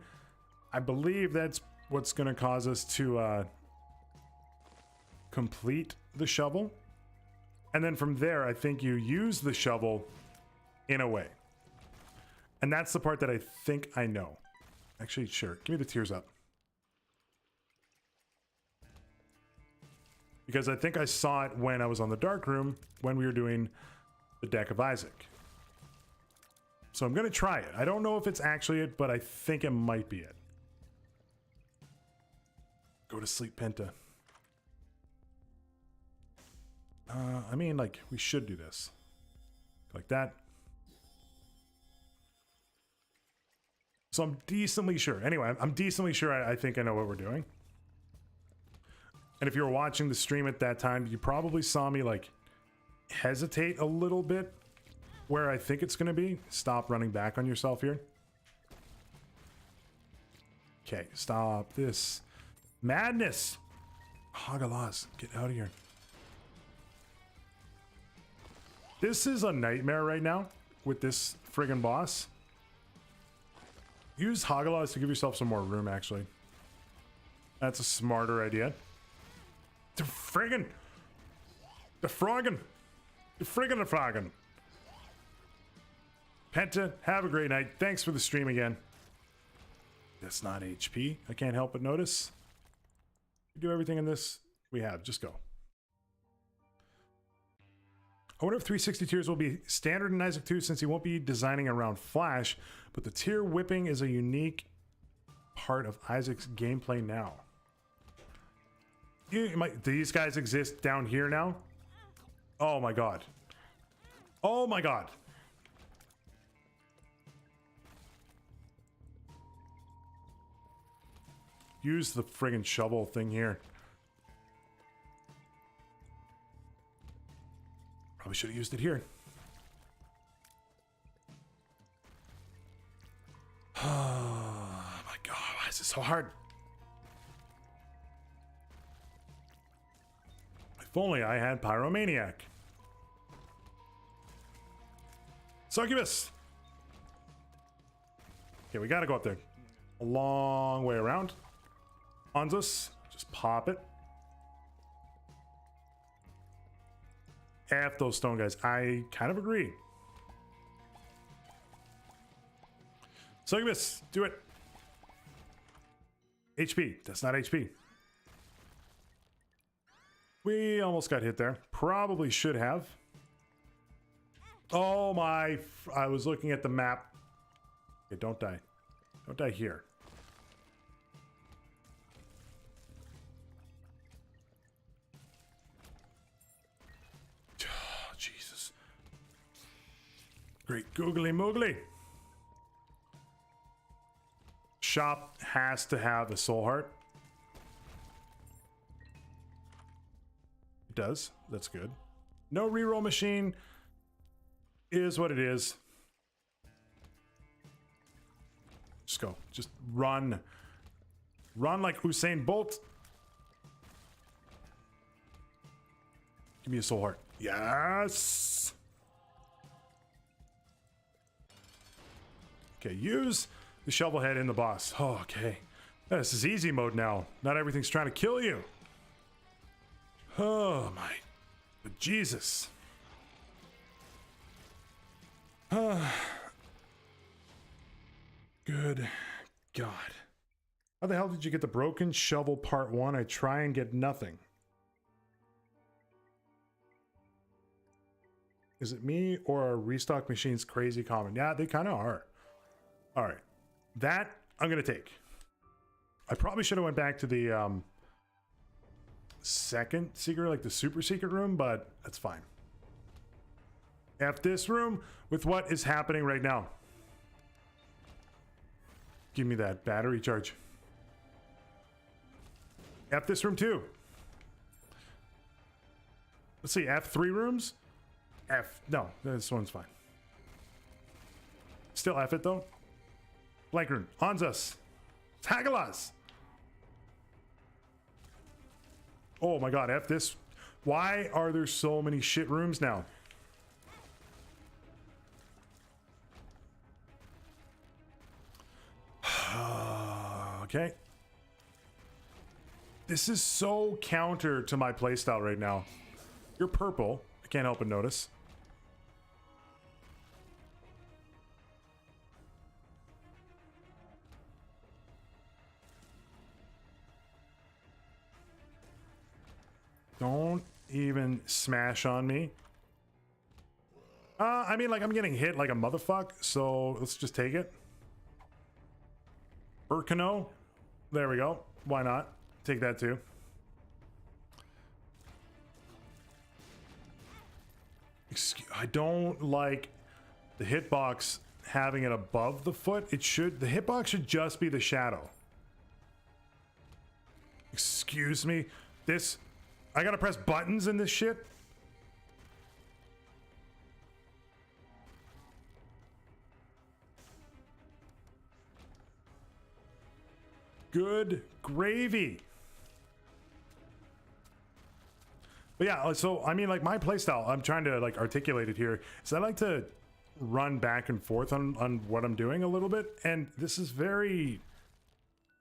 A: I believe that's what's going to cause us to complete the shovel. And then from there, I think you use the shovel in a way. And that's the part that I think I know. Actually, sure. Give me the tears up. Because I think I saw it when I was on the dark room when we were doing the Deck of Isaac. So I'm going to try it. I don't know if it's actually it, but I think it might be it. Go to sleep, Penta. I mean, like, we should do this. Like that. So I'm decently sure. Anyway, I'm decently sure I think I know what we're doing. And if you were watching the stream at that time, you probably saw me, like, hesitate a little bit where I think it's going to be. Stop running back on yourself here. Okay, stop this madness. Hagalas, get out of here. This is a nightmare right now with this friggin' boss. Use Hagalas to give yourself some more room, actually. That's a smarter idea. The friggin'... The froggin'. The friggin' the froggin'. Penta, have a great night. Thanks for the stream again. That's not HP. I can't help but notice. We do everything in this we have. Just go. I wonder if 360 tiers will be standard in Isaac 2 since he won't be designing around Flash, but the tier whipping is a unique part of Isaac's gameplay now. These guys exist down here now? Oh my god. Oh my god. Use the friggin' shovel thing here. Probably should have used it here. Oh my god, why is it so hard? If only I had Pyromaniac. Succubus! Okay, we gotta go up there. A long way around. Hanzus, just pop it. F those stone guys. I kind of agree. Succubus, do it. HP. That's not HP. We almost got hit there. Probably should have. Oh my. I was looking at the map. Okay, don't die. Don't die here. Oh, Jesus. Great googly moogly. Shop has to have a soul heart. It does. That's good. No reroll machine is what it is. Just go. Just run. Run like Usain Bolt. Give me a soul heart. Yes. Okay, use the shovel head in the boss. Oh, okay. This is easy mode now. Not everything's trying to kill you. Oh my. But Jesus. Good God. How the hell did you get the broken shovel part 1? I try and get nothing. Is it me or are restock machines crazy common? Yeah, they kind of are. All right. That I'm going to take. I probably should have went back to the second secret, like the super secret room, but that's fine. F this room with what is happening right now. Give me that battery charge. F this room too. Let's see, F3 rooms? No, this one's fine. Still F it though. Blank room, Anzus, Tagalas. Oh my god, F this. Why are there so many shit rooms now? Okay. This is so counter to my playstyle right now. You're purple. I can't help but notice. Don't even smash on me. I mean, like, I'm getting hit like a motherfucker, so let's just take it. Urkano. There we go. Why not? Take that too. I don't like the hitbox having it above the foot. The hitbox should just be the shadow. Excuse me. I gotta press buttons in this shit? Good gravy. But yeah, so I mean, like, my playstyle, I'm trying to like articulate it here, is I like to run back and forth on what I'm doing a little bit, and this is very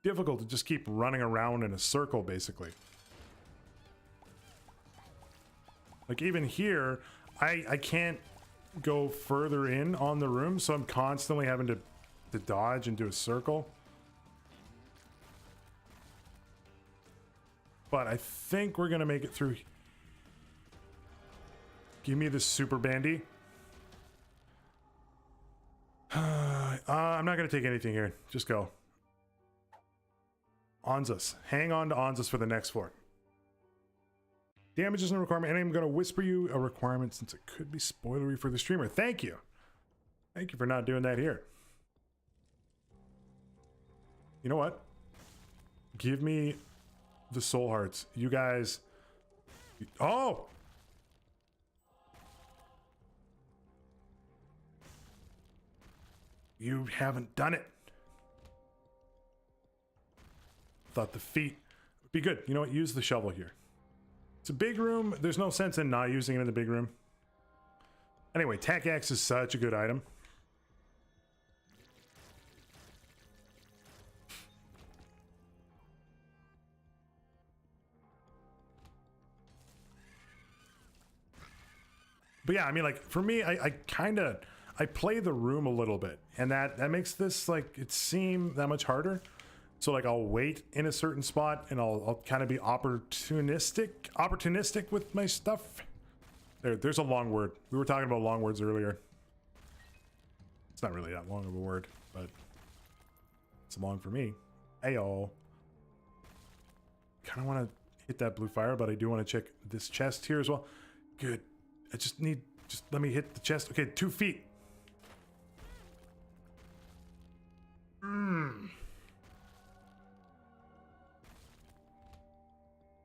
A: difficult to just keep running around in a circle, basically. Like, even here, I can't go further in on the room, so I'm constantly having to dodge and do a circle. But I think we're gonna make it through. Give me this super bandy. I'm not gonna take anything here. Just go. Anzus. Hang on to Anzus for the next floor. Damage isn't a requirement, and I'm gonna whisper you a requirement since it could be spoilery for the streamer. Thank you. Thank you for not doing that here. You know what? Give me the soul hearts. You guys. Oh! You haven't done it. Thought the feet would be good. You know what? Use the shovel here. It's a big room. There's no sense in not using it in the big room. Anyway, Tac Axe is such a good item. But yeah, I mean, like, for me, I play the room a little bit, and that makes this, like, it seem that much harder. So, like, I'll wait in a certain spot, and I'll kind of be opportunistic with my stuff. There's a long word. We were talking about long words earlier. It's not really that long of a word, but it's long for me. Ayo. Kind of want to hit that blue fire, but I do want to check this chest here as well. Good. I just let me hit the chest. Okay, 2 feet.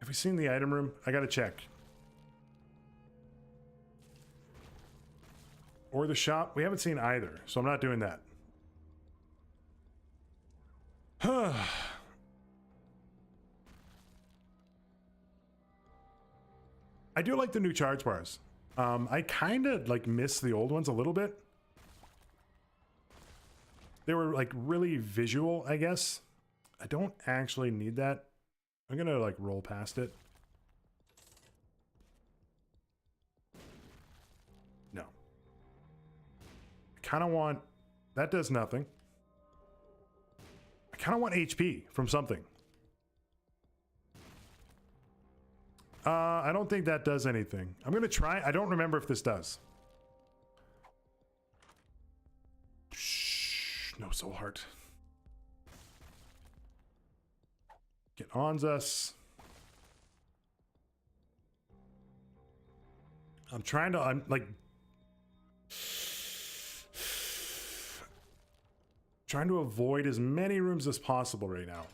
A: Have we seen the item room? I gotta check. Or the shop? We haven't seen either, so I'm not doing that. I do like the new charge bars. I kind of like miss the old ones a little bit. They were like really visual, I guess. I don't actually need that. I'm gonna like roll past it. No. I kind of want, that does nothing. I kind of want HP from something. I don't think that does anything. I'm gonna try. I don't remember if this does. so hard. Get on us. I'm trying to, trying to avoid as many rooms as possible right now.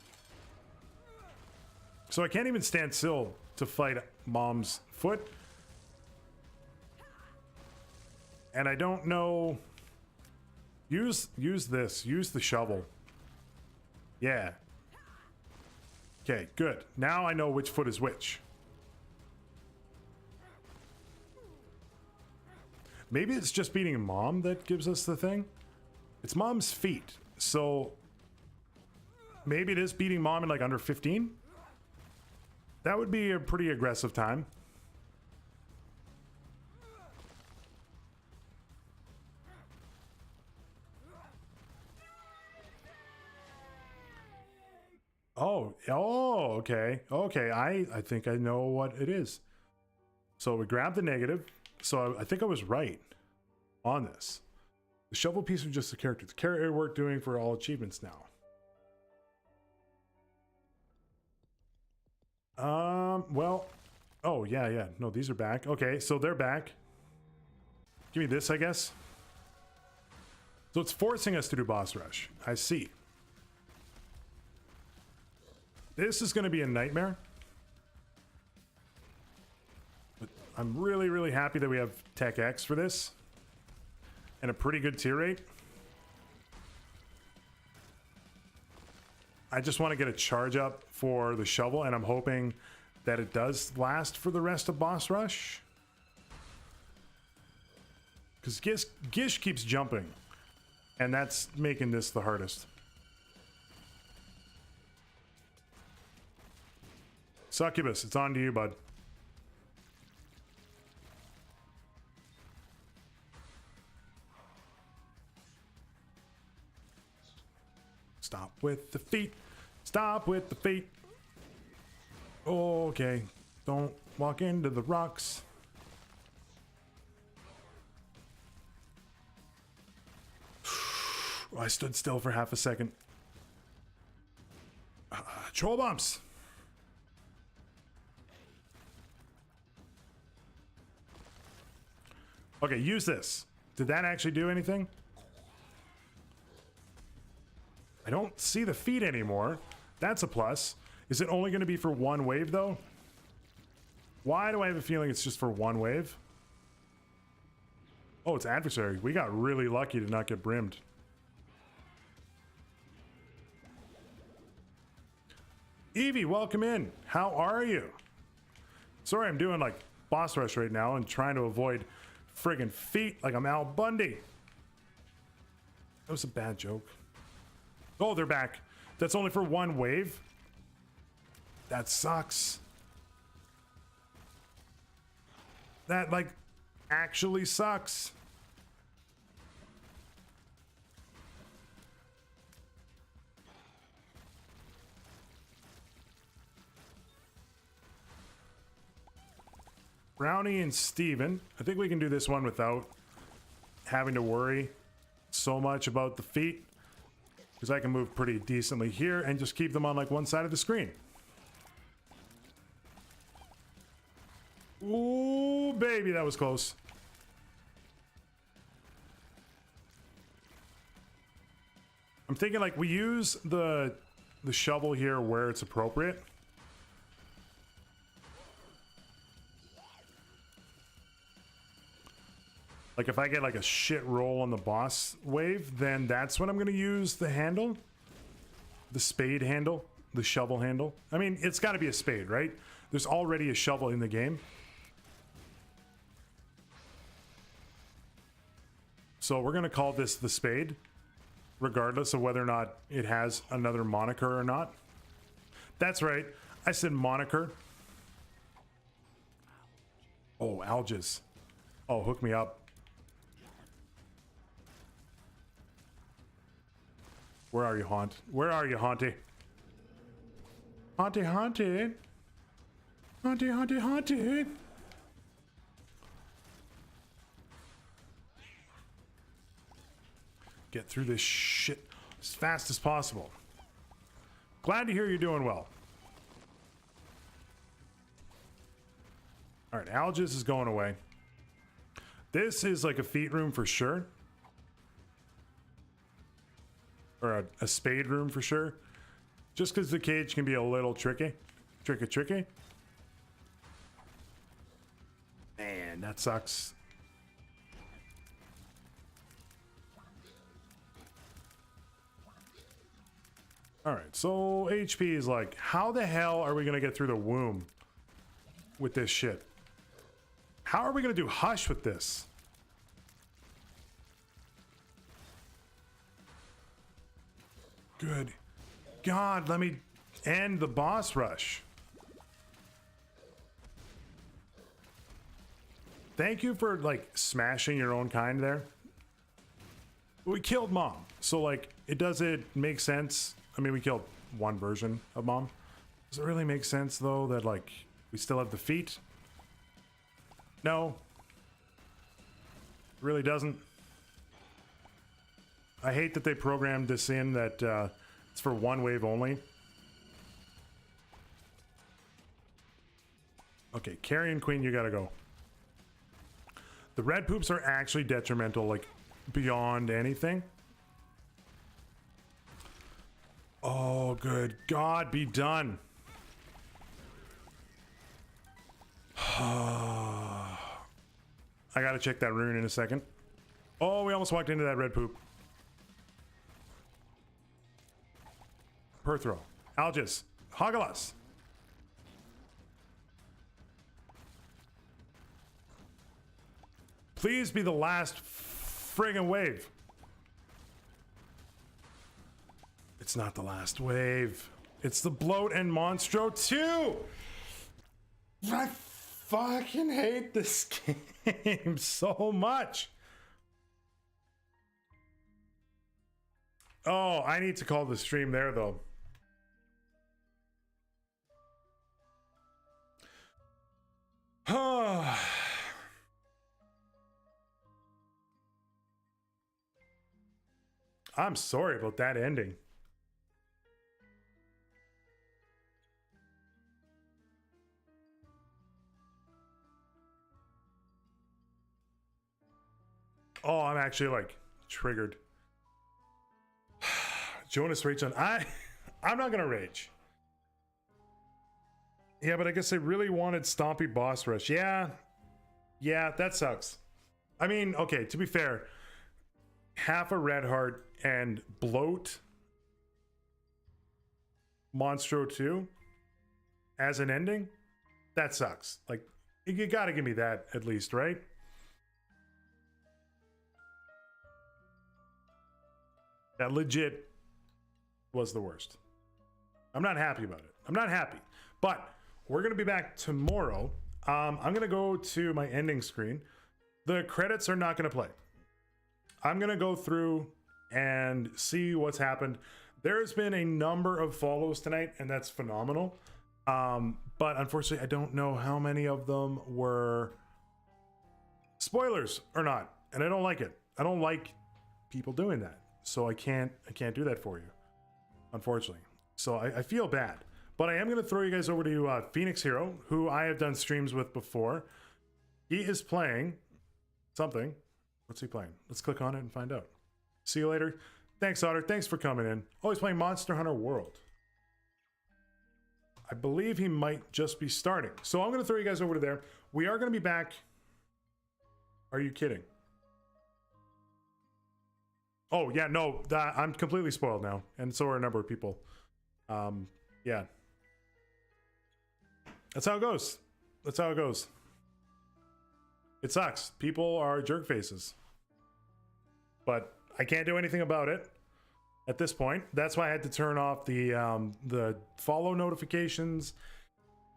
A: So I can't even stand still to fight Mom's foot. And I don't know. Use this. Use the shovel. Yeah. Okay, good. Now I know which foot is which. Maybe it's just beating Mom that gives us the thing. It's Mom's feet. So maybe it is beating Mom in like under 15. That would be a pretty aggressive time. Oh, okay. Okay, I think I know what it is. So we grab the negative. So I think I was right on this. The shovel piece was just the character. The character worth doing for all achievements now. Well, oh, yeah. No, these are back. Okay, so they're back. Give me this, I guess. So it's forcing us to do boss rush. I see. This is going to be a nightmare. But I'm really, really happy that we have Tech X for this. And a pretty good tier rate. I just want to get a charge up for the shovel, and I'm hoping that it does last for the rest of boss rush. Because Gish keeps jumping, and that's making this the hardest. Succubus, it's on to you, bud. Stop with the feet. Stop with the feet. Okay. Don't walk into the rocks. I stood still for half a second. Troll bumps. Okay, use this. Did that actually do anything? I don't see the feet anymore. That's a plus. Is it only going to be for one wave, though? Why do I have a feeling it's just for one wave? Oh, it's adversary. We got really lucky to not get brimmed. Evie, welcome in. How are you? Sorry, I'm doing like boss rush right now and trying to avoid friggin' feet like I'm Al Bundy. That was a bad joke. Oh, they're back. That's only for one wave? That sucks. That, like, actually sucks. Brownie and Steven. I think we can do this one without having to worry so much about the feet. Because I can move pretty decently here and just keep them on like one side of the screen. Ooh, baby, that was close. I'm thinking like we use the shovel here where it's appropriate. Like if I get like a shit roll on the boss wave, then that's when I'm going to use the handle. The spade handle. The shovel handle. I mean, it's got to be a spade, right? There's already a shovel in the game. So we're going to call this the spade, regardless of whether or not it has another moniker or not. That's right. I said moniker. Oh, alges. Oh, hook me up. Where are you, Haunt? Where are you, Haunty? Haunty, Haunty. Haunty, Haunty, Haunty. Get through this shit. as fast as possible. Glad to hear you're doing well. All right, Algis is going away. This is like a feat room for sure. Or a spade room for sure. Just because the cage can be a little tricky. Tricky. Man, that sucks. Alright, so HP is like, how the hell are we going to get through the womb with this shit? How are we going to do Hush with this? Good God, let me end the boss rush. Thank you for, like, smashing your own kind there. We killed Mom, so, like, does it make sense? I mean, we killed one version of Mom. Does it really make sense, though, that, like, we still have the feet? No. It really doesn't. I hate that they programmed this in that it's for one wave only. Okay, Carrion Queen, you gotta go. The red poops are actually detrimental, like, beyond anything. Oh, good God, be done. I gotta check that rune in a second. Oh, we almost walked into that red poop. Perthrow. Algis. Hoggelus. Please be the last friggin' wave. It's not the last wave. It's the Bloat and Monstro 2. I fucking hate this game so much. Oh, I need to call the stream there, though. I'm sorry about that ending. Oh, I'm actually like triggered. Jonas rage on. I'm not gonna rage. Yeah, but I guess they really wanted Stompy boss rush. Yeah, that sucks. I mean, okay, to be fair, half a red heart and Bloat Monstro 2 as an ending, that sucks. Like, you gotta give me that at least, right? That legit was the worst. I'm not happy about it. I'm not happy. But we're going to be back tomorrow. I'm going to go to my ending screen. The credits are not going to play. I'm going to go through and see what's happened. There's been a number of follows tonight, and that's phenomenal. But unfortunately, I don't know how many of them were spoilers or not. And I don't like it. I don't like people doing that. So I can't do that for you, unfortunately. So I feel bad. But I am going to throw you guys over to Phoenix Hero, who I have done streams with before. He is playing something. What's he playing? Let's click on it and find out. See you later. Thanks, Otter. Thanks for coming in. Oh, he's playing Monster Hunter World. I believe he might just be starting. So I'm going to throw you guys over to there. We are going to be back. Are you kidding? Oh, yeah, no, I'm completely spoiled now. And so are a number of people. Yeah. That's how it goes. That's how it goes. It sucks. People are jerk faces. But I can't do anything about it at this point. That's why I had to turn off the follow notifications,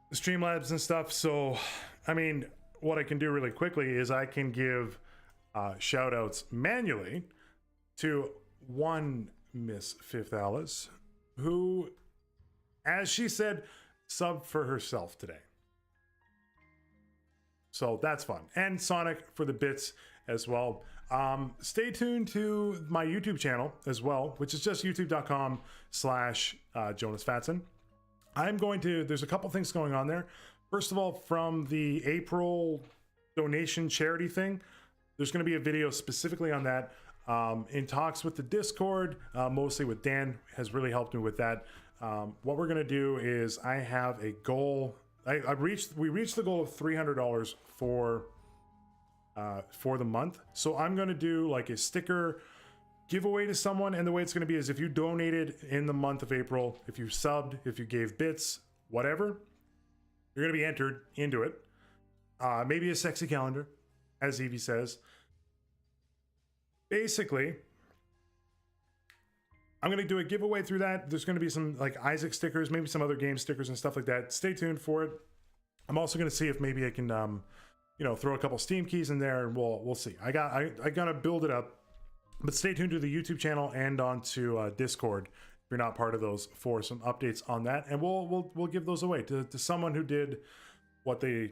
A: the Streamlabs and stuff. So, I mean, what I can do really quickly is I can give shout outs manually to one Miss Fifth Alice, who, as she said, subbed for herself today. So that's fun. And Sonic for the bits as well. Stay tuned to my YouTube channel as well, which is just youtube.com/Jonusfatson. There's a couple things going on there. First of all, from the April donation charity thing, there's going to be a video specifically on that. In talks with the Discord, mostly with Dan, has really helped me with that. What we're going to do is I have a goal. We reached the goal of $300 for the month. So I'm going to do like a sticker giveaway to someone. And the way it's going to be is if you donated in the month of April, if you subbed, if you gave bits, whatever, you're going to be entered into it. Maybe a sexy calendar, as Evie says. Basically, I'm going to do a giveaway through that. There's going to be some like Isaac stickers, maybe some other game stickers and stuff like that. Stay tuned for it. I'm also going to see if maybe I can, throw a couple Steam keys in there, and we'll see. I got to build it up, but stay tuned to the YouTube channel and onto Discord if you're not part of those for some updates on that, and we'll give those away to someone who did what they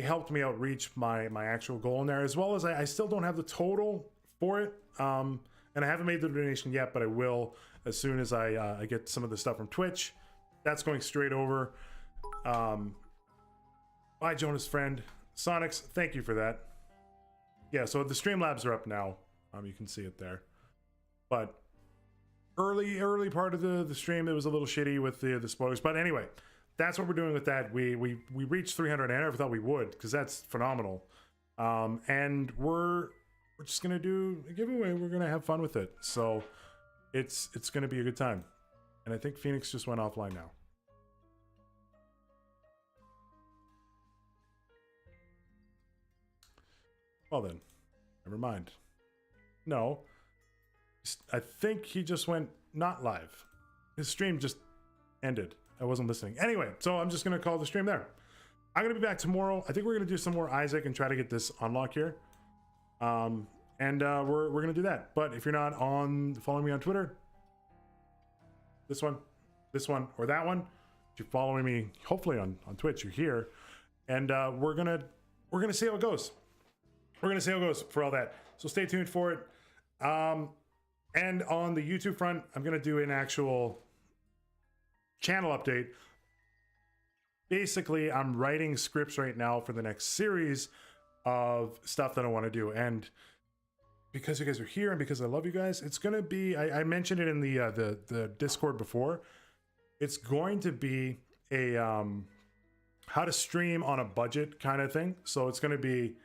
A: helped me out reach my actual goal in there, as well as I still don't have the total for it, and I haven't made the donation yet, but I will as soon as I get some of the stuff from Twitch. That's going straight over. Bye, Jonas friend. Sonics, thank you for that. Yeah, so the Streamlabs are up now. You can see it there. But early part of the stream, it was a little shitty with the spoilers. But anyway, that's what we're doing with that. We reached 300, and I never thought we would, because that's phenomenal. And we're just gonna do a giveaway. We're gonna have fun with it. So it's gonna be a good time. And I think Phoenix just went offline now. Well then, never mind. No, I think he just went not live. His stream just ended. I wasn't listening. Anyway, so I'm just gonna call the stream there. I'm gonna be back tomorrow. I think we're gonna do some more Isaac and try to get this unlock here. We're gonna do that. But if you're not following me on Twitter, this one, or that one, if you're following me, hopefully on Twitch, you're here, and we're gonna see how it goes. We're gonna see how it goes for all that. So stay tuned for it. And on the YouTube front, I'm gonna do an actual channel update. Basically, I'm writing scripts right now for the next series of stuff that I want to do, and because you guys are here and because I love you guys, it's gonna be, I mentioned it in the Discord before, it's going to be a how to stream on a budget kind of thing. So it's gonna be,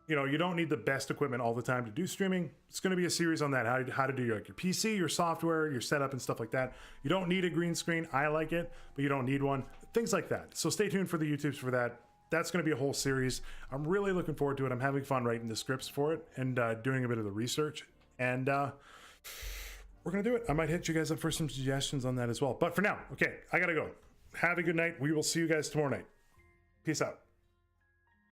A: you don't need the best equipment all the time to do streaming. It's going to be a series on that, how to do your PC, your software, your setup and stuff like that. You don't need a green screen. I like it, but you don't need one. Things like that. So stay tuned for the YouTubes for that. That's going to be a whole series. I'm really looking forward to it. I'm having fun writing the scripts for it and doing a bit of the research. And we're going to do it. I might hit you guys up for some suggestions on that as well. But for now, okay, I got to go. Have a good night. We will see you guys tomorrow night. Peace out.